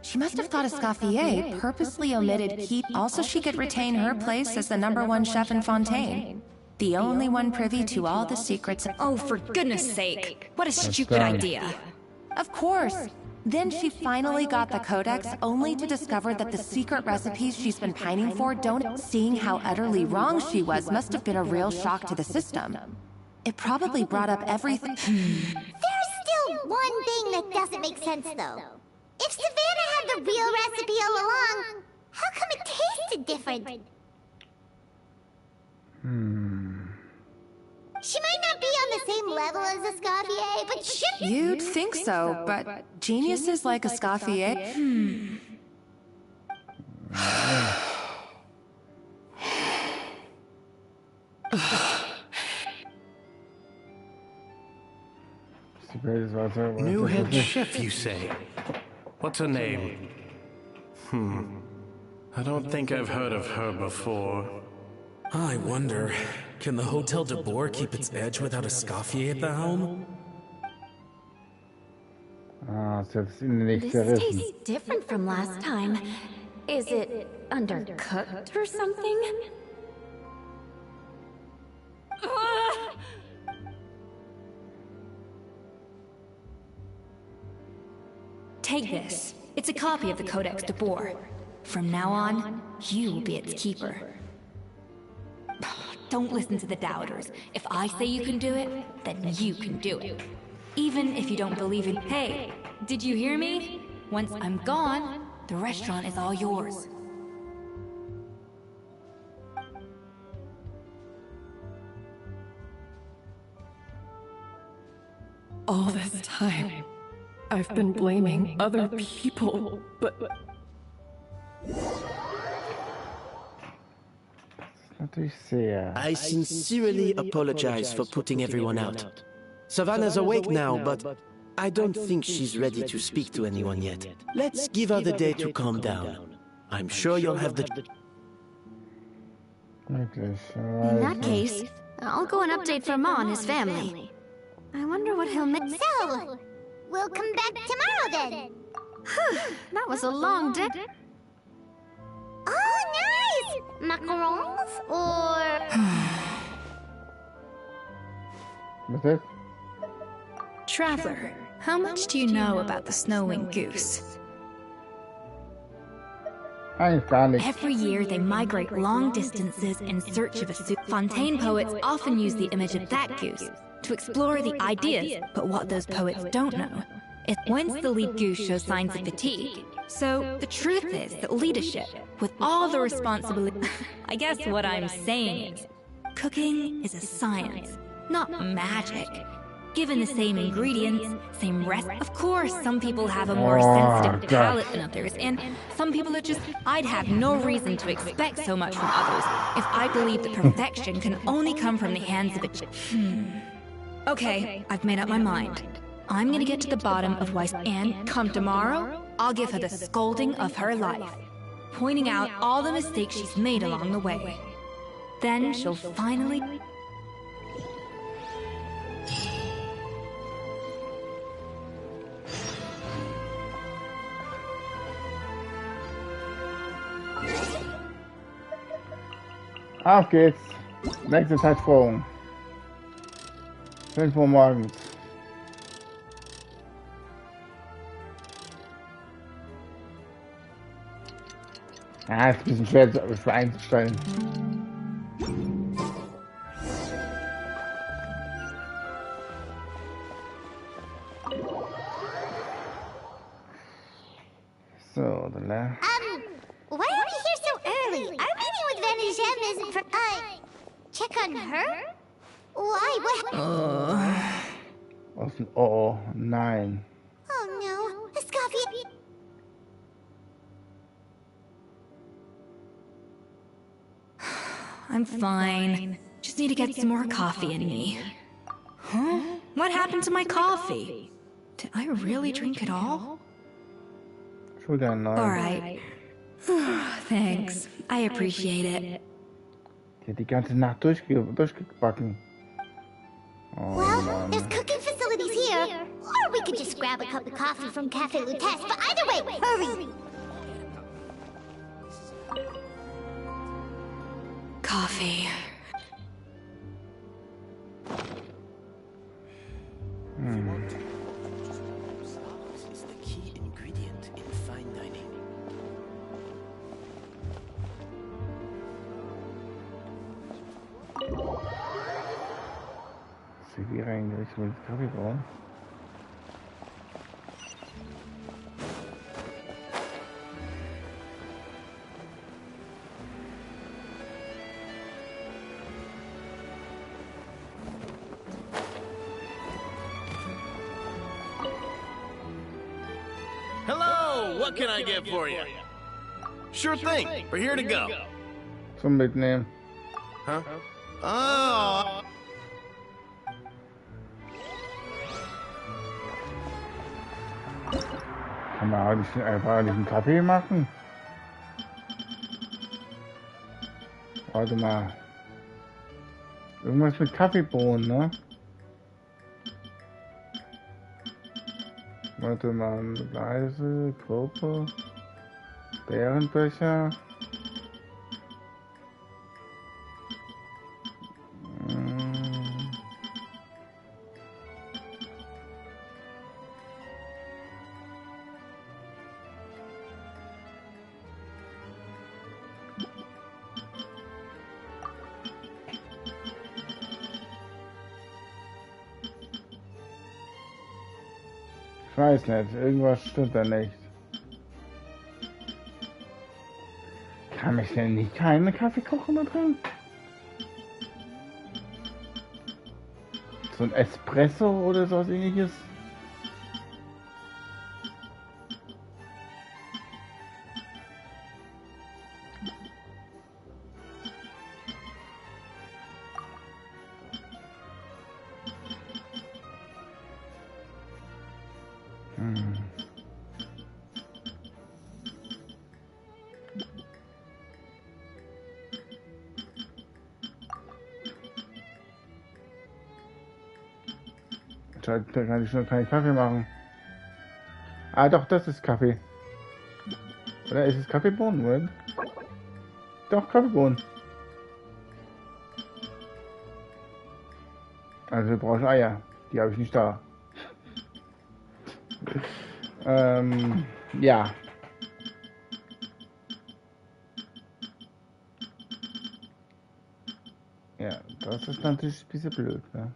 She must have thought Escoffier purposely omitted heat also she could retain her place as the #1 chef in Fontaine. The only one privy to all the secrets. Oh, for goodness sake. What a stupid idea. Of course. Then she finally got the codex, only to discover that the secret recipes she's been pining for don't... Seeing how utterly wrong she was must have been a real shock to the system. It probably brought up everything... There's still one thing that doesn't make sense, though. If Savannah had the real recipe all along, how come it tasted different? She might not be on the same level as Escoffier, but shouldn't... You'd think so, but geniuses like Escoffier... New head chef, you say? What's her name? I don't think I've heard of her before. I wonder, can the Hotel de Boer keep its edge without Escoffier at the helm? This tastes different from last time. Is it undercooked or something? Take this. It's a copy of the Codex de Boer. From now on, you will be its keeper. Don't listen to the doubters. If I say you can do it, then you can do it. Even if you don't believe in... Hey, did you hear me? Once I'm gone, the restaurant is all yours. All this time, I've been blaming other people, but... I sincerely apologize for putting everyone out. Savannah's awake now, but I don't think she's ready to speak to anyone yet. Let's give her the day to calm down. I'm sure you'll have the... In that case, I'll go and update for Ma and his family. I wonder what he'll make. So, we'll come back tomorrow then. That was a long day. Oh, nice! Macarons or... Traveler, how much do you know about the snow-winged goose? Every year they migrate long distances in search of a soup. Fontaine poets often use the image of that goose to explore the ideas, but what those poets don't know is whence the lead goose shows signs of fatigue. So the truth is that leadership, with all the responsibility... I guess what I'm saying is, cooking is a science, not magic. Given the same ingredients, same recipe. Of course, some people have a more sensitive palate than others, and some people are just... I'd have no reason to expect so much from others if I believe that perfection can only come from the hands of a... Okay, I've made up my mind. I'm gonna get to the bottom of why... And come tomorrow, I'll give her the scolding of her life, pointing out all the mistakes she's made along the way. Then she'll finally... Auf geht's. Nächste Zeitsprung. 5 Uhr morgens. Ja, ist ein bisschen schwer einzustellen. So, dann why are we here so early? Our meeting with Vanisham isn't for... check on her? Why? What? Oh, nein. Oh no, Escoffier... I'm fine. Just need to get some more coffee in me. Huh? What happened to my coffee? Did I really drink it all? Alright. Thanks. I appreciate it. Die hat die ganze Nacht durchgebacken. Oh, well, Mann. There's cooking facilities here. Or we could just grab a cup of coffee from Cafe Lutece. But either way, hurry! Coffee. Is the key ingredient in fine dining. CV reingerichtet mit Kaffee brauen. Hello, what can I get for you? Sure thing, we're here to go. Zum Mitnehmen. Huh? Oh. Kann man einfach nicht einen Kaffee machen? Warte mal. Irgendwas mit Kaffeebohnen, ne? Warte mal, leise, Gruppe, Bärenbecher. Ich weiß nicht, irgendwas stimmt da nicht. Kann ich denn nicht keine Kaffeekocher mehr drin? So ein Espresso oder sowas ähnliches? Da kann ich schon keinen Kaffee machen. Ah, doch, das ist Kaffee. Oder ist es Kaffeebohnen? Moment. Doch, Kaffeebohnen. Also wir brauchen Eier. Die habe ich nicht da. Ja. Ja, das ist natürlich ein bisschen blöd, ne?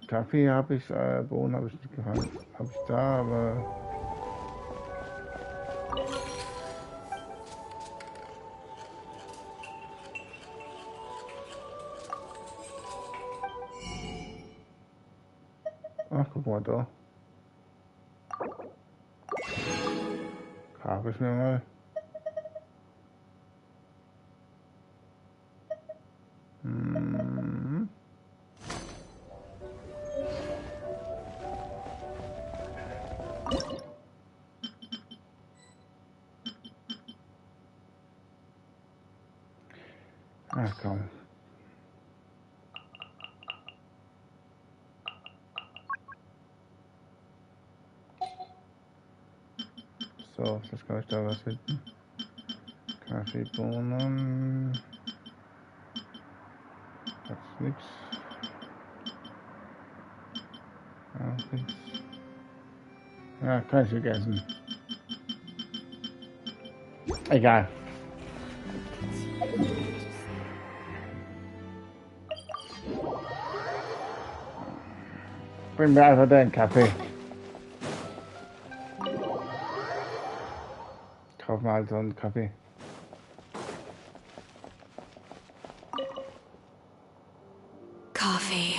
Kaffee habe ich, Bohnen habe ich nicht gehabt. Habe ich da, aber... Ach, guck mal da. Kaufe ich mir mal. Ach komm. So, jetzt kann ich da was finden. Kaffeebohnen. Das ist nix. Auch nichts. Ja, kann ich vergessen. Egal. Bring mir einfach den Kaffee. Kauf mal halt so einen Kaffee. Coffee.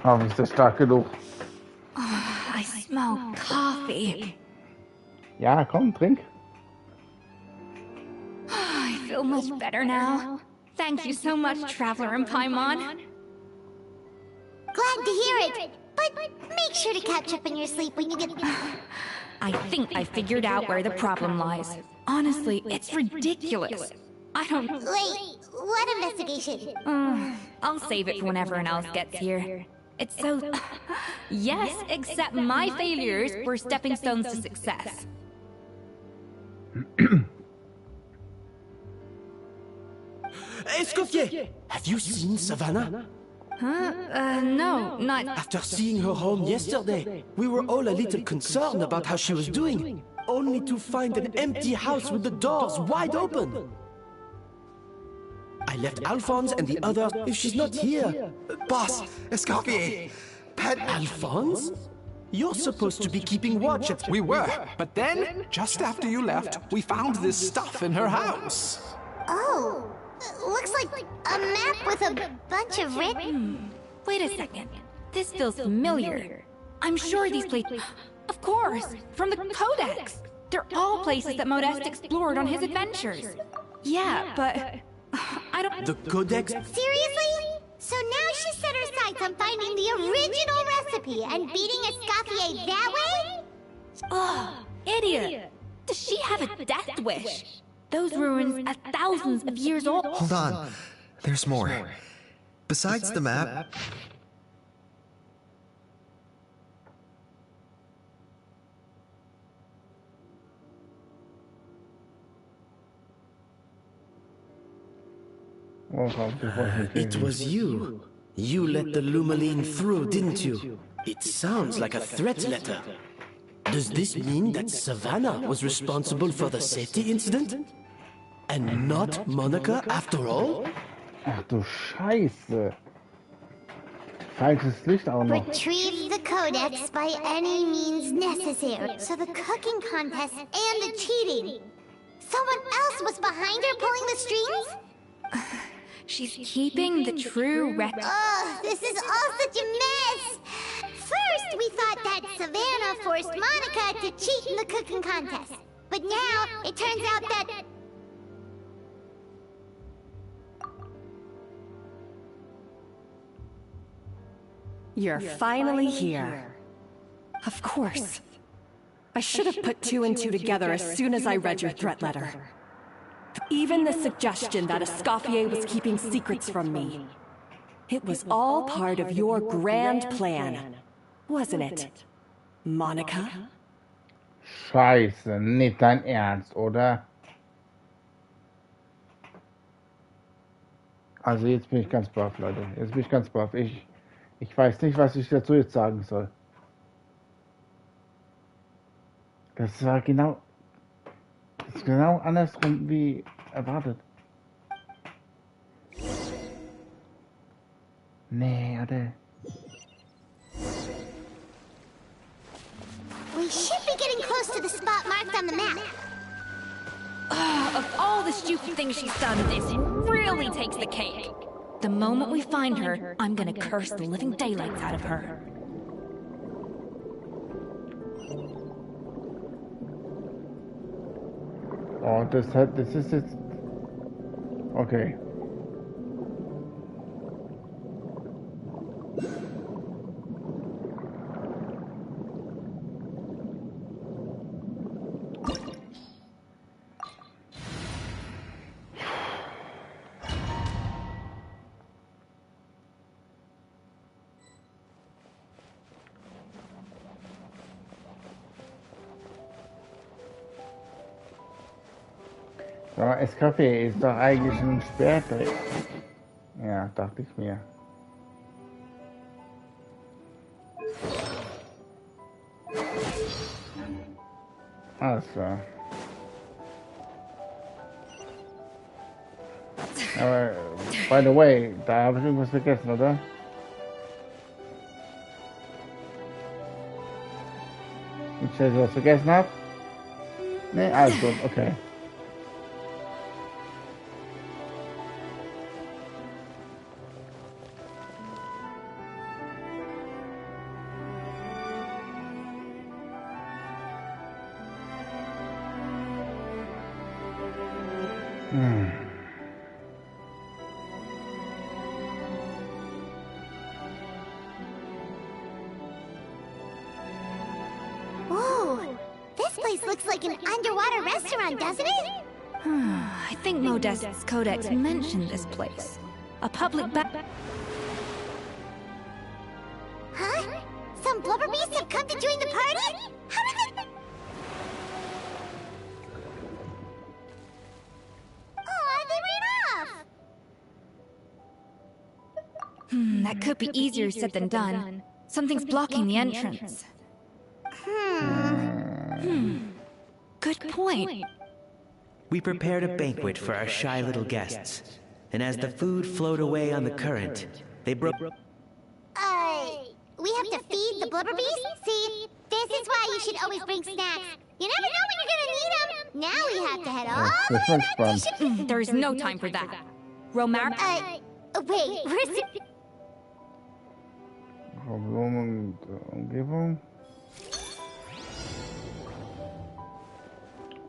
Oh, ist das stark genug. Oh, I smell coffee. Ja, komm, trink. I feel much better now. Thank you so much, Traveler and Paimon. Glad to hear it. But make sure to catch up in your sleep when you get... I think I figured out where the problem lies. Honestly, it's ridiculous. I don't... Wait, what investigation? I'll save it for when everyone else gets here. It's so... Yes, except my failures were stepping stones to success. Escoffier! Have you seen Savannah? Huh? No, not... After seeing her home yesterday, we were all a little concerned about how she was doing, only to find an empty house with the doors wide open. I left Alphonse and the others if she's not here. Boss, Escoffier! Pet Alphonse? You're supposed to be keeping watch at... We were, but then, just after you left, we found this stuff in her house. Oh, looks like a map with a bunch of red... Wait a second. This feels familiar. I'm sure these places... Of course, from the Codex. They're all places that Modeste explored on his adventures. Yeah, but... I don't... The Codex? Seriously? So now she set her sights on finding the original recipe and beating Escoffier that way? Ugh, idiot! Does she have a death wish? Those ruins are thousands of years old. Hold on. There's more. Besides the map... It was you. You let the Lumaline through, didn't you? It sounds like a threat letter. Does this mean that Savannah was responsible for the safety incident? And not Monica after all? Ach du Scheiße. Falsches Licht auch noch. Retrieve the Codex by any means necessary. So the cooking contest and the cheating. Someone else was behind her pulling the strings? She's keeping the true record. Ugh, this is all such a mess! First, we thought that Savannah forced Monica to cheat in the cooking contest. But now, it turns out that... You're finally here. Of course. I should have put two and two together as soon as I read your threat letter. Even the suggestion that Escoffier was keeping secrets from me. It was all part of your grand plan, wasn't it, Monica? Scheiße, nicht dein Ernst, oder? Also jetzt bin ich ganz baff, Leute. Jetzt bin ich ganz baff. Ich weiß nicht, was ich dazu jetzt sagen soll. Das war genau... Das ist genau andersrum wie erwartet. Nee, oder? We should be getting close to the spot marked on the map. all the stupid things she's done, this really takes the cake. The moment we find her, I'm gonna curse the living daylights out of her. Oh, das ist jetzt... Okay. Aber das Café ist doch eigentlich schon spät. Ja, dachte ich mir. Alles klar. Aber, by the way, da habe ich irgendwas vergessen, oder? Nicht, dass ich was vergessen habe? Ne, alles gut, okay. Whoa! This place looks like an underwater restaurant, doesn't it? I think Modest's codex mentioned this place. A public Huh? Some blubber beasts have come to join the party? How did they... Oh, they ran off! That could be easier said than done. Something's blocking the entrance. Good point. We prepared a banquet for our shy little guests, and as the food flowed away on the current, they broke... We have to feed the blubber beasts? See, this is why you should always bring snacks. You never know when you're gonna need them. Now we have to head all the way back to... There's no time for that. Romar... wait, where's the... Blumen und Umgebung.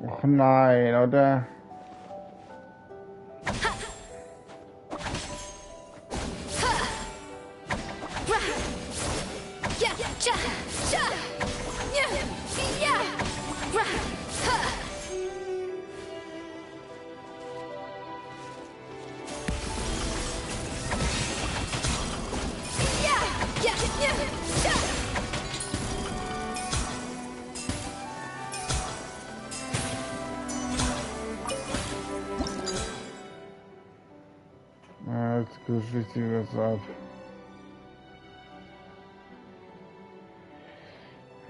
Och nein, oder? Jetzt geschießt was ab.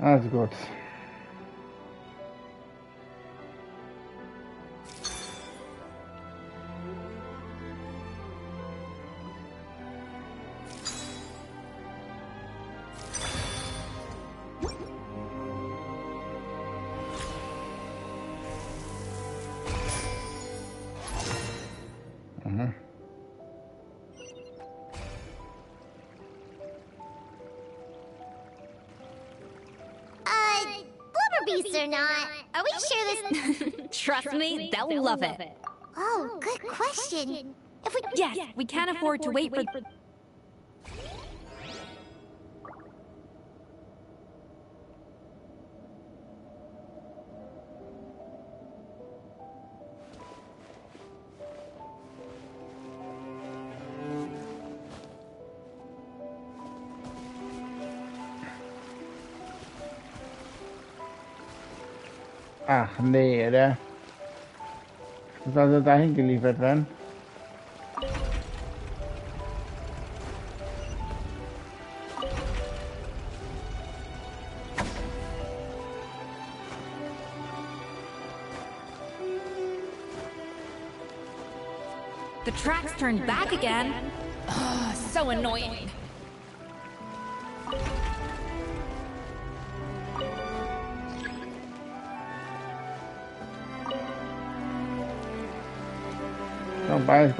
Also gut. Blubber beasts or not, are we sure this... Trust me, they'll love it. Oh, good question. If we... Yes, we can't afford to wait for... Ach nee, oder? Muss also dahin geliefert werden. The tracks turned back again. Oh, so annoying. No, beiß.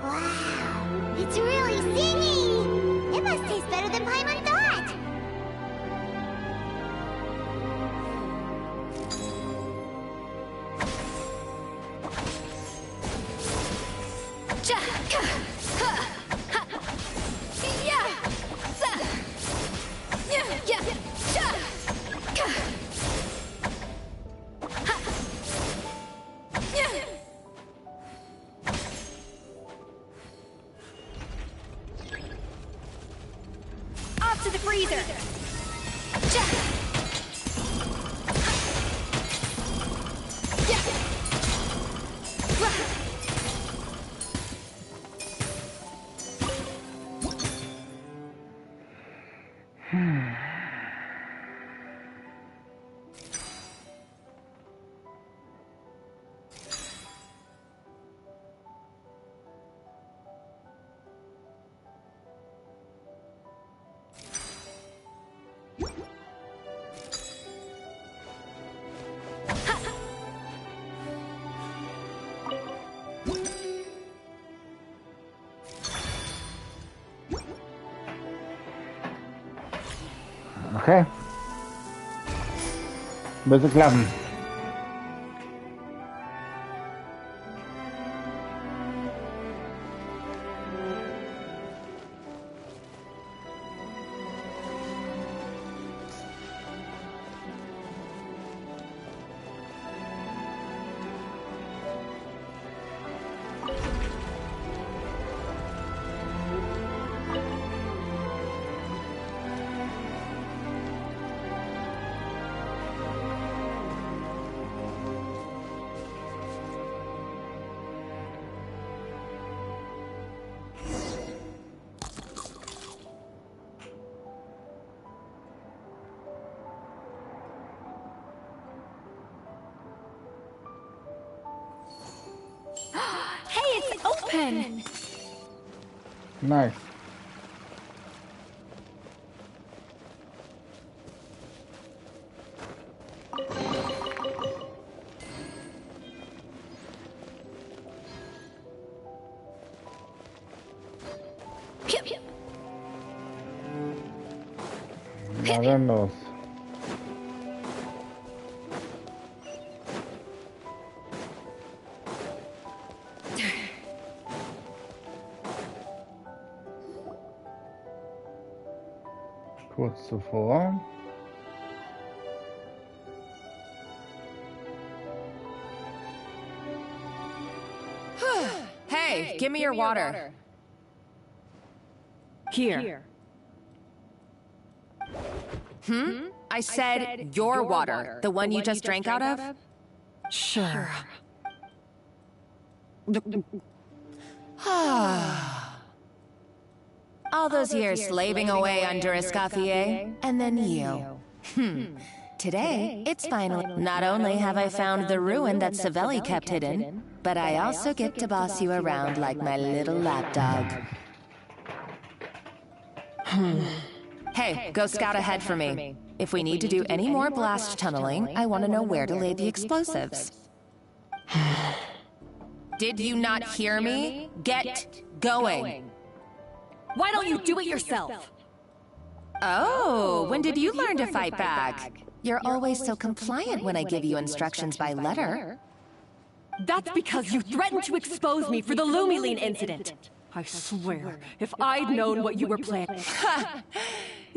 Wow, it's really zingy! It must taste better than Paimon thought! Off to the freezer! Okay. Müsste klappen. Hey, it's open! Nice. Na dann los. Kurz zuvor. Hey, give me your water. Here. I said your water, the one you just drank out of? Sure. All those years slaving away under Escoffier, and then you. Today, it's finally... Not only have I found the ruin that Savelli kept hidden, but I also get to boss you around like my little lapdog. Hey, go scout ahead for me. If we need to do any more blast tunneling, I want to know where to lay the explosives. Did you not hear me? Get going. Why don't you do it yourself? Oh, when did you learn to fight back? You're always so compliant when I give you instructions by letter. That's because you threatened to expose me for the Lumiline incident. I swear, if I'd known what you were planning...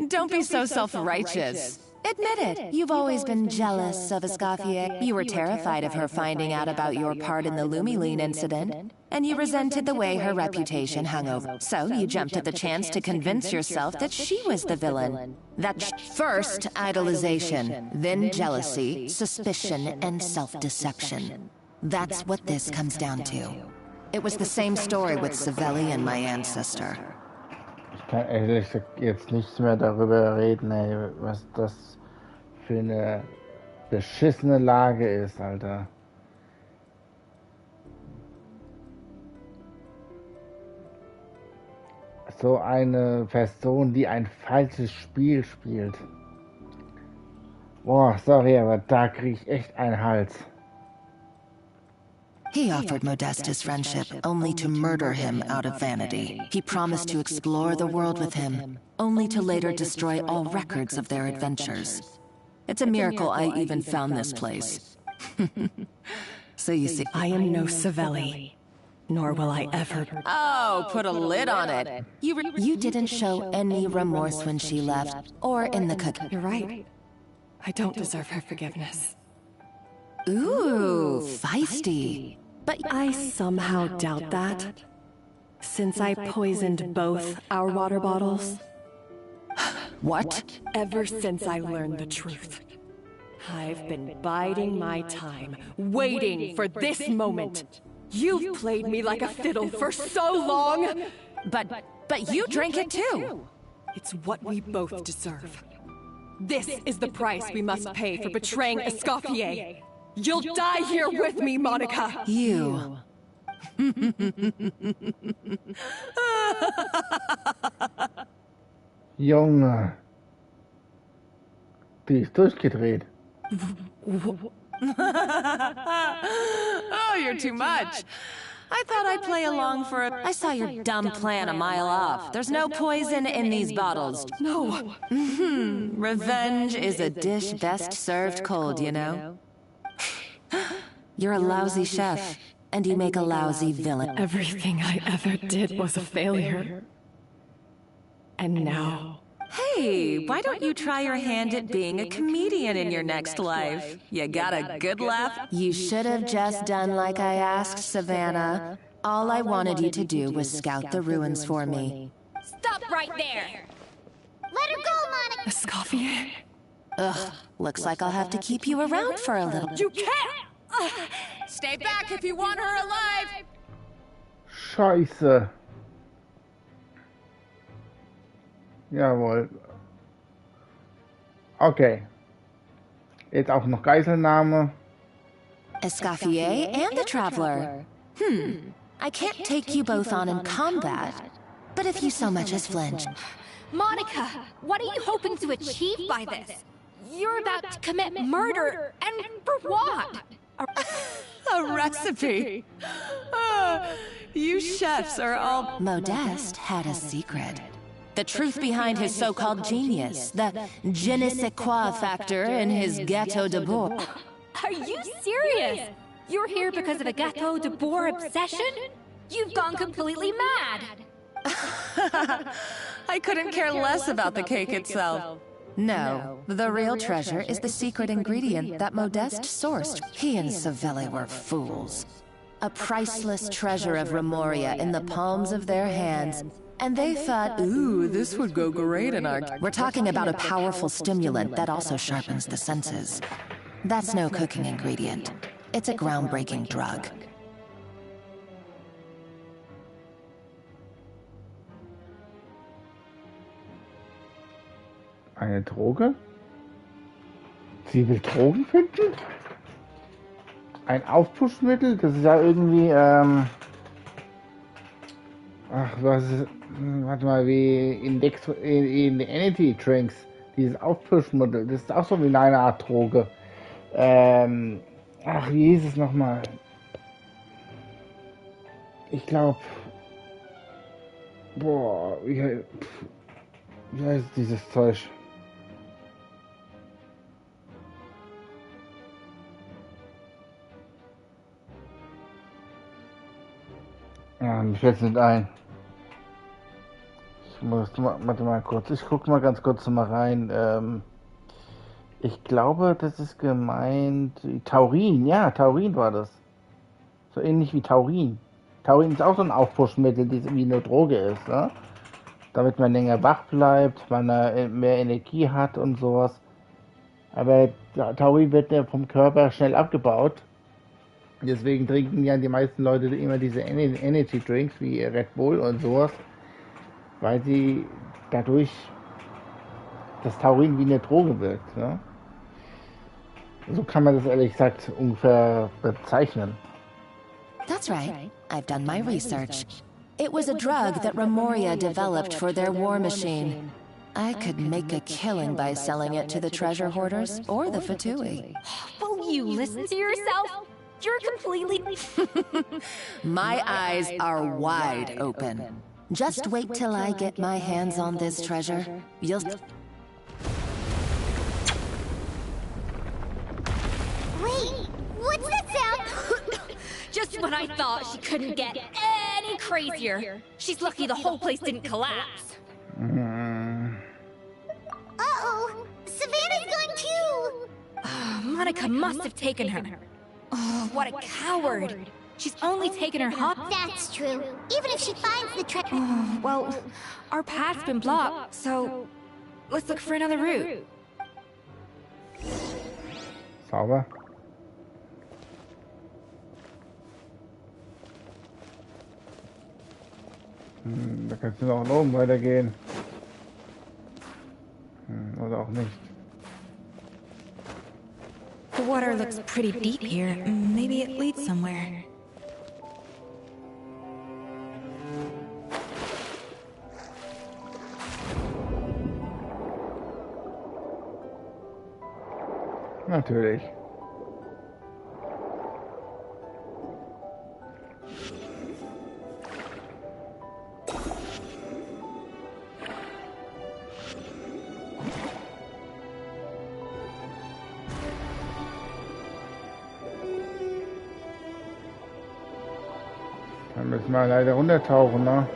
Don't be so self-righteous. Admit it, you've always been jealous of Escoffier. You were terrified of her finding out about your part in the Lumiline incident, and you resented the way her reputation hung over. So you jumped at the chance to convince yourself that she was the villain. That's first idolization, then jealousy, suspicion, and self-deception. That's what this comes down to. It was the same story with Savelli and my ancestor. Ich kann ehrlich gesagt jetzt nichts mehr darüber reden, ey, was das für eine beschissene Lage ist, Alter. so eine Person, die ein falsches Spiel spielt. Boah, sorry, aber da krieg ich echt einen Hals. He offered Modeste his friendship, only to murder him out of vanity. He promised to explore the world with him, only to later destroy all records of their adventures. It's a miracle I even found this place. So you see, I am no Savelli, nor will I ever... Oh, put a lid on it. You didn't show any remorse when she left, or in the cook. You're right. I don't deserve her forgiveness. Ooh, feisty. But I somehow doubt that, since I poisoned both our water bottles. What? Ever since I learned the truth, I've been biding my time, waiting for this moment. You've played me like a fiddle for so long! But you drink it too! It's what we both deserve. This is the price we must pay for betraying Escoffier. You'll die here with me, Monica! You. Junge. Die ist durchgedreht. Oh, you're too much. I thought I'd play along for a... I saw your dumb plan a mile off. There's no poison in these bottles. No. Revenge is a dish best served cold, you know? You're a lousy chef, and you make a lousy villain. Everything I ever did was a failure. And now... Hey, why don't you try your hand at being a comedian in your next life? You got a good laugh? You should have just done like I asked, Savannah. All I wanted you to do was scout the ruins for me. Stop right there! Let her go, Monica! Escoffier? Ugh, looks like I'll have to keep you around for a little. You can't! Stay back if you want her alive! Scheiße. Jawohl. Okay. Jetzt auch noch Geiselnahme. Escoffier and the Traveler. I can't take you both on in combat, but if you so much as flinch... Monica, what are you hoping to achieve by this? You're about to commit murder, and for what? A recipe. You chefs are all... Modeste had a secret. The truth behind his so-called genius, the je ne sais quoi factor in his gâteau de bois. Are you serious? You're here because of a gâteau de bois obsession? You've gone completely mad! I couldn't care less about the cake itself. No, the real treasure is the secret ingredient that Modeste sourced. He and Savelli were fools. A priceless treasure of Remoria in the palms of their hands. And they thought, ooh, this would go great in our... We're talking about a powerful stimulant that also sharpens the senses. That's no cooking ingredient. It's a groundbreaking drug. Eine Droge? Sie will Drogen finden? Ein Aufpushmittel? Das ist ja irgendwie, ach, was ist... Warte mal, wie in Energy Drinks. Dieses Aufpushmittel. Das ist auch so wie eine Art Droge. Ach, wie hieß es nochmal? Ich glaube... Boah, wie heißt dieses Zeug? Ja, mir fällt es nicht ein. Ich muss warte mal kurz. Ich gucke mal ganz kurz mal rein. Ich glaube, das ist gemeint. Taurin, ja, Taurin war das. So ähnlich wie Taurin. Taurin ist auch so ein Aufpushmittel, das wie eine Droge ist, ne? Damit man länger wach bleibt, man mehr Energie hat und sowas. Aber Taurin wird ja vom Körper schnell abgebaut. Deswegen trinken ja die meisten Leute immer diese Energy Drinks wie Red Bull und sowas, weil sie dadurch das Taurin wie eine Droge wirkt. Ne? So kann man das ehrlich gesagt ungefähr bezeichnen. That's right. I've done my research. It was a drug that Remoria developed for their war machine. I could make a killing by selling it to the treasure hoarders or the Fatui. Will you listen to yourself? You're completely... My eyes are wide open. Just wait till I get my hands on this treasure. You'll... Wait, what's that sound? Just when I thought she couldn't get any crazier. She's lucky the whole place didn't collapse. Uh-oh, Savannah's gone too. Monica must have taken her. Oh, what a coward. She's only taken her hop. That's true. Even if she finds the treasure. Oh, well, our path's been blocked, so let's look for another route. Sauber. Da kannst du noch nach oben weitergehen. Oder auch nicht. The water looks pretty deep here. Maybe it leads somewhere. Natürlich. Dann müssen wir leider runtertauchen, ne?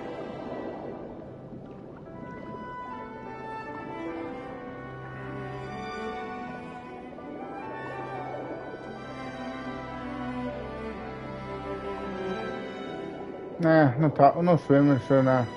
Naja, noch schwimmen ist schöner.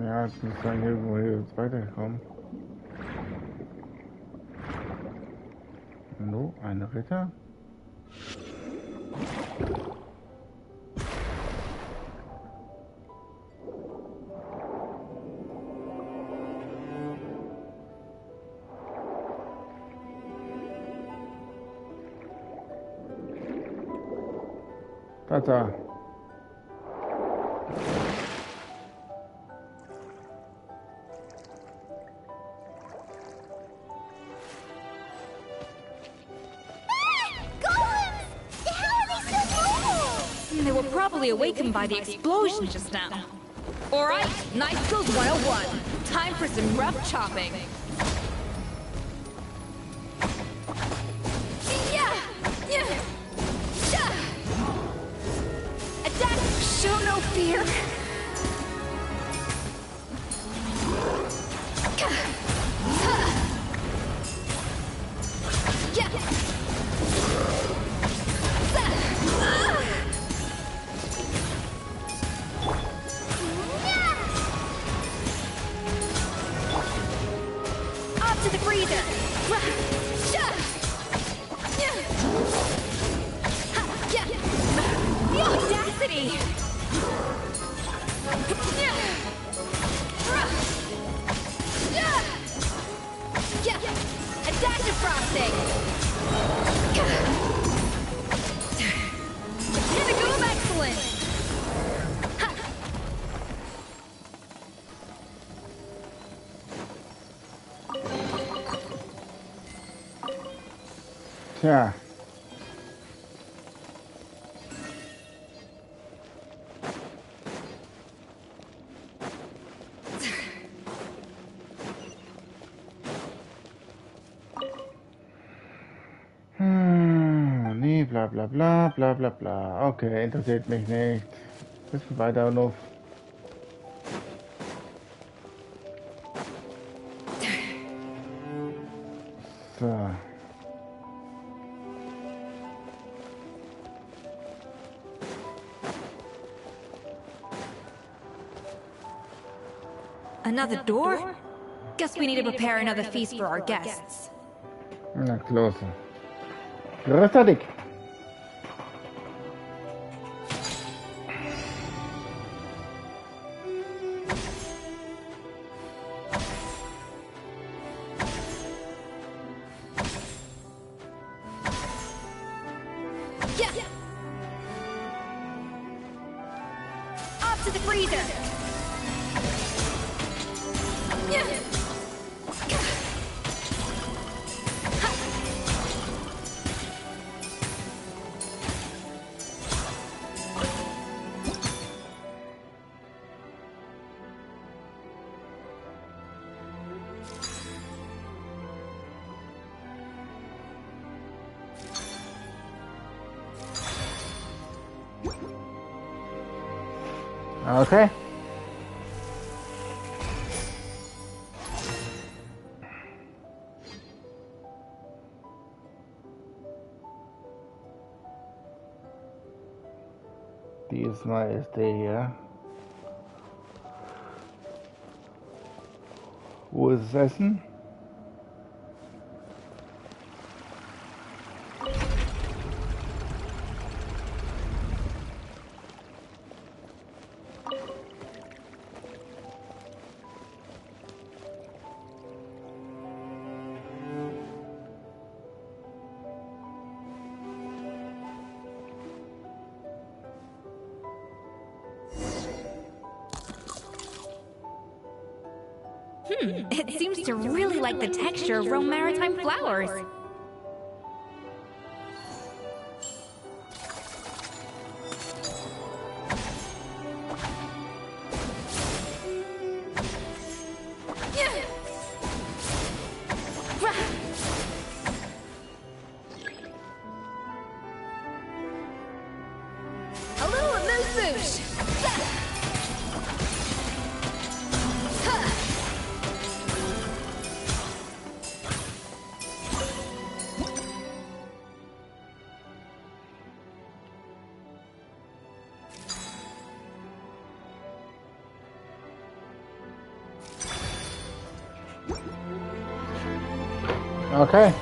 Ja, jetzt muss man irgendwo hier jetzt weiterkommen. No, ein Ritter. Da. They were probably awakened by the explosion just now. Alright, Knife Skills 101. Time for some rough chopping. Attack! Show no fear! To the freezer! The audacity! Adaptive frosting! Pinnacle of excellence! Tja. Nee, bla bla bla bla bla bla. Okay, interessiert mich nicht. Bisschen weiter noch. So. Another door? Guess we need to prepare another feast for our guests. Na klasse. Größer Dick. Up to the freezer! Okay. Diesmal ist der hier. Wo ist das Essen? It seems to really like the texture of Rome maritime flowers. A little amuse-bouche. Okay.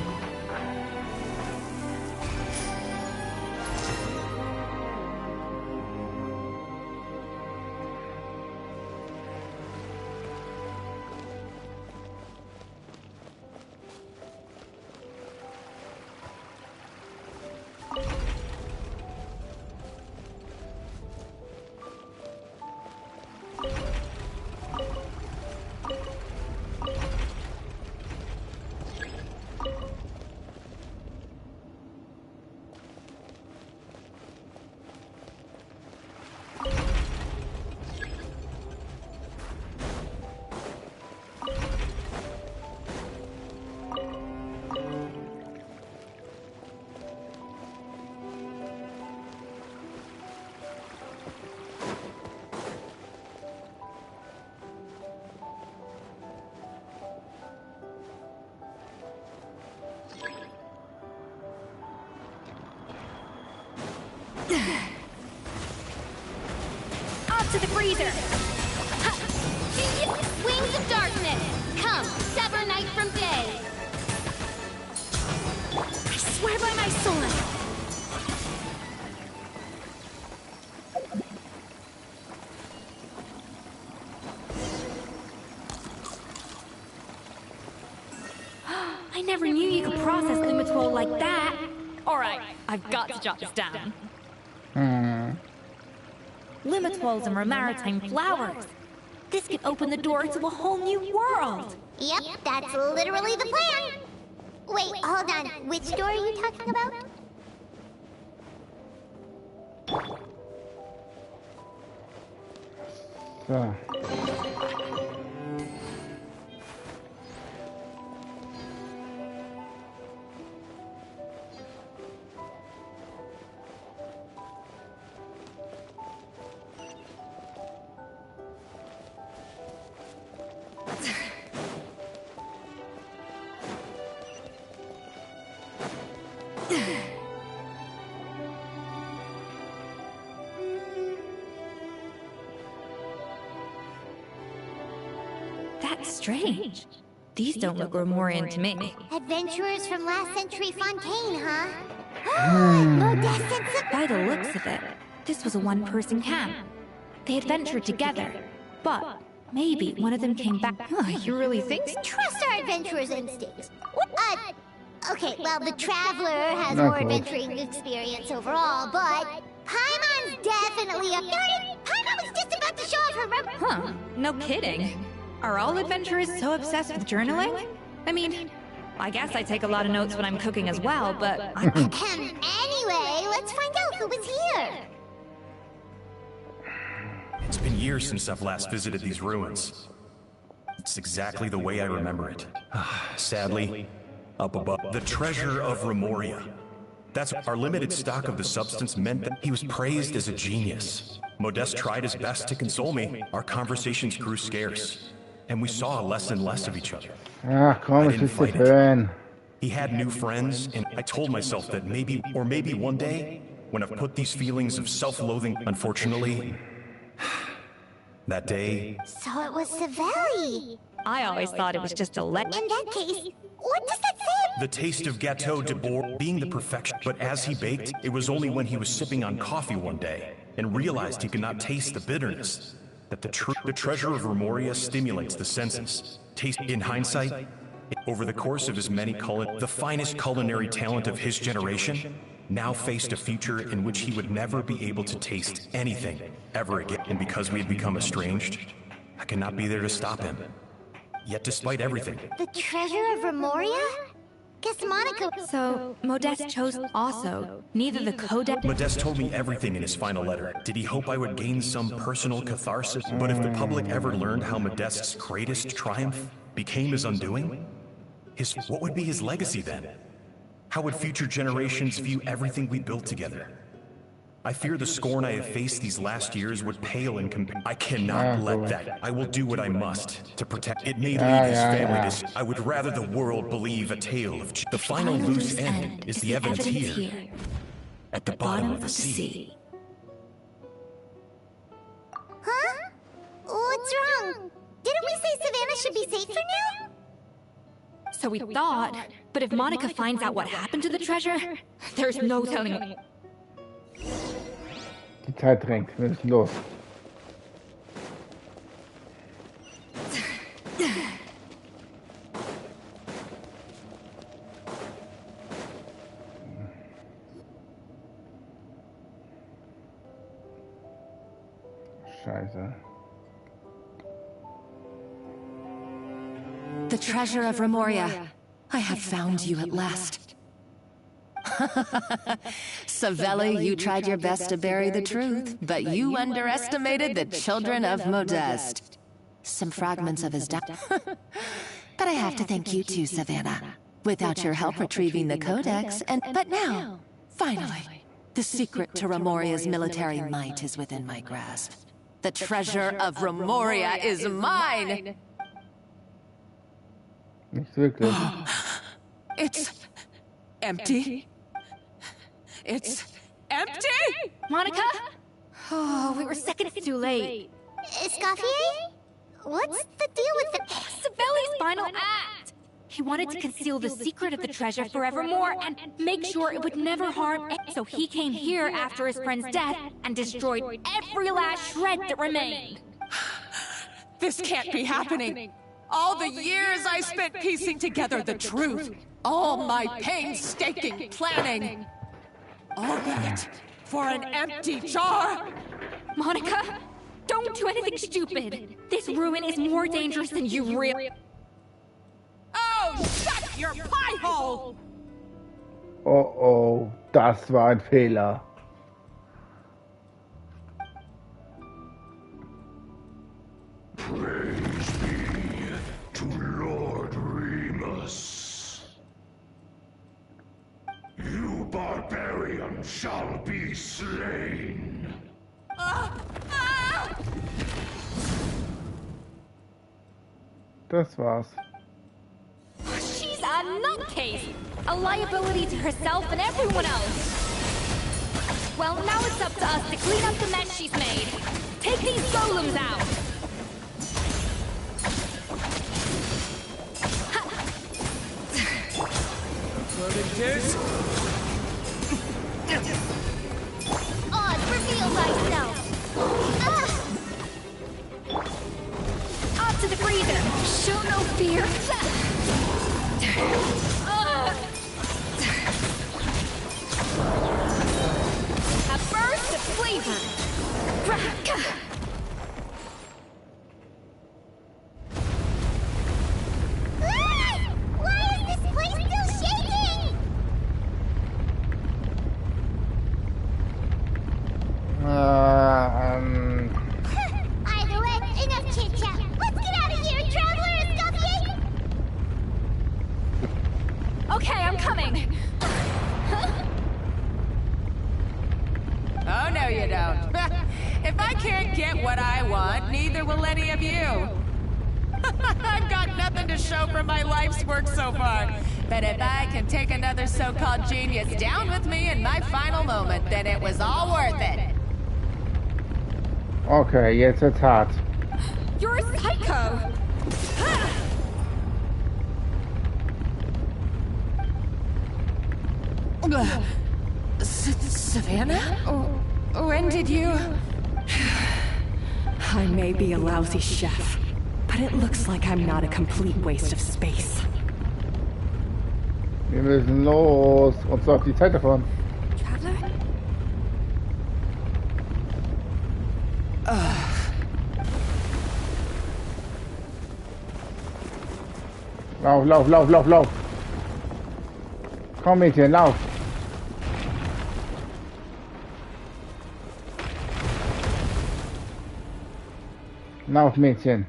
Up to the freezer! Wings of darkness! Come, sever night from day! I swear by my sword! I never knew you could process Lumitol like that! Alright, I've got to jot this down. Limitols and maritime flowers. This could open the door to a whole new world. Yep, that's literally the plan. Wait, hold on. Which door are you talking about? So. That's strange. These don't look Romorian to me. Adventurers from last century Fontaine, huh? By the looks of it, this was a one-person camp. They adventured together, but maybe one of them came back. You really think so? Trust our adventurer's instincts. Okay, well, the Traveler has more adventuring experience overall, but Paimon's definitely up there. Paimon was just about to show off her Huh, no kidding. Are all adventurers so obsessed with journaling? I mean, I guess I take a lot of notes when I'm cooking as well, but... Anyway, let's find out who was here. It's been years since I've last visited these ruins. It's exactly the way I remember it. Sadly, up above, the treasure of Remoria. That's our limited stock of the substance meant that he was praised as a genius. Modeste tried his best to console me. Our conversations grew scarce, and we saw less and less of each other. Ach komm, es ist zu schön. He had new friends, and I told myself that maybe one day, when I've put these feelings of self-loathing, unfortunately, that day... So it was Savelli. I always thought it was just a let... In that case, what does that say? The taste of Gâteau de Bourg being the perfection, but as he baked, it was only when he was sipping on coffee one day and realized he could not taste the bitterness that the treasure of Remoria stimulates the senses. Taste, in hindsight, over the course of his many the finest culinary talent of his generation now faced a future in which he would never be able to taste anything ever again. And because we had become estranged, I could not be there to stop him. Yet despite everything... The treasure of Remoria? Guess Monica... So, Modeste chose also. Neither the codex... Modeste told me everything in his final letter. Did he hope I would gain some personal catharsis? But if the public ever learned how Modeste's greatest triumph became his undoing, what would be his legacy then? How would future generations view everything we built together? I fear the scorn I have faced these last years would pale in comparison. I cannot let that. I will do what I must to protect. It may leave his family to... I would rather the world believe a tale of... The final loose end is the evidence here, at the bottom of the sea. Huh? What's wrong? Didn't we say Savannah should be safe for now? So we thought, but if Monica finds out what happened to the treasure, there's no telling... Die Zeit drängt, wir müssen los. Scheiße. The treasure of Remoria. I have found you at last. Savelli, you tried your best to bury the truth, but you underestimated the children of Modeste. Some fragments of his But I have to thank you too, Savannah. Without your help retrieving the codex, but now, finally, the secret to Remoria's military might is within my grasp. The treasure of Remoria is mine! Nicht wirklich. It's empty. It's empty! Monica? Oh, we were seconds too late. Escoffier? What's the deal with the... Savelli's final act! He wanted to conceal the secret of the treasure forevermore and make sure it would never harm... So he came here after his friend's death and destroyed every last shred that remained. This can't be happening. All the years I spent piecing together the truth. All my painstaking planning. All of it for an empty jar! Monica, don't do anything stupid. This ruin is more dangerous than you really... Oh, shut your pie hole! Oh, das war ein Fehler. Praise be to Lord Remus. You barbarian shall be slain. Das war's. She's a nutcase! A liability to herself and everyone else! Well, now it's up to us to clean up the mess she's made. Take these golems out! Oz, reveal thyself! Up to the freezer! Show no fear! A burst of flavor! Why is this place still shaking? Either way, enough chit-chat. Let's get out of here, Traveler Escoffier! Okay, I'm coming. Oh, no, you don't. If I can't get what I want, neither will any of you. I've got nothing to show for my life's work so far. But if I can take another so-called genius down with me in my final moment, then it was all worth it. Okay, jetzt wird's hart. You're a psycho! Savannah? When did you... I may be a lousy chef, but it looks like I'm not a complete waste of space. Wir müssen los. Uns läuft die Zeit davon. Traveler? Lauf, lauf, lauf, lauf, lauf. Komm, Mädchen, lauf. Lauf, Mädchen.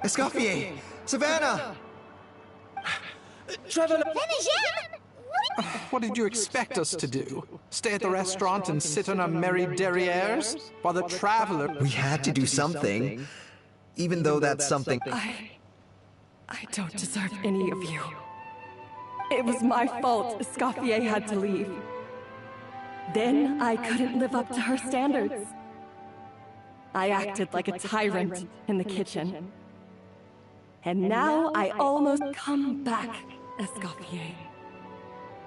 Escoffier! Savannah! Trevor! What did you expect us to do? Stay at the restaurant and sit on our merry derrieres? While the Traveler... We had to do something. Even though that's something... I don't deserve any of you. It was my fault Escoffier had to leave. Then I couldn't live up to her standards. I acted like a tyrant in the kitchen. And now I almost come back, Escoffier.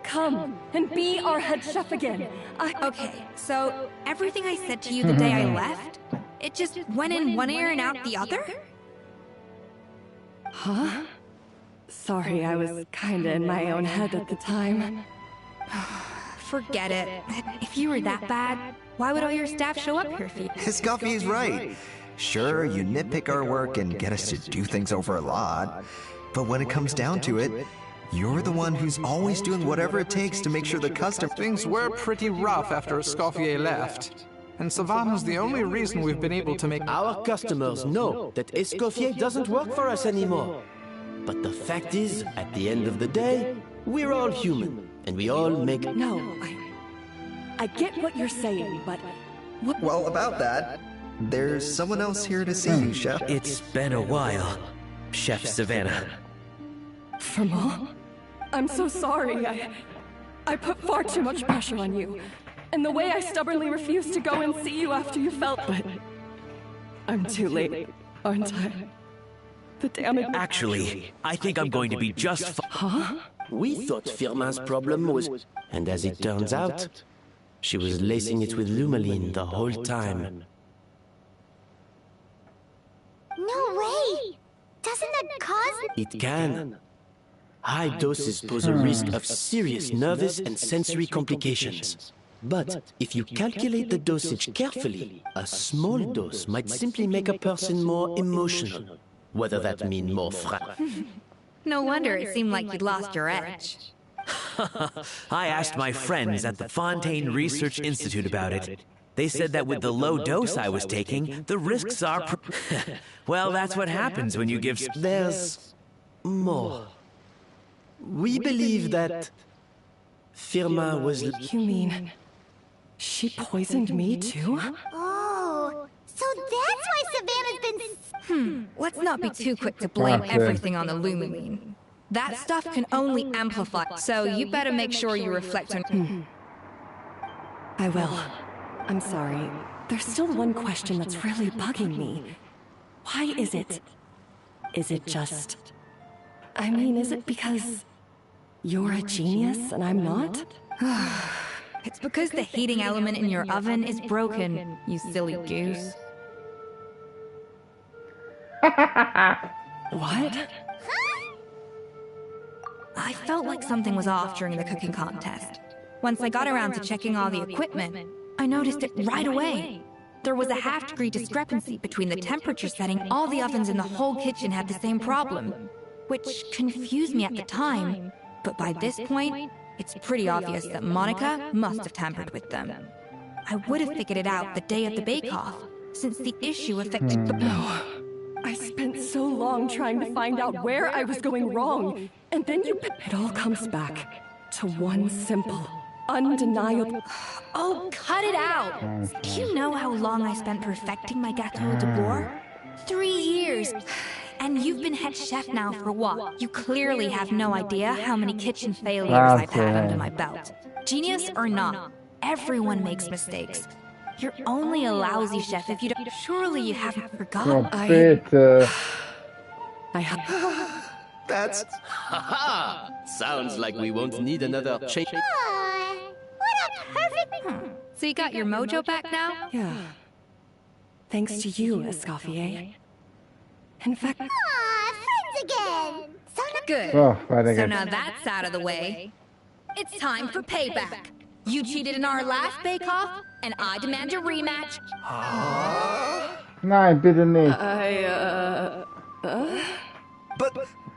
Come and be our head chef again. Okay, so everything I said to you the day I left, it just went in one ear and out the other? Huh? Sorry, I was kinda in my own head at the time. Forget it. If you were that bad, why would all your staff show up here for you? Escoffier's right. Sure, you nitpick our work and get us to do things over a lot. But when it comes down to it, you're the one who's always doing whatever it takes to make sure the customer... Things were pretty rough after Escoffier left. And Savannah's the only reason we've been able to make... Our customers know that Escoffier doesn't work for us anymore. But the fact is, at the end of the day, we're all human, and we all make... No, I get what you're saying, but... What... Well, about that, there's someone else here to see you, Chef. It's been a while, Chef Savannah. Fermal? I'm so sorry. I put far too much pressure on you. And the way I stubbornly refused to go and see you after you felt... But... I'm too late, aren't I? The damage... Actually, I think I'm going to be just Huh? We thought Firmin's problem was... And as it turns out, she was lacing it with Lumaline the whole time. No way! Doesn't that cause... It can. High doses pose a risk of serious nervous and sensory complications. But if you calculate the dosage carefully, a small dose might simply make a person more emotional. Whether that means more No wonder it seemed like you'd lost your edge. I asked my friends at the Fontaine Research Institute about it. They said that with the low dose I was taking, the risks are... Well, that's what happens when you give... There's more. We believe that Firmin was... You mean... she poisoned me too? Oh, so that's why Savannah's been... Let's not be too quick to blame everything on the Lumaline. That stuff can only amplify, so you better make sure you reflect on... I will. I'm sorry. There's still one question that's really bugging me. Why is it? Is it just... I mean, is it because you're a genius and I'm not? It's because the heating element in your oven is broken, you silly goose. What? I felt like something was off during the cooking contest. Once I got around to checking all the equipment, I noticed it right away. There was a half-degree discrepancy between the temperature setting. All the ovens in the whole kitchen had the same problem, which confused me at the time. But by this point, it's pretty obvious that Monica must have tampered with them. I would have figured it out the day of the bake-off, since the issue affected... No. I spent so long trying to find out where I was going wrong, and then you... It all comes back to one simple, undeniable... Oh, cut it out! Do you know how long I spent perfecting my Gâteau de Bourg? 3 years! And you've been head chef now for what? You clearly have no idea how many kitchen failures I've had under my belt. Genius or not, everyone makes mistakes. You're only a lousy chef if you don't... Surely you haven't forgotten. I have... That's... Haha! Sounds like we won't need another change. What a perfect... So you got your mojo back now? Yeah. Thanks to you, Escoffier. In fact... friends again! Good. So now that's out of the way. It's time for payback. You cheated in our last bake-off, and I demand a rematch. Nein, bitte nicht.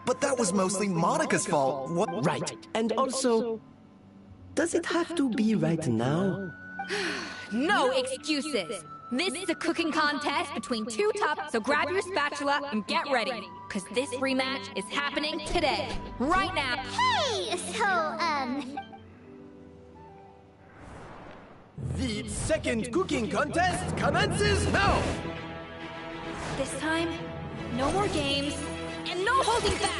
But that was mostly Monica's fault. What? Right. And also, does it have to be right now? No excuses. This is a cooking contest between two tops, so grab your spatula and get ready. Because this rematch is happening today. Right now. Hey! So, The second cooking contest commences now! This time, no more games, and no holding back!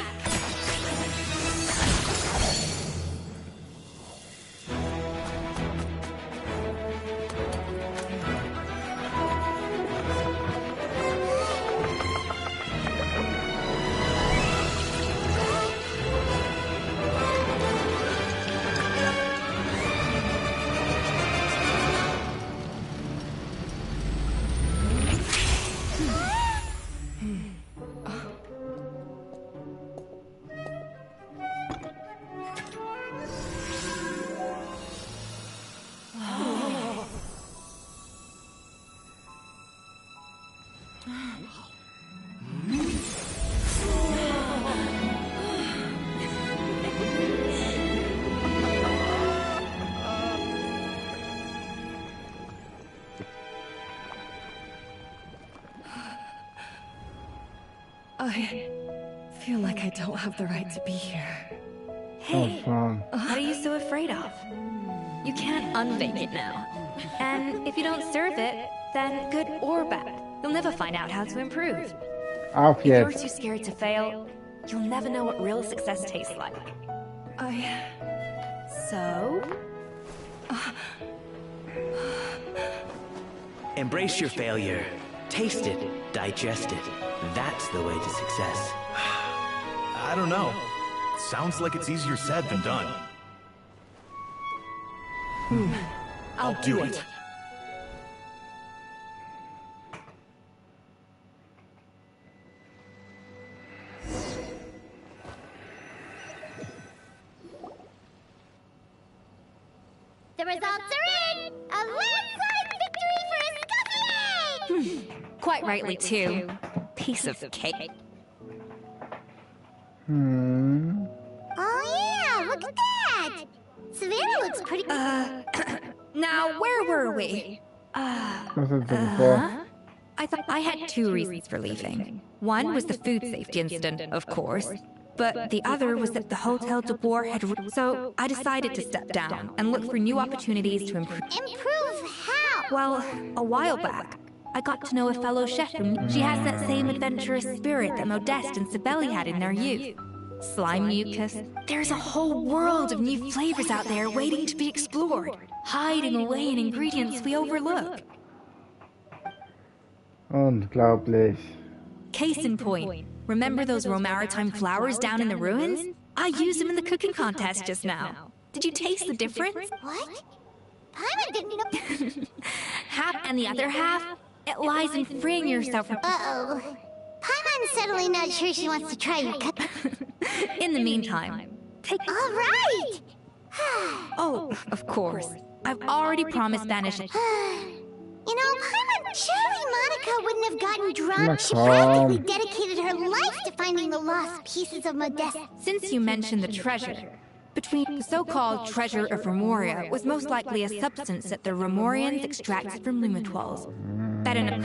I feel like I don't have the right to be here. Hey, what are you so afraid of? You can't unbake it now. And if you don't serve it, then good or bad, you'll never find out how to improve. If you're too scared to fail, you'll never know what real success tastes like. So? Embrace your failure. Taste it. Digest it. That's the way to success. I don't know. Sounds like it's easier said than done. I'll do it. The results are in! A landslide victory for Escoffier! Quite rightly, too. Piece of cake. Oh yeah, look at that! Savannah looks pretty... Now, where were we? I thought I had 2 reasons for leaving. One was the food safety incident, of course. But the other was that the Hotel de Bourg had... So I decided to step down and look for new opportunities to improve. Improve how? Well, a while back, I got to know a fellow chef, and she has that same adventurous spirit that Modeste and Sibeli had in their youth. slime mucus. There's a whole world of new flavors out there waiting to be explored, hiding away in ingredients we overlook. Unglaublich. Case in point, remember those Romaritime flowers down in the ruins? I used them in the cooking contest just now. Did you taste the difference? What? Paimon didn't know. Half and the other half, it lies in freeing yourself from... Uh-oh. Paimon's certainly not sure she wants to try your cut. In the meantime, take... All right! Oh, of course. I've already promised Spanish. You know, Paimon, surely Monica wouldn't have gotten drunk. She practically dedicated her life to finding the lost pieces of Modeste. Since you mentioned the treasure, between the so-called treasure of Remoria was most likely a substance that the Remorians extracted from Lumitoiles. That in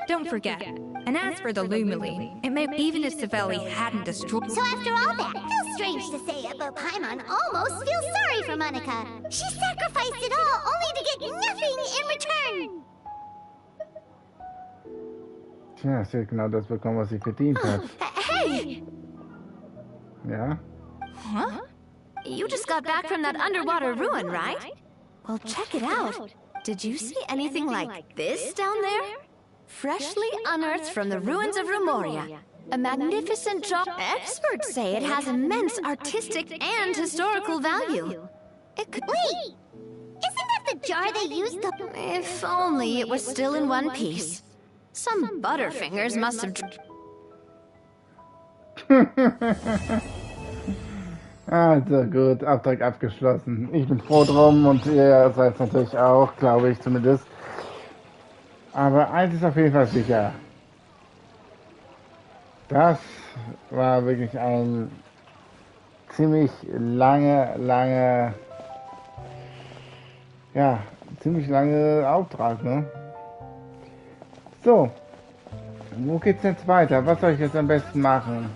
Don't forget. And as for the Lumily, it may even if Savelli hadn't destroyed... So after all that, feels strange to say it, but Paimon almost feels sorry for Monica. She sacrificed it all only to get nothing in return. Tja, sie hat genau das bekommen, was sie verdient hat. Hey! Ja? Huh? You just got back from that underwater ruin, right? Well, check it out. Did you see anything like this down there? Freshly unearthed from the ruins of Remoria. A magnificent jar. Experts say it has immense artistic and historical value. It could... Wait! Isn't that the jar they used to... If only it was still in one piece. Some butterfingers must have... Also gut, Auftrag abgeschlossen. Ich bin froh drum und ihr seid natürlich auch, glaube ich zumindest. Aber eins ist auf jeden Fall sicher. Das war wirklich ein ziemlich lange Auftrag, ne? So, wo geht's jetzt weiter? Was soll ich jetzt am besten machen?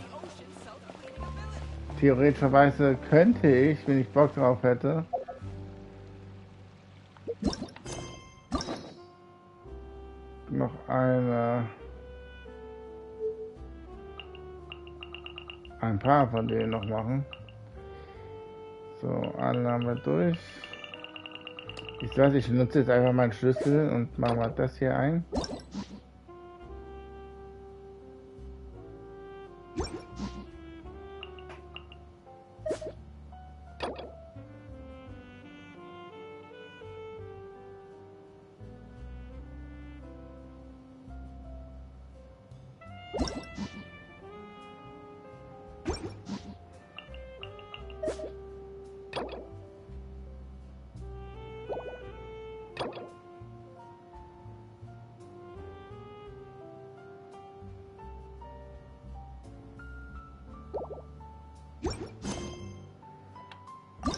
Theoretischerweise könnte ich, wenn ich Bock drauf hätte, noch ein paar von denen noch machen. So, alle haben wir durch. Ich weiß, ich nutze jetzt einfach meinen Schlüssel und mache mal das hier ein.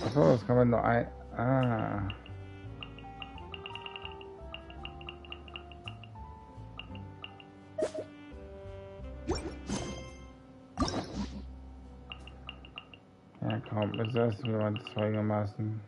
Achso, das kann man nur ein... Ah. Ja komm, das lassen wir mal folgendermaßen.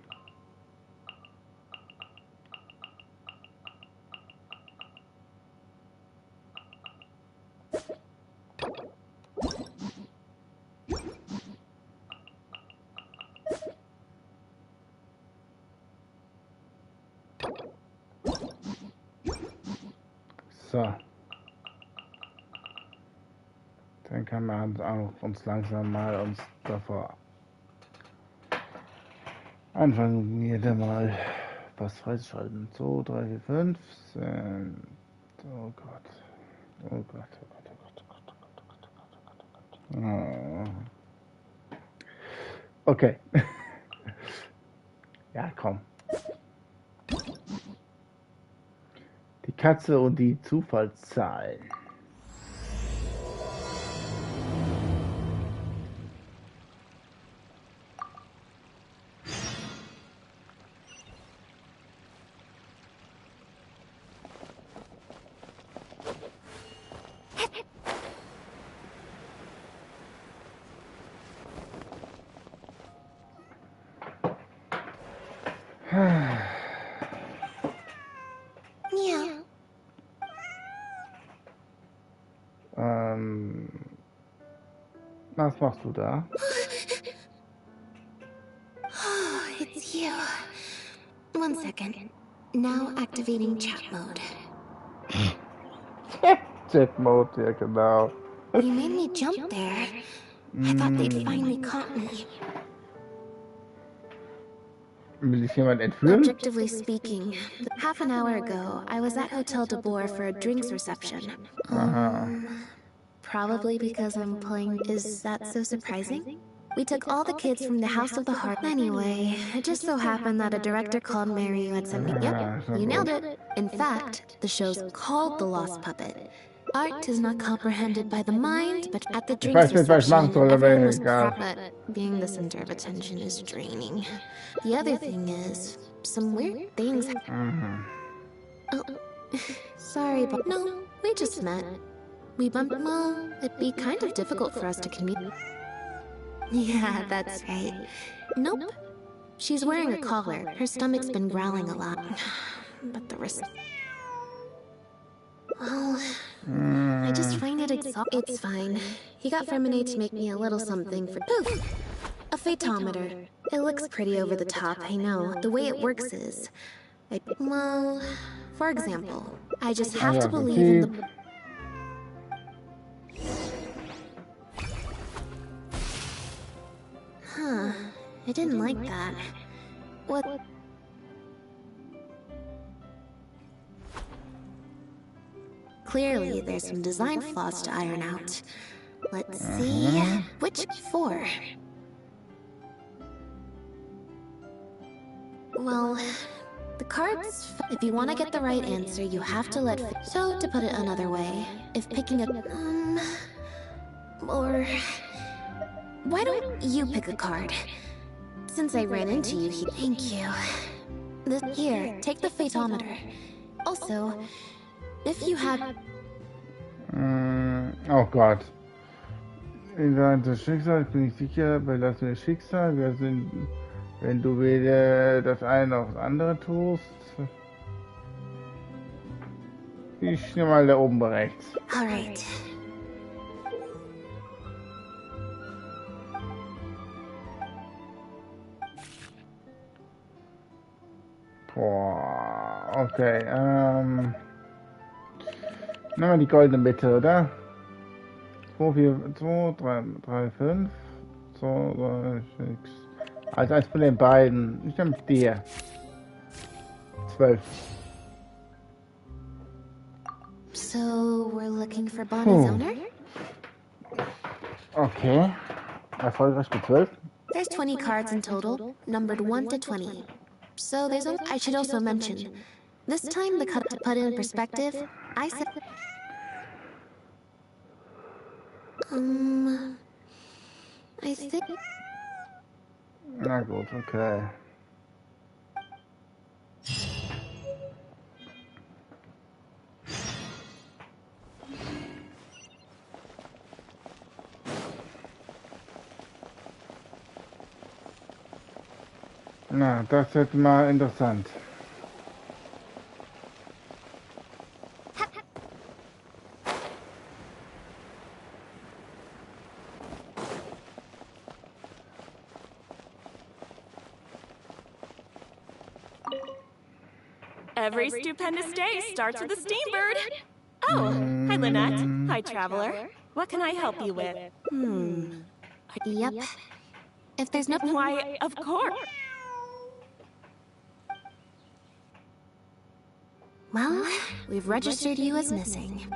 So. Dann kann man auch uns langsam mal davor anfangen, wir da mal was freischalten. 2, 3, 4, 5. Oh Gott. Oh Gott, oh Gott, oh Gott, oh Gott, oh Gott, oh Gott, oh Gott, oh Gott. Oh. Okay. Ja, komm. Die Katze und die Zufallszahlen. Was machst du da? It's you. 1 second. Now activating chat mode. Chat mode, ja genau. You made me jump there. I thought they'd finally caught me. Will ich jemand entführen? Objectively speaking, half an hour ago, I was at Hotel de Boer for a drinks reception. Probably because I'm playing. Is that so surprising? We took all the kids from the House of the Heart. Anyway, it just so happened that a director called Mary who had sent me. Yep, you nailed it. In fact, the show's called The Lost Puppet. Art is not comprehended by the mind, but at the drinks reception, everyone was but being the center of attention is draining. The other thing is, some weird things. Oh, sorry, but no, we just met. We bumped. Well, it'd be kind of difficult for us to communicate. Yeah, that's right. Nope. She's wearing a collar. Her stomach's been growling a lot. But the wrist. Well, I just find it exhausting. It's fine. He got Feminate to make me a little something for. Poof! A photometer. It looks pretty over the top, I know. The way it works is. Well, for example, I just have to believe in the. Huh. I didn't like that. What? Clearly, there's some design flaws to iron out. Let's see. Which for? Well, the cards. If you want to get the right answer, you have to let. So, to put it another way, if picking a. Or. Why don't you pick a card? Since I ran into you, thank you. Here, take the photometer. Also, if you had... Oh Gott. Das Schicksal, bin ich sicher, belassen wir Schicksal. Wir sind, wenn du weder das eine noch das andere tust. Ich nehme mal da oben rechts. Alright. Boah, okay, nehmen wir die goldene Mitte, oder? 2, 4, 2, 3, 3, 5, 2, 3, 6. Also eins von den beiden. Ich nehme die. 12. So, we're looking for Bonnie's owner? Okay. Erfolgreich mit 12. There's 20 cards in total, numbered 1 to 20. So there's I should also mention, this time the cut to put in perspective, I said... I think... Na gut, okay. Na, das wird mal interessant. Every stupendous day starts with a steambird. Oh, hi Lynette. Hi Traveler. What can I help you with? Yep. If there's no... Why, of course. Well, we've registered you as missing.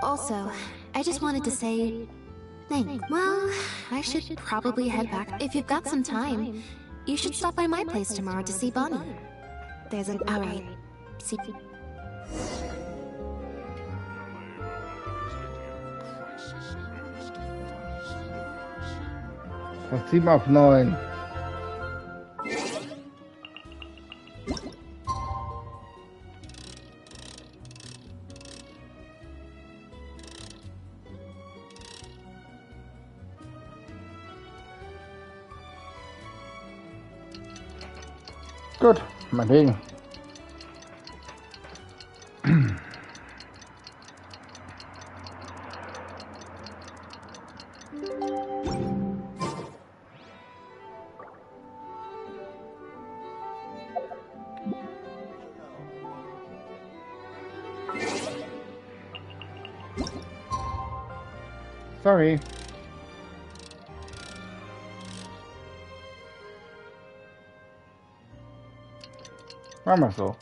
Also, I just wanted to say... thanks. Well, I should probably head back. If you've got some time, you should stop by my place tomorrow to see Bonnie. There's an... Alright. See... Von 7 auf 9. Gut, mein Ding. Sorry. War mal so.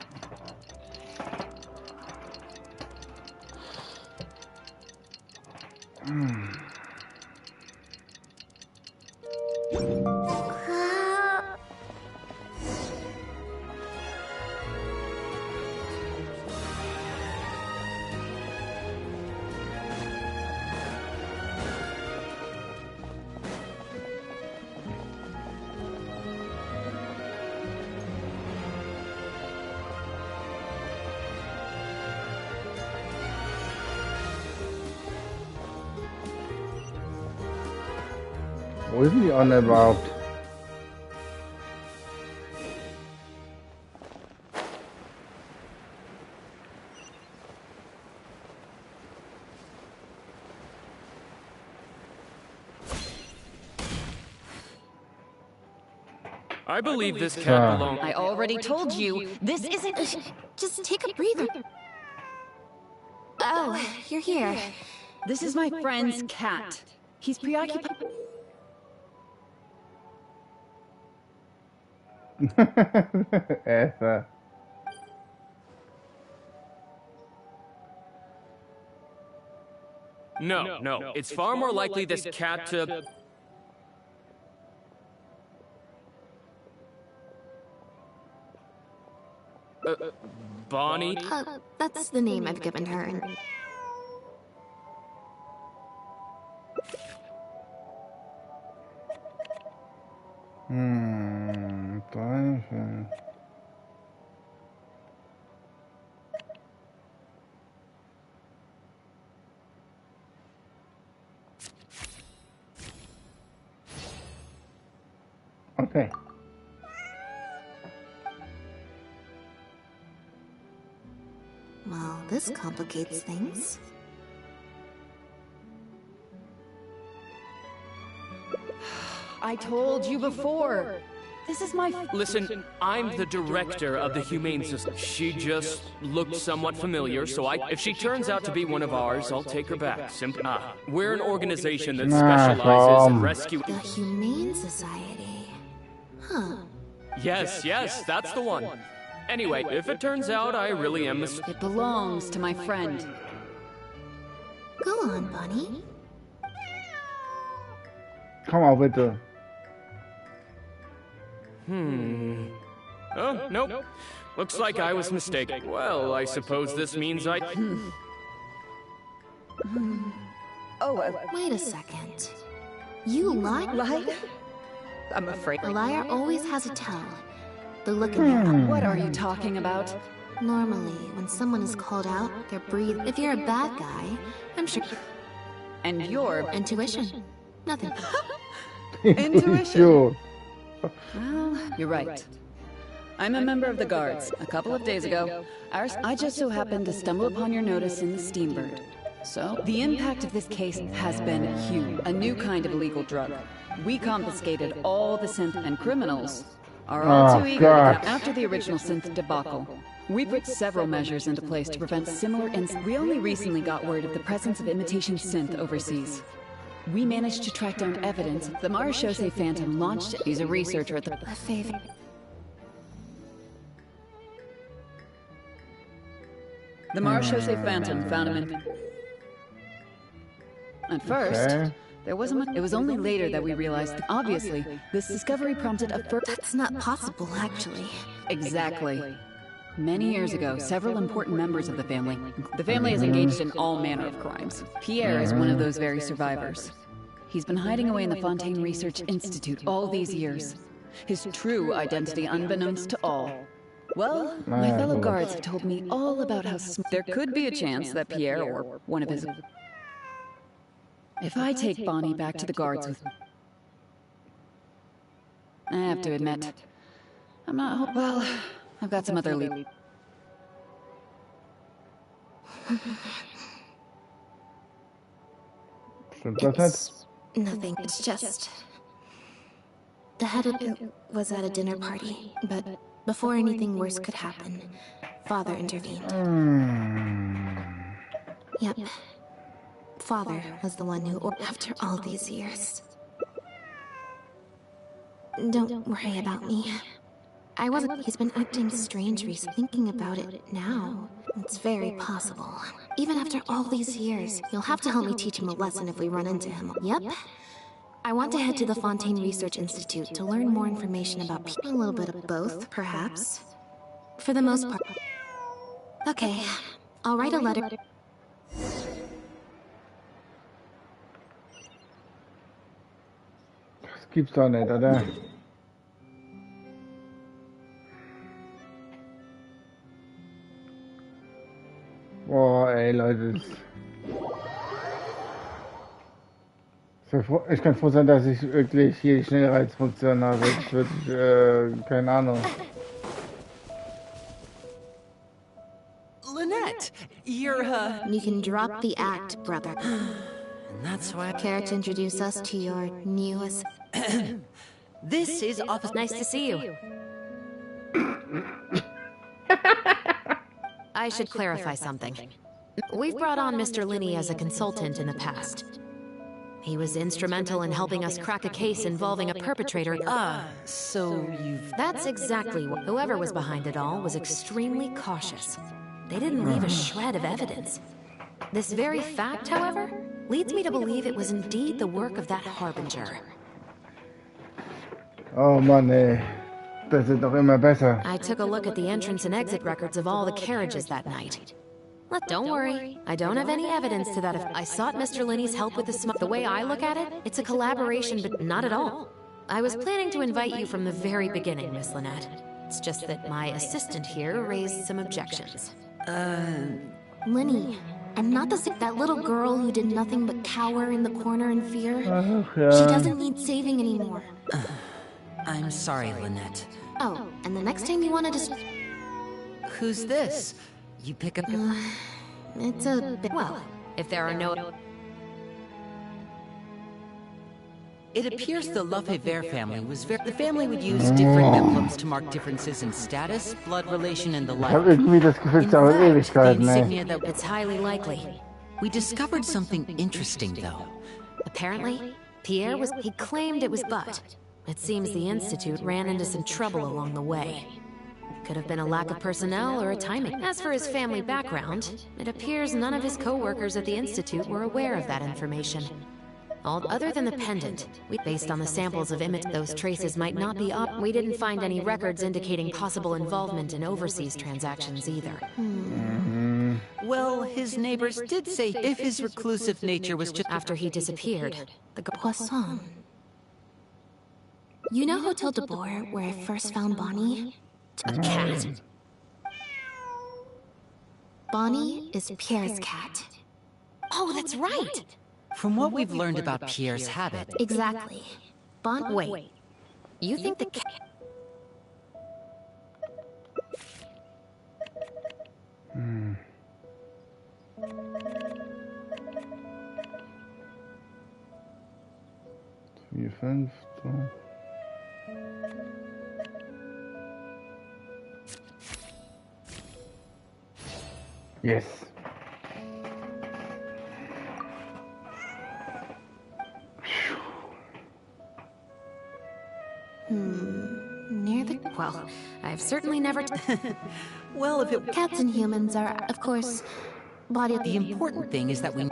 Wo ist denn die Anne überhaupt? I believe this cat belongs. I already told you, this isn't... Just take a breather. Oh, you're here. This is my friend's cat. He's preoccupied... Essa. No. It's far more likely this cat to... Bonnie? That's the name I've given her. Teufel. Okay. Well, this complicates things. I told you before. This is my... Listen, I'm the director of the Humane Society. She just looked somewhat familiar, so if she turns out to be one of ours, I'll take her back. We're an organization that specializes in rescuing... The Humane Society. Huh. Yes, that's the one. Anyway, if it turns out I really am It belongs to my friend. Go on, Bonnie. Komm mal bitte. Oh, nope. Looks like I was mistaken. Well, I suppose this means I... Wait a second. You lied? I'm afraid. A liar always has a tell. The look in their eye. What are you talking about? Normally, when someone is called out, they're breathing. If you're a bad guy, I'm sure... And you're... Intuition. Nothing. Intuition. Well, you're right. I'm a member of the Guards. A couple of days ago, I just so happened to stumble upon your notice in the Steambird. So, the impact of this case has been huge. A new kind of illegal drug. We confiscated all the synth, and criminals are all too eager to come after the original synth debacle. We put several measures into place to prevent similar incidents. We only recently got word of the presence of imitation synth overseas. We managed to track down evidence. The Marechaussee Phantom launched it. He's a researcher at the... The Marechaussee Phantom found him in... At first, there wasn't much... It was only later that we realized that, obviously, this discovery prompted a... That's not possible, actually. Exactly. Many years ago, several important members of the family is engaged in all manner of crimes. Pierre is one of those very survivors. He's been hiding away in the Fontaine Research Institute all these years. His true identity unbeknownst to all. Well, my fellow guards have told me all about how there could be a chance that Pierre or one of his... If I take Bonnie back to the guards with... I have to admit, I'm not... Well, I've got some other lead. Stimmt das nicht? Nothing. It's just... The head of it was at a dinner party, but before anything worse could happen, Father intervened. Yep. Father was the one who, after all these years... Don't worry about me. I wasn't... He's been acting strange recently. Thinking about it now, it's very possible. Even after all these years, you'll have to help me teach him a lesson if we run into him. Yep. I want to head to the Fontaine Research Institute to learn more information about people. A little bit of both, perhaps. For the most part. Okay, I'll write a letter. Das gibt's doch nicht, oder? Boah, ey, Leute. Ich kann froh sein, dass ich wirklich hier die Schnellreizfunktion habe. Das wird, keine Ahnung. Lynette, you're, You can drop the act, brother. And that's why... Care to introduce us to your newest... This is Office... Nice to see you. I should clarify something. We've brought on Mr. Linney as a consultant in the past. He was instrumental in helping us crack a case involving a perpetrator. So you've... That's exactly what... Whoever was behind it all was extremely cautious. They didn't leave a shred of evidence. This very fact, however, leads me to believe it was indeed the work of that harbinger. Oh Mann, ey. Das wird doch immer besser. I took a look at the entrance and exit records of all the carriages that night. Don't worry, I don't have any evidence to that effect. I sought Mr. Linney's help with the smoke. The way I look at it, it's a collaboration, but not at all. I was planning to invite you from the very beginning, Miss Lynette. It's just that my assistant here raised some objections. Linny, and not that little girl who did nothing but cower in the corner in fear. Okay. She doesn't need saving anymore. I'm sorry, Lynette. Oh, and the next time you want to Who's this? You pick up... it's a bit... Well, if there are no... It appears the Lefebvre family was very... The family would use different emblems to mark differences in status, blood relation, and the Ich like. habe irgendwie das Gefühl, es dauert Ewigkeiten, ey. It's highly likely. We discovered something interesting, though. Apparently, Pierre was... He claimed it was but... It seems the Institute ran into some trouble along the way. Could have been a lack of personnel or a timing. As for his family background, it appears none of his co-workers at the Institute were aware of that information. Other than the pendant, based on the samples of those traces might not be up. We didn't find any records indicating possible involvement in overseas transactions either. Well, his neighbors did say if his reclusive nature was just... After he disappeared, the Poisson. You know Hotel de Boer, where I first found Bonnie? A cat. Bonnie is Pierre's cat. Oh, that's right! From what we've learned about Pierre's habit... Exactly. Wait. You think the cat... Vier, fünf, so. Yes. Near the... Well, I've certainly never... Well, if it... Cats and humans are, of course, body... The important thing is that we...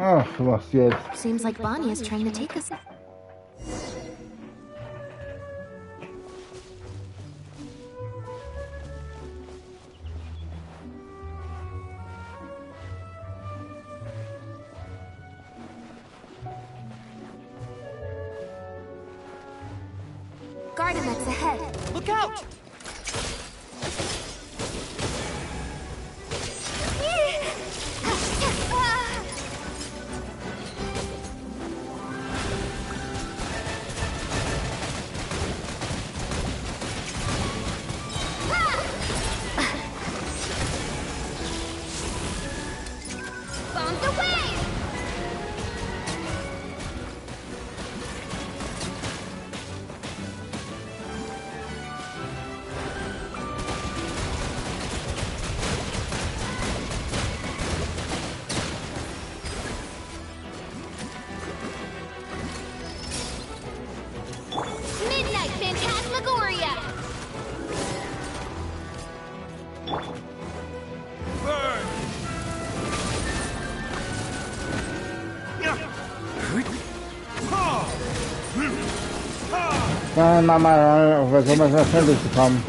Ach, was jetzt? Seems like Bonnie is trying to take us... Gardenex ahead. Look out! Dann machen wir, versuchen wir es schnell durchzukommen.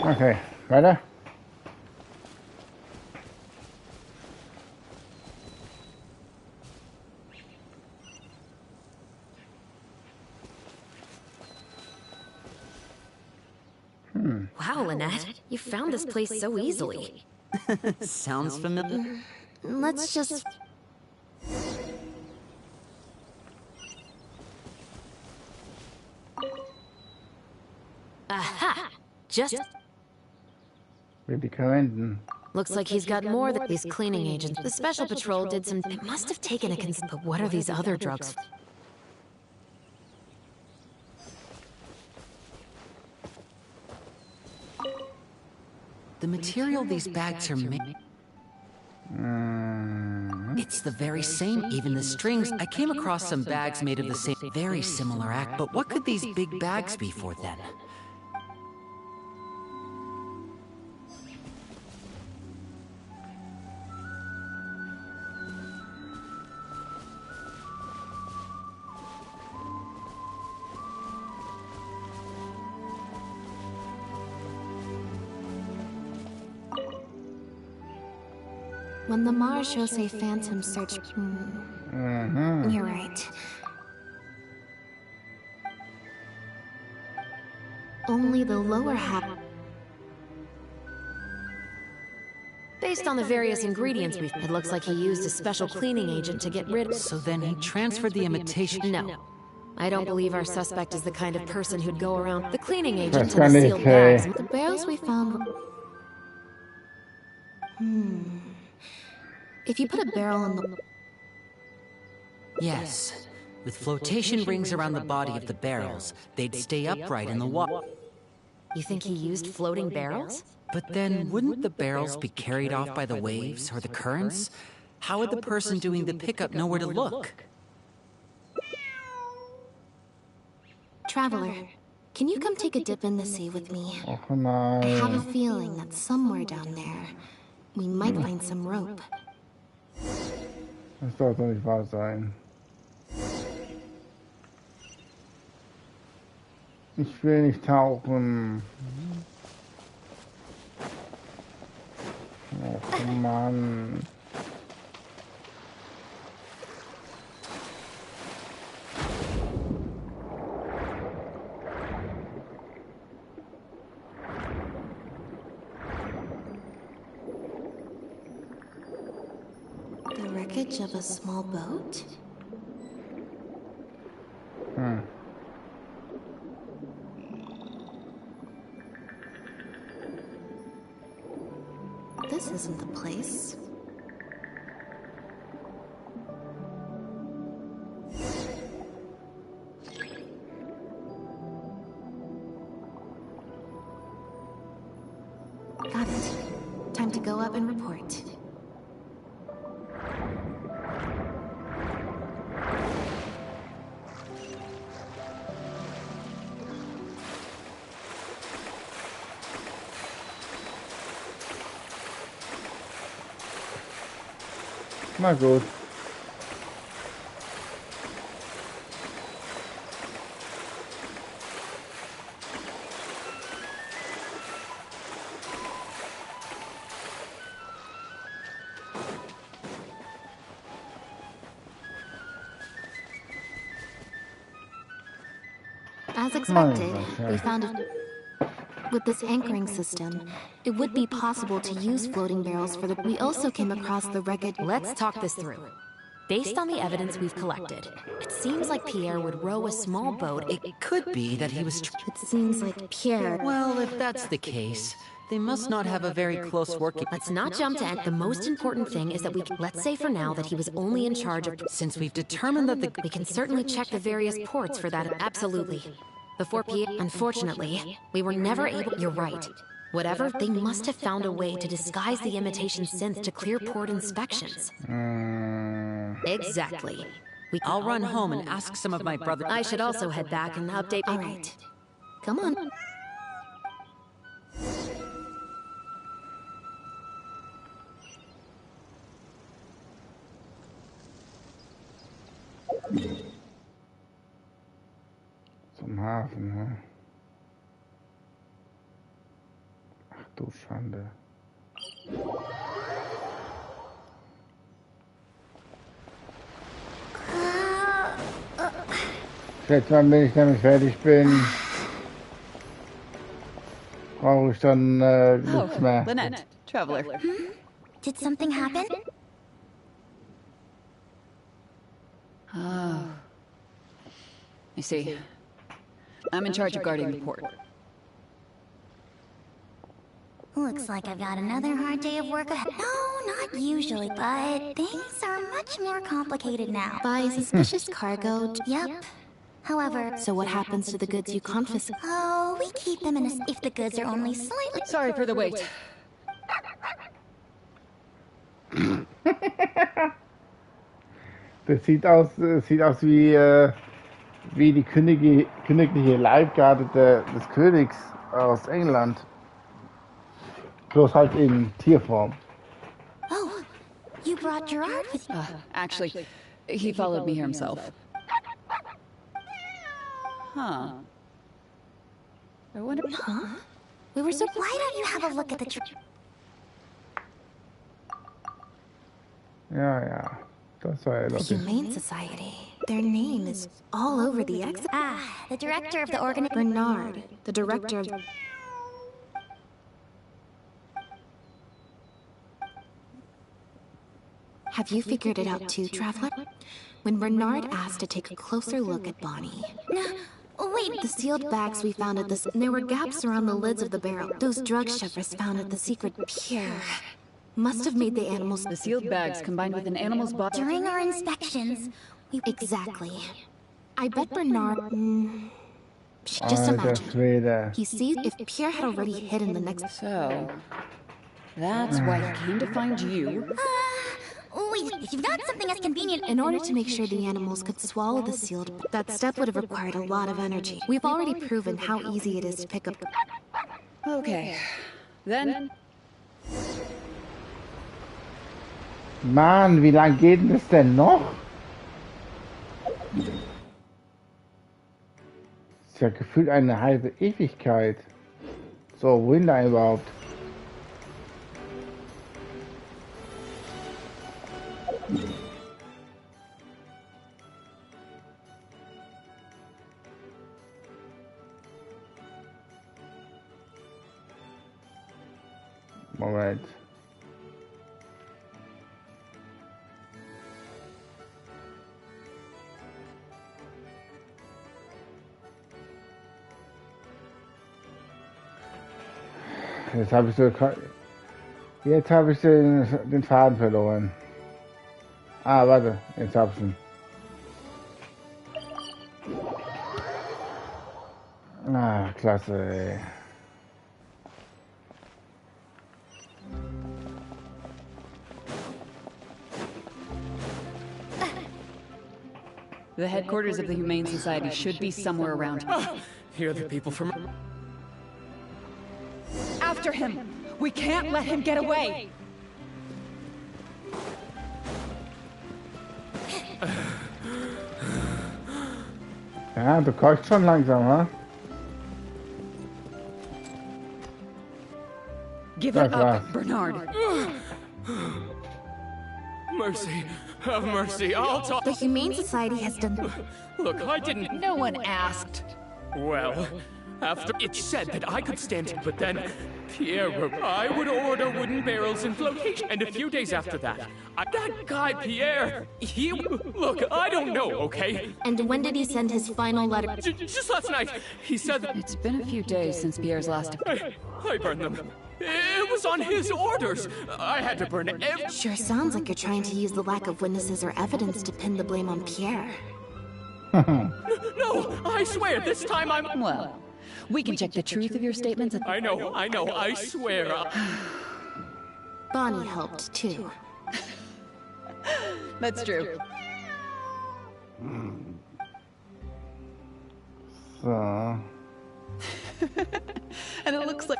Okay, weiter. Wow, Lynette, you found this place so easily. Sounds familiar. Let's just... Aha! Just... Medikamenten. Looks like he's got more than these cleaning agents. The special patrol did some... It must have taken a but what are these other drugs? The material these bags are made... It's the very same, even the strings. I came across some bags made of the same, very similar act, but what could these big bags be for then? When the Mars shows a phantom search... You're right. Only the lower half... Based on the various ingredients we've... It looks like he used a special cleaning agent to get rid of... So then he transferred the imitation... No. I don't believe our suspect is the kind of person who'd go around the cleaning agent to the sealed bags. The barrels we found... If you put a barrel in the... Yes. With flotation rings around the body of the barrels, they'd stay upright in the water. You think he used floating barrels? But then, wouldn't the barrels be carried off by the waves or the currents? How would the person doing the pickup know where to look? Traveler, can you come take a dip in the sea with me? Oh, come on. I have a feeling that somewhere down there, we might find some rope. Das sollte nicht wahr sein. Ich will nicht tauchen. Oh Mann. The wreckage of a small boat? This isn't the place. Got it. Time to go up and report. Na gut. As expected, we found it. With this anchoring system, it would be possible to use floating barrels for the... We also came across the wreckage... Let's talk this through. Based on the evidence we've collected, it seems like Pierre would row a small boat. It could be that he was... It seems like Pierre... Well, if that's the case, they must not have a very close working... Let's not jump to it. The most important thing is that let's say for now that he was only in charge of... Since we've determined that We can certainly check the various ports for that, absolutely. Before Pierre... Unfortunately, we were never able... You're right. Whatever, they must have found a way to disguise the imitation synth to clear port inspections. Exactly. I'll run home and ask some of my brothers. I should also head back and update. All right. Come on. Zum Hafen, ne? Ach du Schande. Jetzt, wenn ich nämlich fertig bin, brauche ich dann nichts mehr. Lynette, Traveler. Did something happen? Oh. I see. I'm in charge of guarding the port. Looks like I've got another hard day of work ahead. No, not usually, but things are much more complicated now. By suspicious cargo? Yep. However... So what happens to the goods you confiscate? Oh, we keep them in a... if the goods are only slightly... Sorry for the wait. Das sieht aus wie die königliche Leibgarde des Königs aus England. Bloß halt in Tierform. Oh, you brought Gerard with you? Actually, he followed me here himself. Huh. I wonder... Huh? We were so... Why don't you have a look at the... Ja. Das war ja the Humane Society. Their name is all over the exit. The director of the organ... Bernard, the director of... Have you figured it out too, Traveler? When Bernard asked to take a closer look at Bonnie... No, wait... The sealed bags we found at there were gaps around the lids of the barrel. Those drug shovers found at the secret pier must have made the animals... The sealed bags combined with an animal's body... During our inspections, we... Exactly. I bet Bernard... Just imagine. He sees if Pierre had already hidden the next... So... That's why he came to find you? Wait, you've got something as convenient... In order to make sure the animals could swallow the sealed... That step would have required a lot of energy. We've already proven how easy it is to pick up... Okay. Then... Mann, wie lang geht denn das denn noch? Ist ja gefühlt eine halbe Ewigkeit. So, wohin da überhaupt? Moment. Jetzt habe ich den Faden verloren. Ah, warte, jetzt hab ich ihn. Ah, klasse, ey. The headquarters of the Humane Society should be somewhere around here. Here are the people from... After him! We can't let him get away! Ja, du kochst schon langsam, ha? Give it up, Bernard. Mercy. Have mercy. I'll talk. The Humane Society has done... Look, I didn't... No one asked. Well, after it said that I could stand it, but then Pierre wrote, I would order wooden barrels in flotation. And a few days after that, that guy Pierre, he... Look, I don't know, okay? And when did he send his final letter? Just last night. He said that... It's been a few days since Pierre's last... I burned them. It was on his orders. I had to burn it. Sure sounds like you're trying to use the lack of witnesses or evidence to pin the blame on Pierre. No, I swear, this time I'm... Well, We can check the truth of your statements at the... I know, I swear. Bonnie helped, too. That's true. So. And it looks like...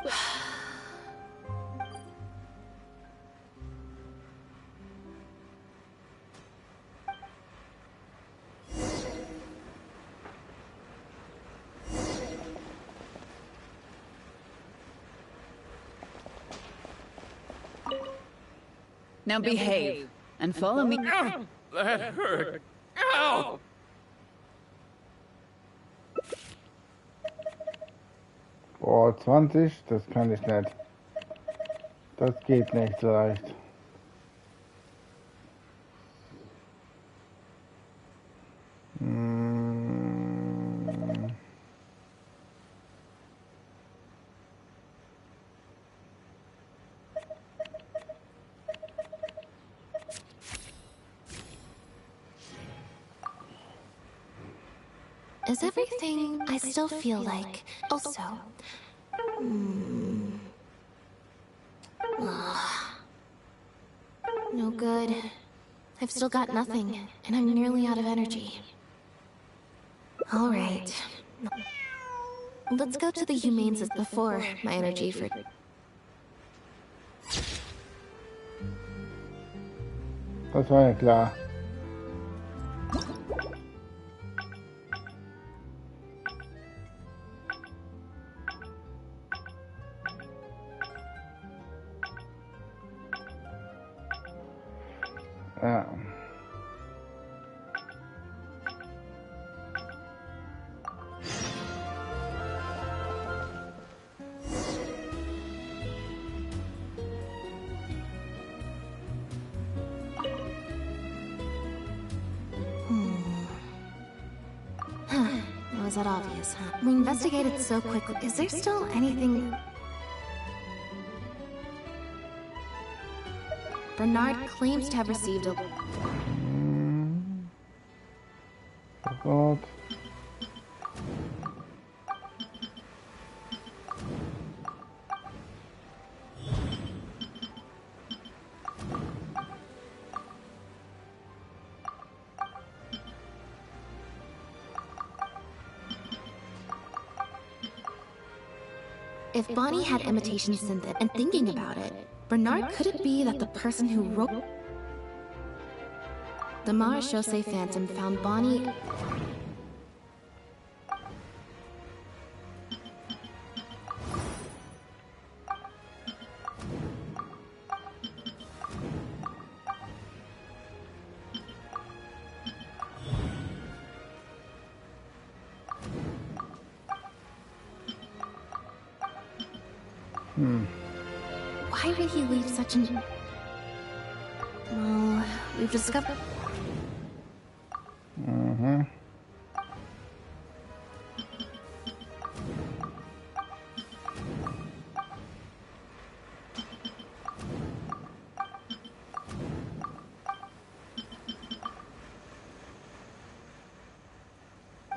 Now behave and follow me. That hurt. Ow! Boah, 20? Das kann ich nicht. Das geht nicht so leicht. Is everything I still feel like... Also... No good. I've still got nothing, and I'm nearly out of energy. Alright. Let's go to the Humanes as before, my energy for... Das war ja klar. Ja. Was that obvious, huh? We investigated so quickly. Is there still anything... Bernard claims to have received a... Oh God. If Bonnie had imitation synthesis and thinking about it, Bernard, could it be that the person who wrote... The Marechaussee Phantom found Bonnie... Why would he leave such an... Well, we've discovered...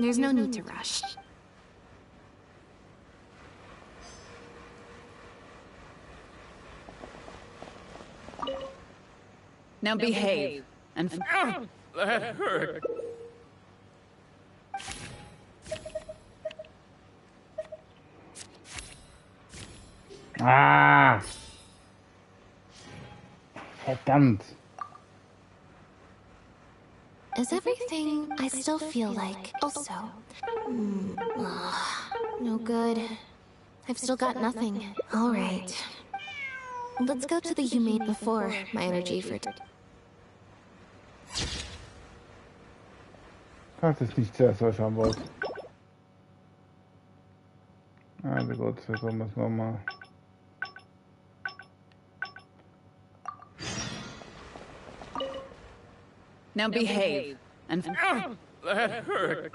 There's no need to rush. Now behave and... That hurt. Ah! Verdammt. Is everything I still feel like... Also... No good. I've still got nothing. Alright. Let's go to the Humane before my energy for... Das ist nicht sehr solcher am Wort. Also gut, versuchen wir es nochmal. Now behave and... That hurt.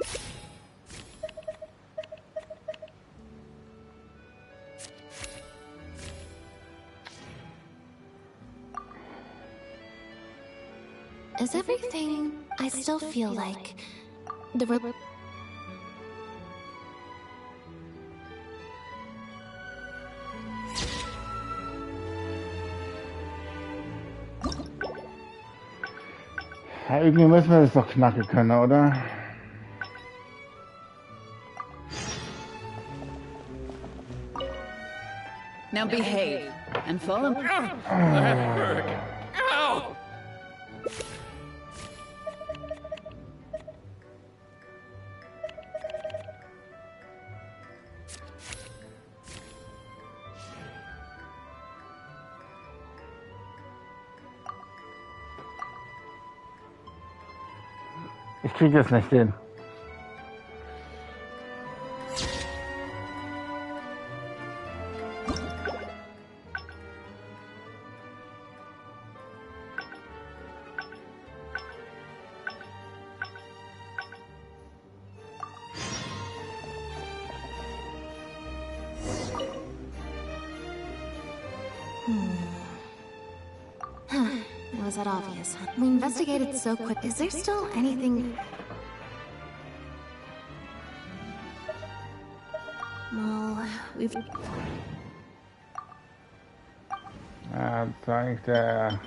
Is everything I still feel like... The Ja, irgendwie müssen wir das doch knacken können, oder? Now behave and follow me. Ow! Ich krieg das nicht hin. Was that obvious? We investigated so quick. Is there still anything? Well, we've... Zeigt der...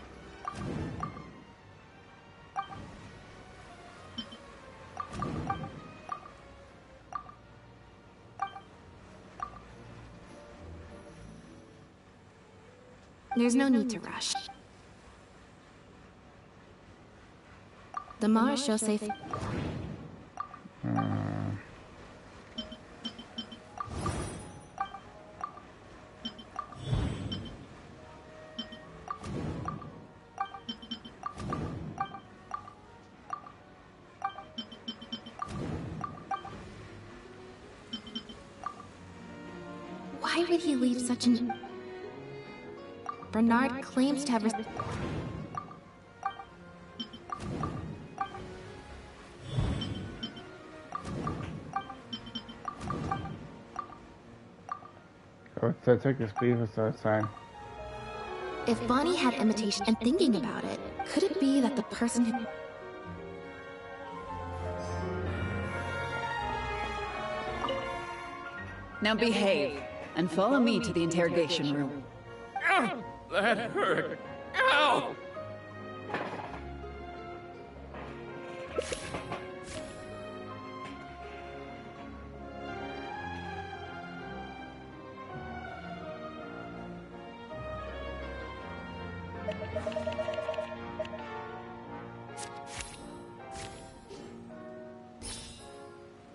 There's no need to rush. The Mars show safe. Why would he leave such an... Bernard claims to have... If Bonnie had imitation and thinking about it, could it be that the person who... Now behave and follow me to the interrogation room. Ow! That hurt. Ow!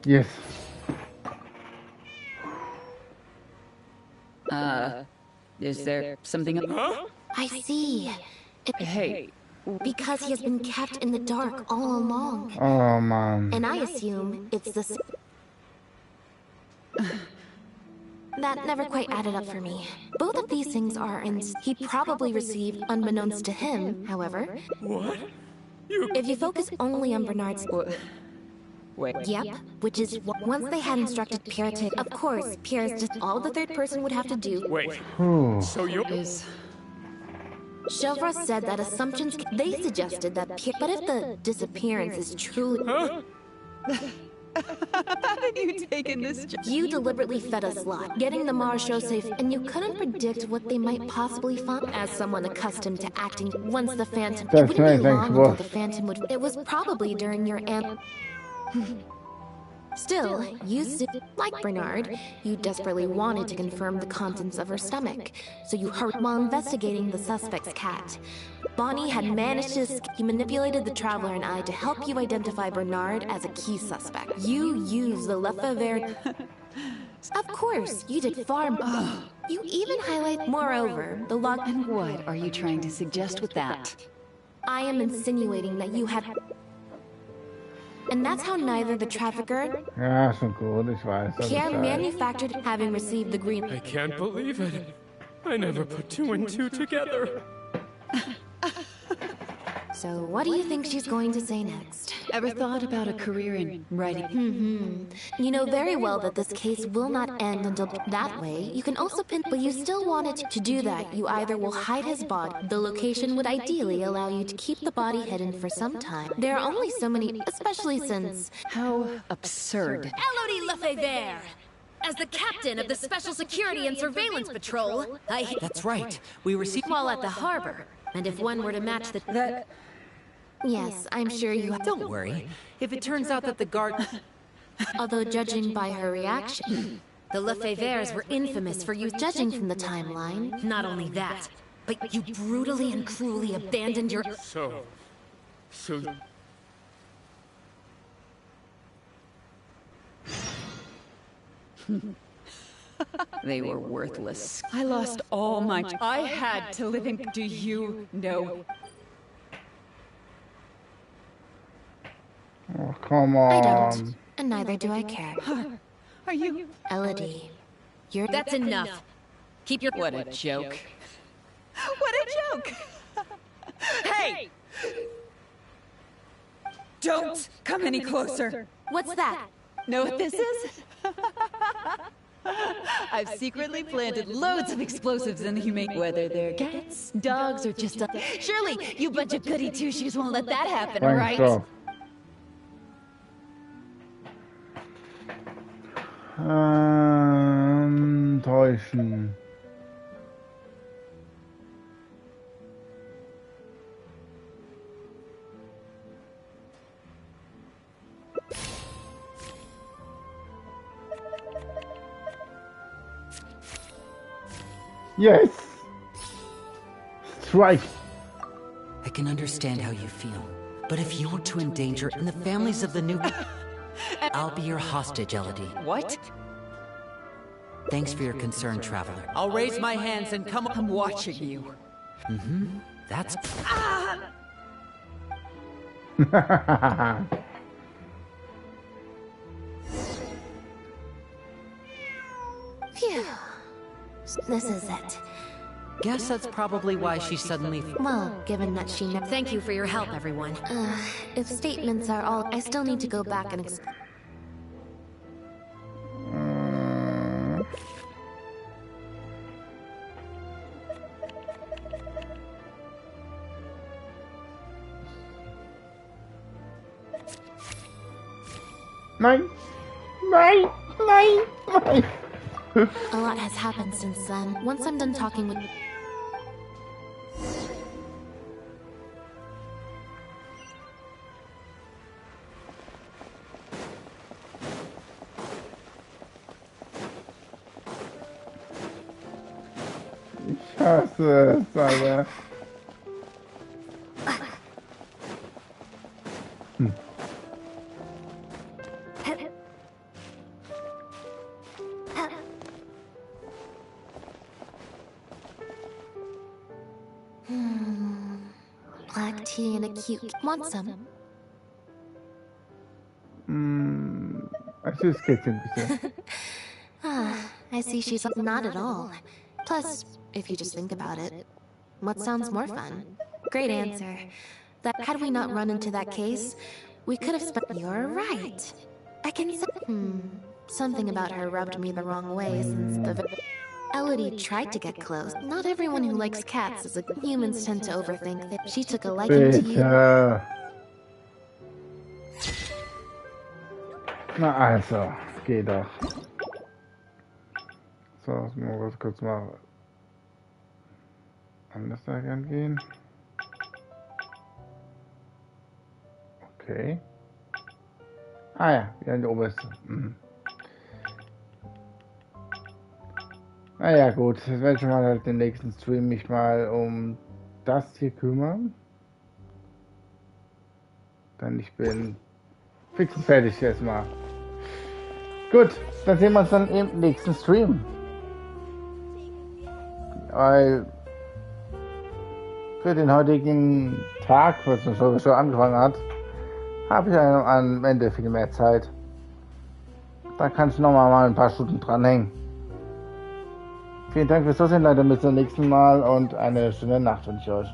Yes. Is there something... Huh? I see. Hey. Because he has been kept in the dark all along. Oh, man. And I assume it's the... That never quite added up for me. Both of these things are he probably received unbeknownst to him, however. What? If you focus only on Bernard's... Wait. Yep, which is once they had instructed Pierre to... Of course, Pierre is just all the third person would have to do. Wait. So you... Chevra said that assumptions... They suggested that Pierre... But if the disappearance is truly... Huh? How did you take in this job? You deliberately fed us lot, getting the Mars show safe, and you couldn't predict what they might possibly find. As someone accustomed to acting once the Phantom... It wouldn't be long until the Phantom would... It was probably during your Still, like Bernard, you desperately wanted to confirm the contents of her stomach, so you hurried while investigating the suspect's cat. Bonnie had managed to escape. You manipulated the Traveler and I to help you identify Bernard as a key suspect. You used the Lefebvre... Of course, you did far more. You even highlight... Moreover, the log... And what are you trying to suggest with that? I am insinuating that you had... And that's how neither the trafficker... Ja, schon gut, ich weiß. Pierre manufactured having received the green... I can't believe it. I never put two and two together. So what do you think she's going to say next? Ever thought about a career in writing? You know very well that this case will not end until that way. You can also pin... But you still wanted to do that. You either will hide his body. The location would ideally allow you to keep the body hidden for some time. There are only so many... Especially since... How absurd. Elodie Lefebvre! As the captain of the Special Security and Surveillance Patrol, That's right. We received... While at the harbor. And if one were to match the... Yes, I'm sure you... Don't worry. If it turns out that the guard... Although judging by her reaction... The Lefevres were infamous for you Judging from the timeline... Not only that, but you brutally and cruelly abandoned your... So... They were worthless. I lost all my... I had to live in... Do you know? Oh, come on. I don't. And neither do I care. Are you... Elodie, you're... That's enough. Keep your... What a joke. What a joke! Hey! Don't come any closer. What's that? Know what this is? I've secretly planted loads of explosives in the humane... Whether they're cats, dogs, or just... Surely, you bunch of goody two-shoes won't let that happen, right? So. Täuschen. Yes! Strike! I can understand how you feel. But if you're to endanger and the families of the new... I'll be your hostage, Elodie. What? Thanks for your concern, Traveler. I'll raise my hands and come... I'm watching you. Mm-hmm. That's... Phew. This is it. Guess that's probably why she suddenly... Well, given that she never... Thank you for your help, everyone. If statements are all... I still need to go back and... Nein! Nein! Nein! Nein! A lot has happened since then. Once I'm done talking with... Ich hasse es, Alter. Black tea and a cute... Want some? Ein süßes Kätzchen, bitte. I see she's not at all. Plus, if you just think about it, what sounds more fun? Great answer. That had we not run into that case, we could have spent... You're right. I can... Something about her rubbed me the wrong way since the... Elodie tried to get close. Not everyone who likes cats is like humans tend to overthink that she took a liking to you. Na also, geh doch. So, mal kurz mal anders da gehen. Okay. Ah ja, wieder in die oberste. Naja gut, jetzt werde ich mal halt den nächsten Stream mich mal um das hier kümmern. Denn ich bin fix und fertig erstmal. Gut, dann sehen wir uns dann im nächsten Stream. Weil für den heutigen Tag, was schon angefangen hat, habe ich am Ende viel mehr Zeit. Da kann ich noch mal ein paar Stunden dranhängen. Vielen Dank fürs Zusehen, Leute. Bis zum nächsten Mal und eine schöne Nacht wünsche ich euch.